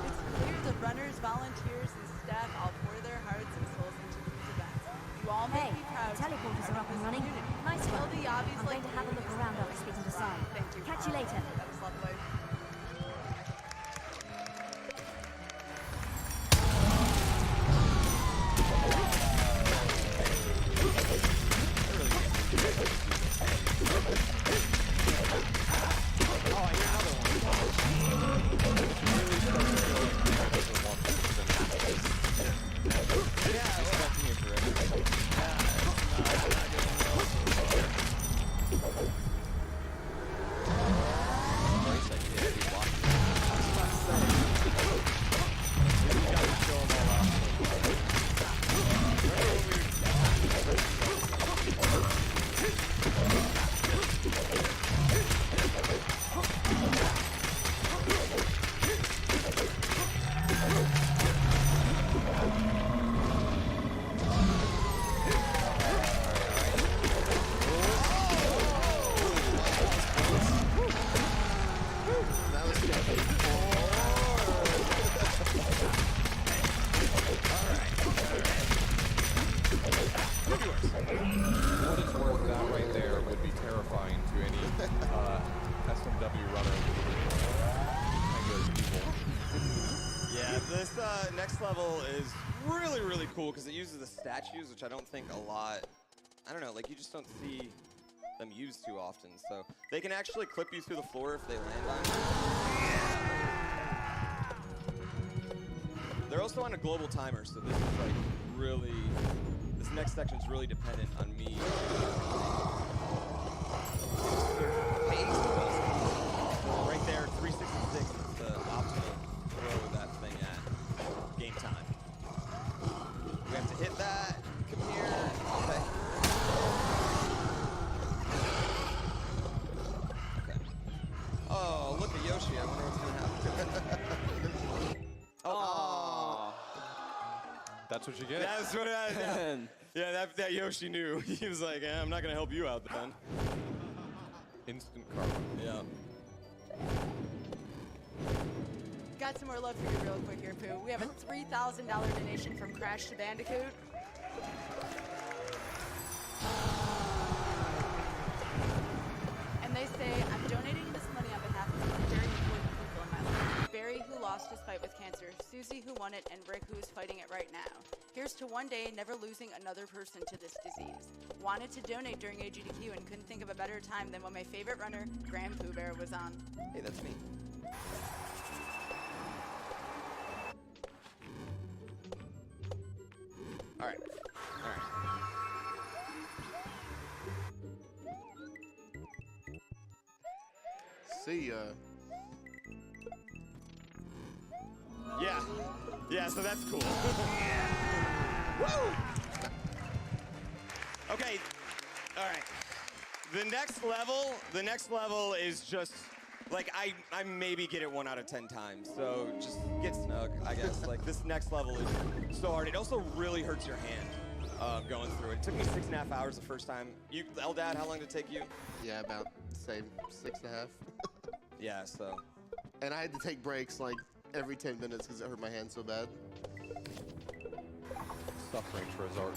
it's clear the runners, volunteers, and staff all pour their hearts and souls into these events. You all make me proud. Teleporters are up and running. Nice one. I'm going to have a look around after speaking to Simon. Thank you. Catch you later. That was lovely. What is worth that right there would be terrifying to any SMW runner. Yeah, this next level is really, really cool because it uses the statues, which I don't think a lot, I don't know, like you just don't see them used too often. So they can actually clip you through the floor if they land on you. They're also on a global timer, so this is like really, this next section is really dependent on me. Right there, 366 is the optimal throw that thing at game time. We have to hit that. Come here. Okay. Okay. Oh, look at Yoshi. I wonder what's gonna happen. Oh. That's what you get. That's what I. Yeah, that Yoshi knew. He was like, I'm not gonna help you out then. Instant karma. Yeah. Got some more love for you real quick here, Pooh. We have a $3,000 donation from Crash to Bandicoot. And they say, I'm donating this money on behalf of some very important people in my life. Barry, who lost lost his fight with cancer, Susie who won it, and Rick who is fighting it right now. Here's to one day never losing another person to this disease. Wanted to donate during AGDQ and couldn't think of a better time than when my favorite runner, Grand Pooh Bear, was on. Hey, that's me. All right. All right. See ya. Yeah. Yeah, so that's cool. Woo! Okay. All right. The next level is just like I maybe get it 1 out of 10 times. So just get snug, I guess. Like this next level is so hard. It also really hurts your hand going through it. It took me 6.5 hours the first time. You, Eldad, how long did it take you? Yeah, about say 6.5. Yeah, so. And I had to take breaks like every 10 minutes because it hurt my hand so bad. Suffering for his art.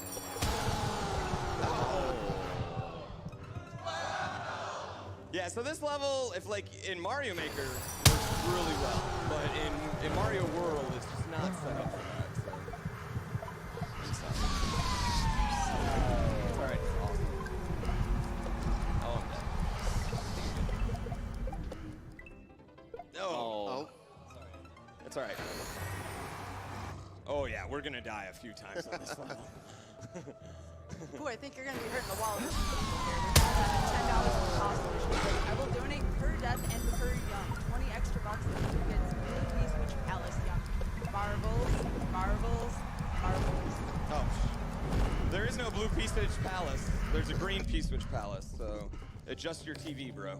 Oh. Yeah, so this level, if like in Mario Maker, works really well, but in Mario World, it's just not set up for that. So. It's alright, it's awesome. Oh, I'm dead. No. Oh. It's alright. Oh yeah, we're gonna die a few times on this level. Ooh, I think you're gonna be hurting the wallet. $10 for cost initially. I will donate per death and per young. 20 extra bucks and you get Blue Peaswitch Palace young. Marbles, marbles, marbles. Oh. There is no Blue Peaswitch Palace. There's a green Peaswitch Palace, so adjust your TV, bro.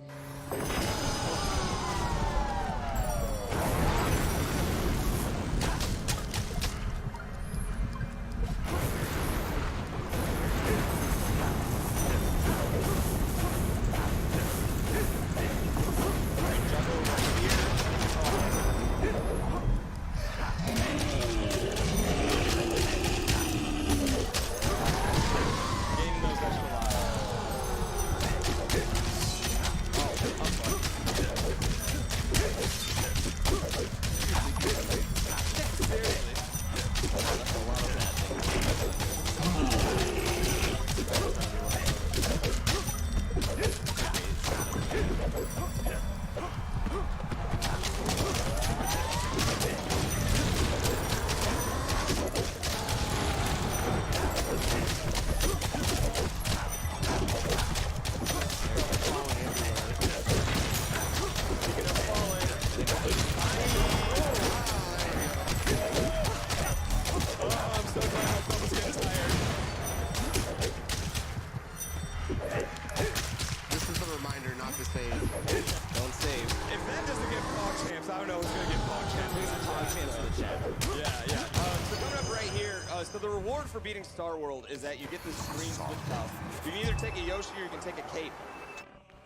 For beating Star World is that you get this green switch house. You can either take a Yoshi or you can take a cape.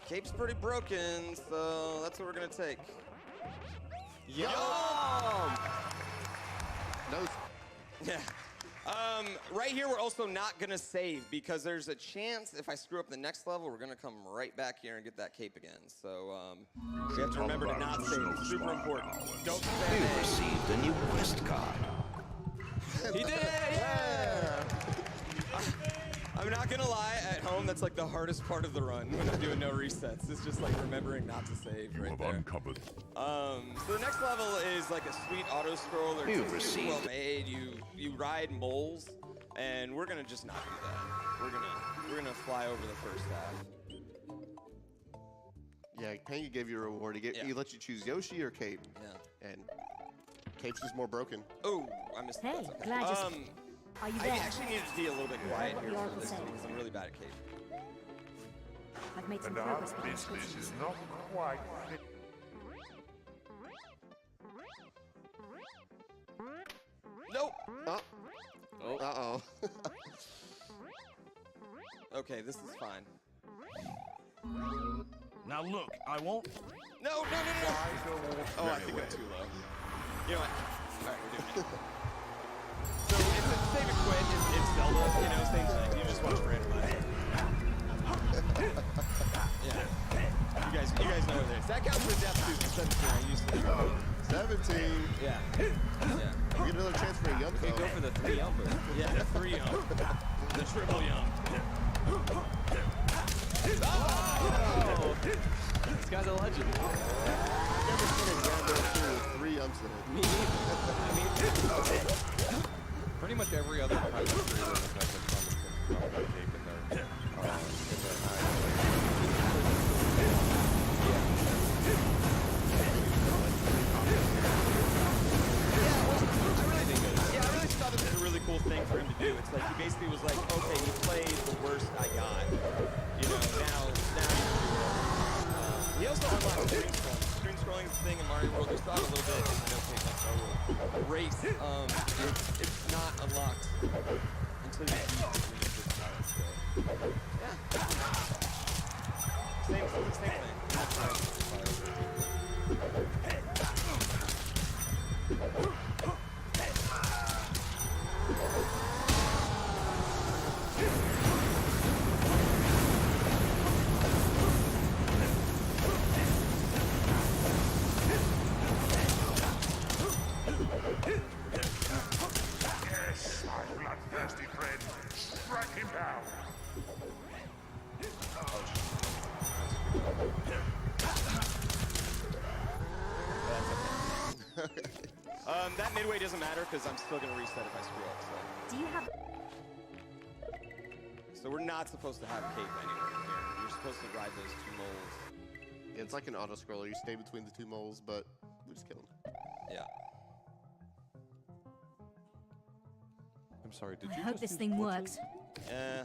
Cape's pretty broken, so that's what we're gonna take. Yum! No. Yeah. Right here we're also not gonna save because there's a chance if I screw up the next level, we're gonna come right back here and get that cape again. So we have to remember to not save. It's super important. Don't spam. You received a new quest card. He did it! Yeah! I'm not gonna lie, at home that's like the hardest part of the run when I'm doing no resets. It's just like remembering not to save right there. Uncovered. So the next level is like a sweet auto scroller. It's super well made. You ride moles, and we're gonna just not do that. We're gonna fly over the first half. Yeah, Pangy gave you a reward. He let you choose Yoshi or Cape. Yeah. And Cape's just more broken. Oh, I missed that. Hey, glad you... Are you there? I actually need to be a little bit quiet here for this one because I'm really bad at Cape. I've made some And our progress with this. business is not quite Nope. Oh. Uh-oh. Okay, this is fine. Now look, I won't... No. Oh, I think I'm too low. You know what? All right, we're doing it. So it's a save and quit. It's Zelda, you know, same thing. You just watch randomizer. Yeah. You guys know what it is. That counts for death too. I used to. 17. Yeah. We get another chance for a yump, You though. go for the 3 yumper. Yeah, the 3 yump. The triple yump. Oh! This guy's a legend. Never seen a Rambo 2 with 3 yumps in it. Me neither. Pretty much every other kind of creator has been probably tape in their Yeah, I really thought this was a really cool thing for him to do. It's like he basically was like, okay, you played the worst I got. You know, now you can do it. He also unlocked screen scrolling. Screen scrolling is the thing in Mario World. We saw it a little bit in the No Paint No World. Race, it's not unlocked until you beat the green crystal. So, yeah. Same thing. Yes, my bloodthirsty friend. Strike him down. That midway doesn't matter because I'm still gonna reset if I screw up. So. Do you have... So we're not supposed to have cape anywhere here. You're supposed to ride those 2 moles. Yeah, it's like an auto-scroller. You stay between the 2 moles, but we just kill them. Yeah. I'm sorry, did I you hope just this use thing glitches? works. Yeah.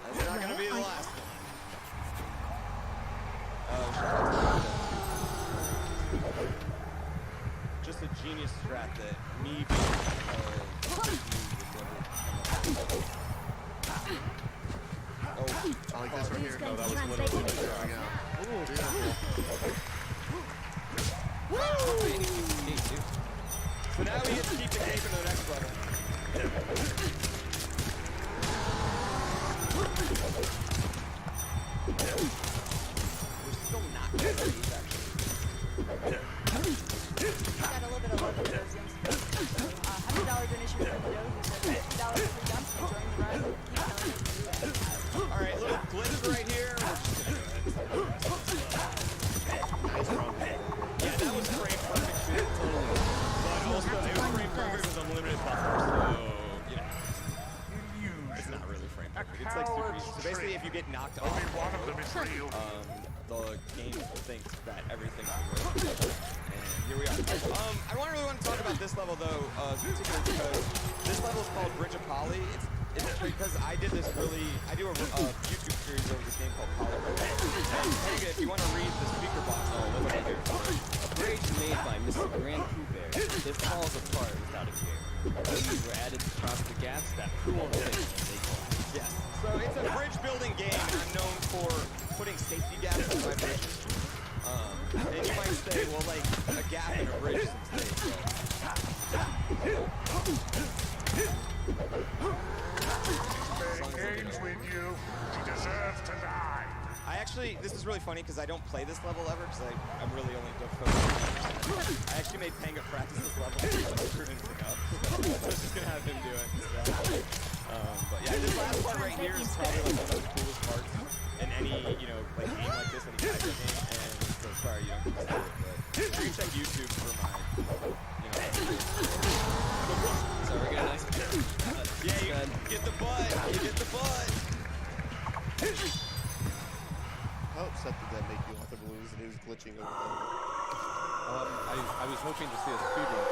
That's not gonna be the last one. Just a genius strat that me I like this right here. No, that was literally what going out. Ooh, beautiful. So now we get to keep the cape in the next level. We're still not good at these, actually. Got a little bit of love for those young spaces. So, $100 donation for Joe, who says $50 for jumps and join the run. Keep telling me to do it. All right, little glitch right here. We're just gonna go ahead and nice run. Yeah, that was frame perfect shit. Totally. But also, it was frame perfect with unlimited buffer, so, you know. It's not really frame perfect. It's like super easy. So basically, if you get knocked off, the game thinks that everything's real. And here we are. I really want to talk about this level, though, particularly because this level is called Bridge of Poly. It's because I do a YouTube series over this game called Poly. And if you want to read the speaker box, look over here. A bridge made by Mr. Grand Pooh Bear. It falls apart without a care. These were added to cross the gaps that Pooh won't fix when they collapse. Yes. So it's a bridge building game, and I'm known for putting safety gaps in my bridges. And you might say, well, like, a gap in a bridge isn't safe. Games with you. He deserves to die. This is really funny because I don't play this level ever because I'm really only focused. I actually made Panga practice this level so I screwed anything up. So I was just gonna have him do it instead. But yeah, this last part right here is probably like one of the coolest parts in any, like game like this, any type of game. And so sorry you don't get to see it, but you can check YouTube for my, So we're getting a nice yeah, you get the butt. You get the butt. How upset did that make you off the balloons and he was glitching over them? I was hoping to see a speedrun.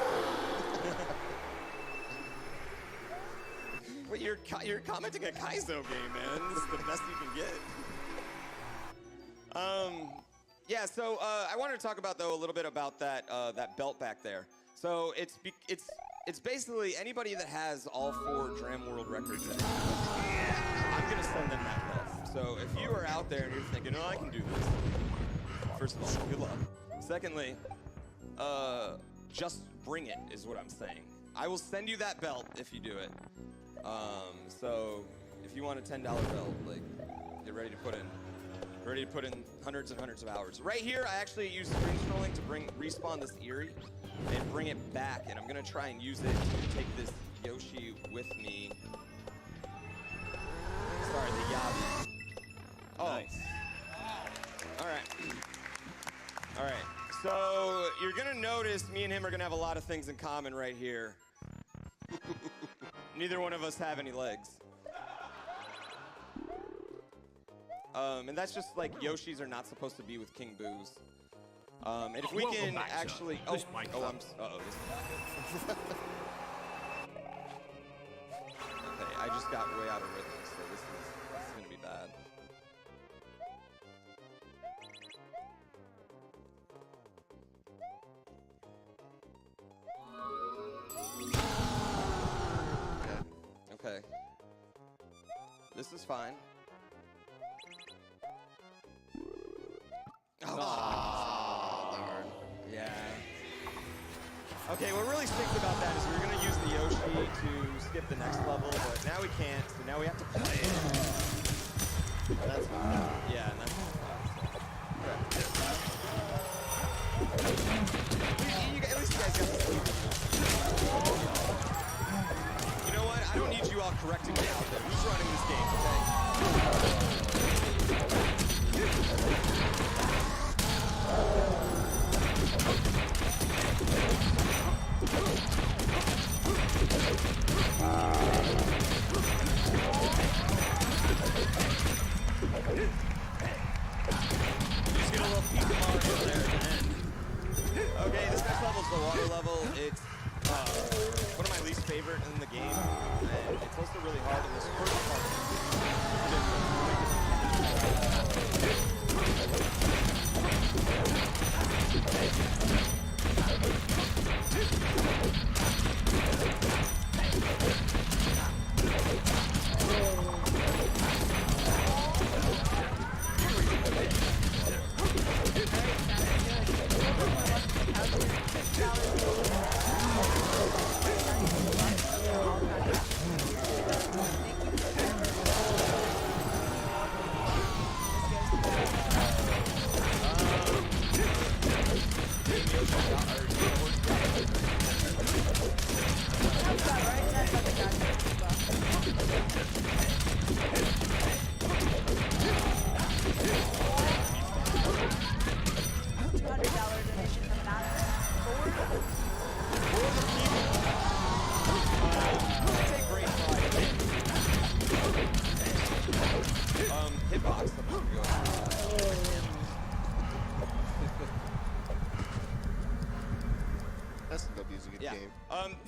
But you're commenting a Kaizo game, man. This is the best you can get. Yeah. So I wanted to talk about a little bit about that belt back there. So it's basically anybody that has all 4 Dram World records. I'm gonna send them that belt. So if you are out there and you're thinking, oh, I can do this. First of all, good luck. Secondly, just bring it is what I'm saying. I will send you that belt if you do it. So if you want a $10 belt, like, get ready to put in Ready to put in hundreds and hundreds of hours. Right here, I actually use screen scrolling to respawn this Eerie and bring it back, and I'm gonna try and use it to take this Yoshi with me. Sorry, the Yabi. Oh. Nice. All right. So you're gonna notice me and him are gonna have a lot of things in common right here. Neither one of us have any legs. And that's just like Yoshis are not supposed to be with King Boo's. And if we can actually, this is not good. Okay, I just got way out of rhythm, so this is gonna be bad. Okay. This is fine. Oh, darn. Yeah. Okay, what really stinks about that is we were going to use the Yoshi to skip the next level, but now we can't, so now we have to play it. That's fine. Yeah, and that's at least you guys got the You know what? I don't need you all correcting me out there. Who's running this game, okay? Just get a little peek of Mario there at the end. Okay, this next level is the water level. It's one of my least favorite in the game, and it's also really hard in this first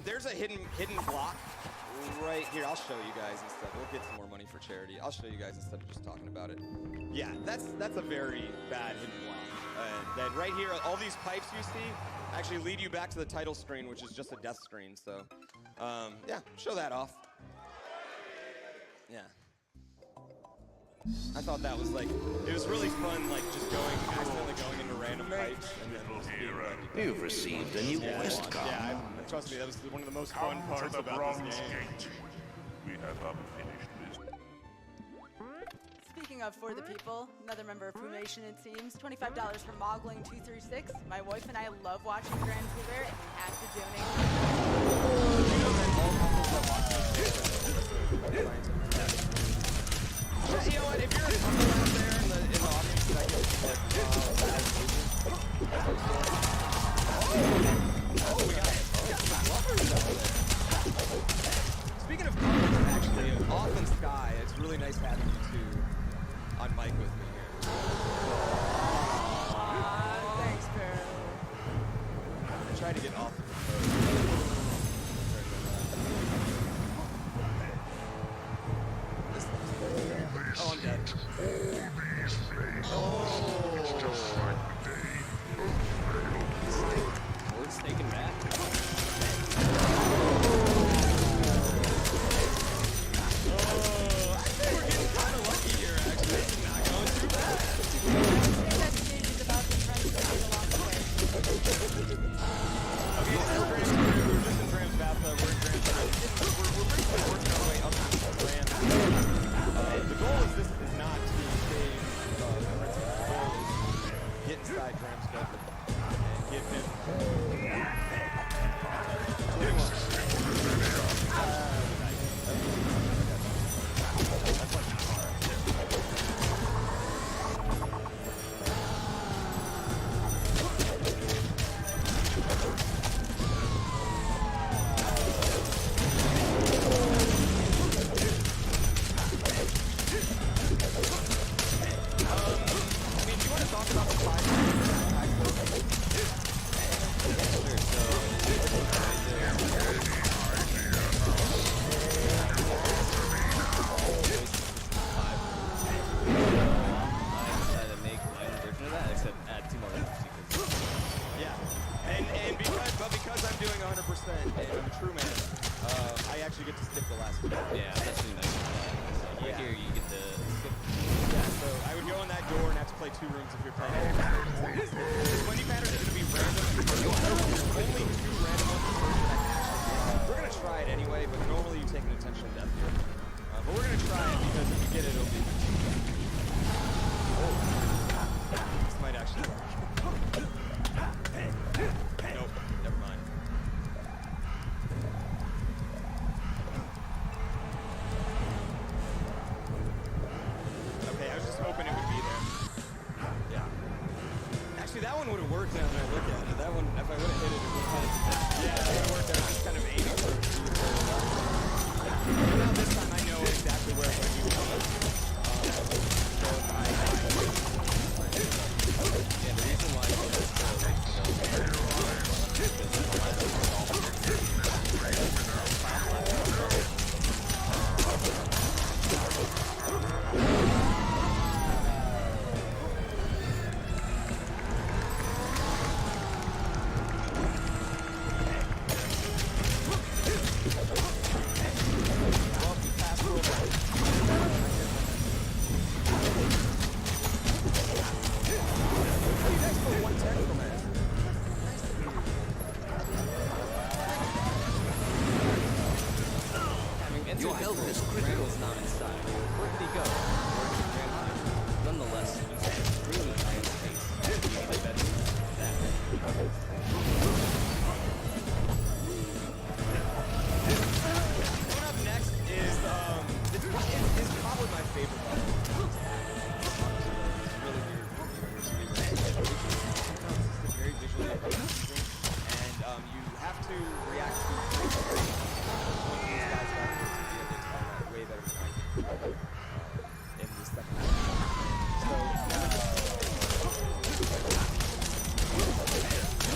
There's a hidden block right here. I'll show you guys instead. We'll get some more money for charity. I'll show you guys instead of just talking about it. Yeah, that's a very bad hidden block. And then right here, all these pipes you see actually lead you back to the title screen, which is just a death screen. So, yeah, show that off. Yeah. I thought that was like, it was really fun, like just accidentally going into random pipes and then just being like, You've received a new quest card. Yeah, trust me, that was one of the most fun parts about this game. We have unfinished business. Speaking of For the People, another member of Pumation, it seems, $25 from Moggling236. My wife and I love watching Grand Pooh Bear, and we have to donate. You know what, if you're a couple out there in the audience that we got some lovers out there. Speaking of couples, actually, Off and Sky, it's really nice having you two on mic with me here. Thanks, Pearl. I tried to get off. Oh, I'm dead. Oh. It's just like the day We're snaking back. I think we're getting kind of lucky here, actually. It's not going too bad. I think that stage is about the friends that get along the way. Okay, so we're just in Graham's bathtub. We're in Graham's bathtub. We're basically working our way up to Graham. The goal is not to save play 2 rooms if you're playing. Money patterns are going to be random. There's only 2 random ones that I can actually get. We're going to try it anyway, but normally you take an intentional death here. But we're going to try it because if you get it, it'll be... Oh. This might actually work. Nope, never mind. Okay, I was just hoping it would be there. Yeah. Actually, that one would have worked now that I look at it. That one, if I would have hit it, it would have hit. Yeah, that would have worked. I was just kind of aiming for it to be there. Now this time I know exactly where I'm going to be. So if I... Yeah, the reason why I this Your eldest Graham was not inside. Where did he go? Where did Graham hide? Nonetheless, he's extremely high in space. Maybe the bedroom? That. Coming up next is, it's probably my favorite level. It's really weird. It's very visually appealing, and you have to react to these guys way better than I can in the second half. So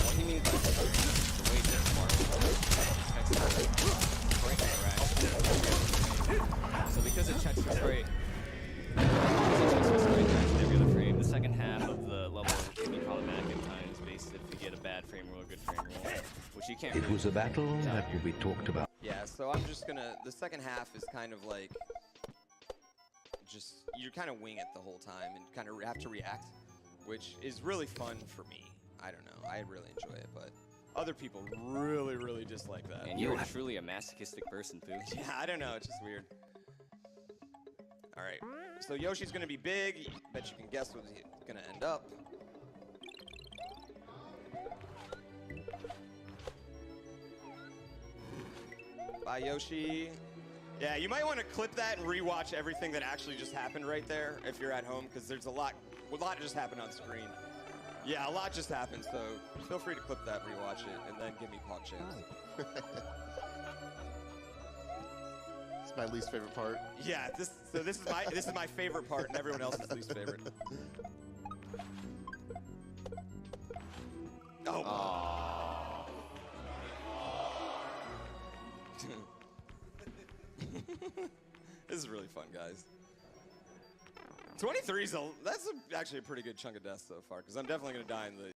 what he means by the way that so because it checks for straight, every other frame, the second half of the level can be problematic at times based if you get a bad frame roll or a good frame roll, which you can't. It was a battle that will be talked about. yeah, so I'm just gonna, the second half is kind of like, just, you kind of wing it the whole time and kind of have to react, which is really fun for me. I don't know, I really enjoy it, but other people really, really dislike that. And you're truly a masochistic person, Pooh. Yeah, I don't know, it's just weird. All right, so Yoshi's gonna be big. Bet you can guess what he's gonna end up. Bye, Yoshi. Yeah, you might want to clip that and rewatch everything that actually just happened right there if you're at home, because there's a lot just happened on screen. Yeah, a lot just happened, so feel free to clip that, rewatch it, and then give me pog chance. It's my least favorite part. Yeah, this is my favorite part, and everyone else's least favorite. Oh. This is really fun, guys. 23's that's actually a pretty good chunk of death so far, because I'm definitely gonna die in the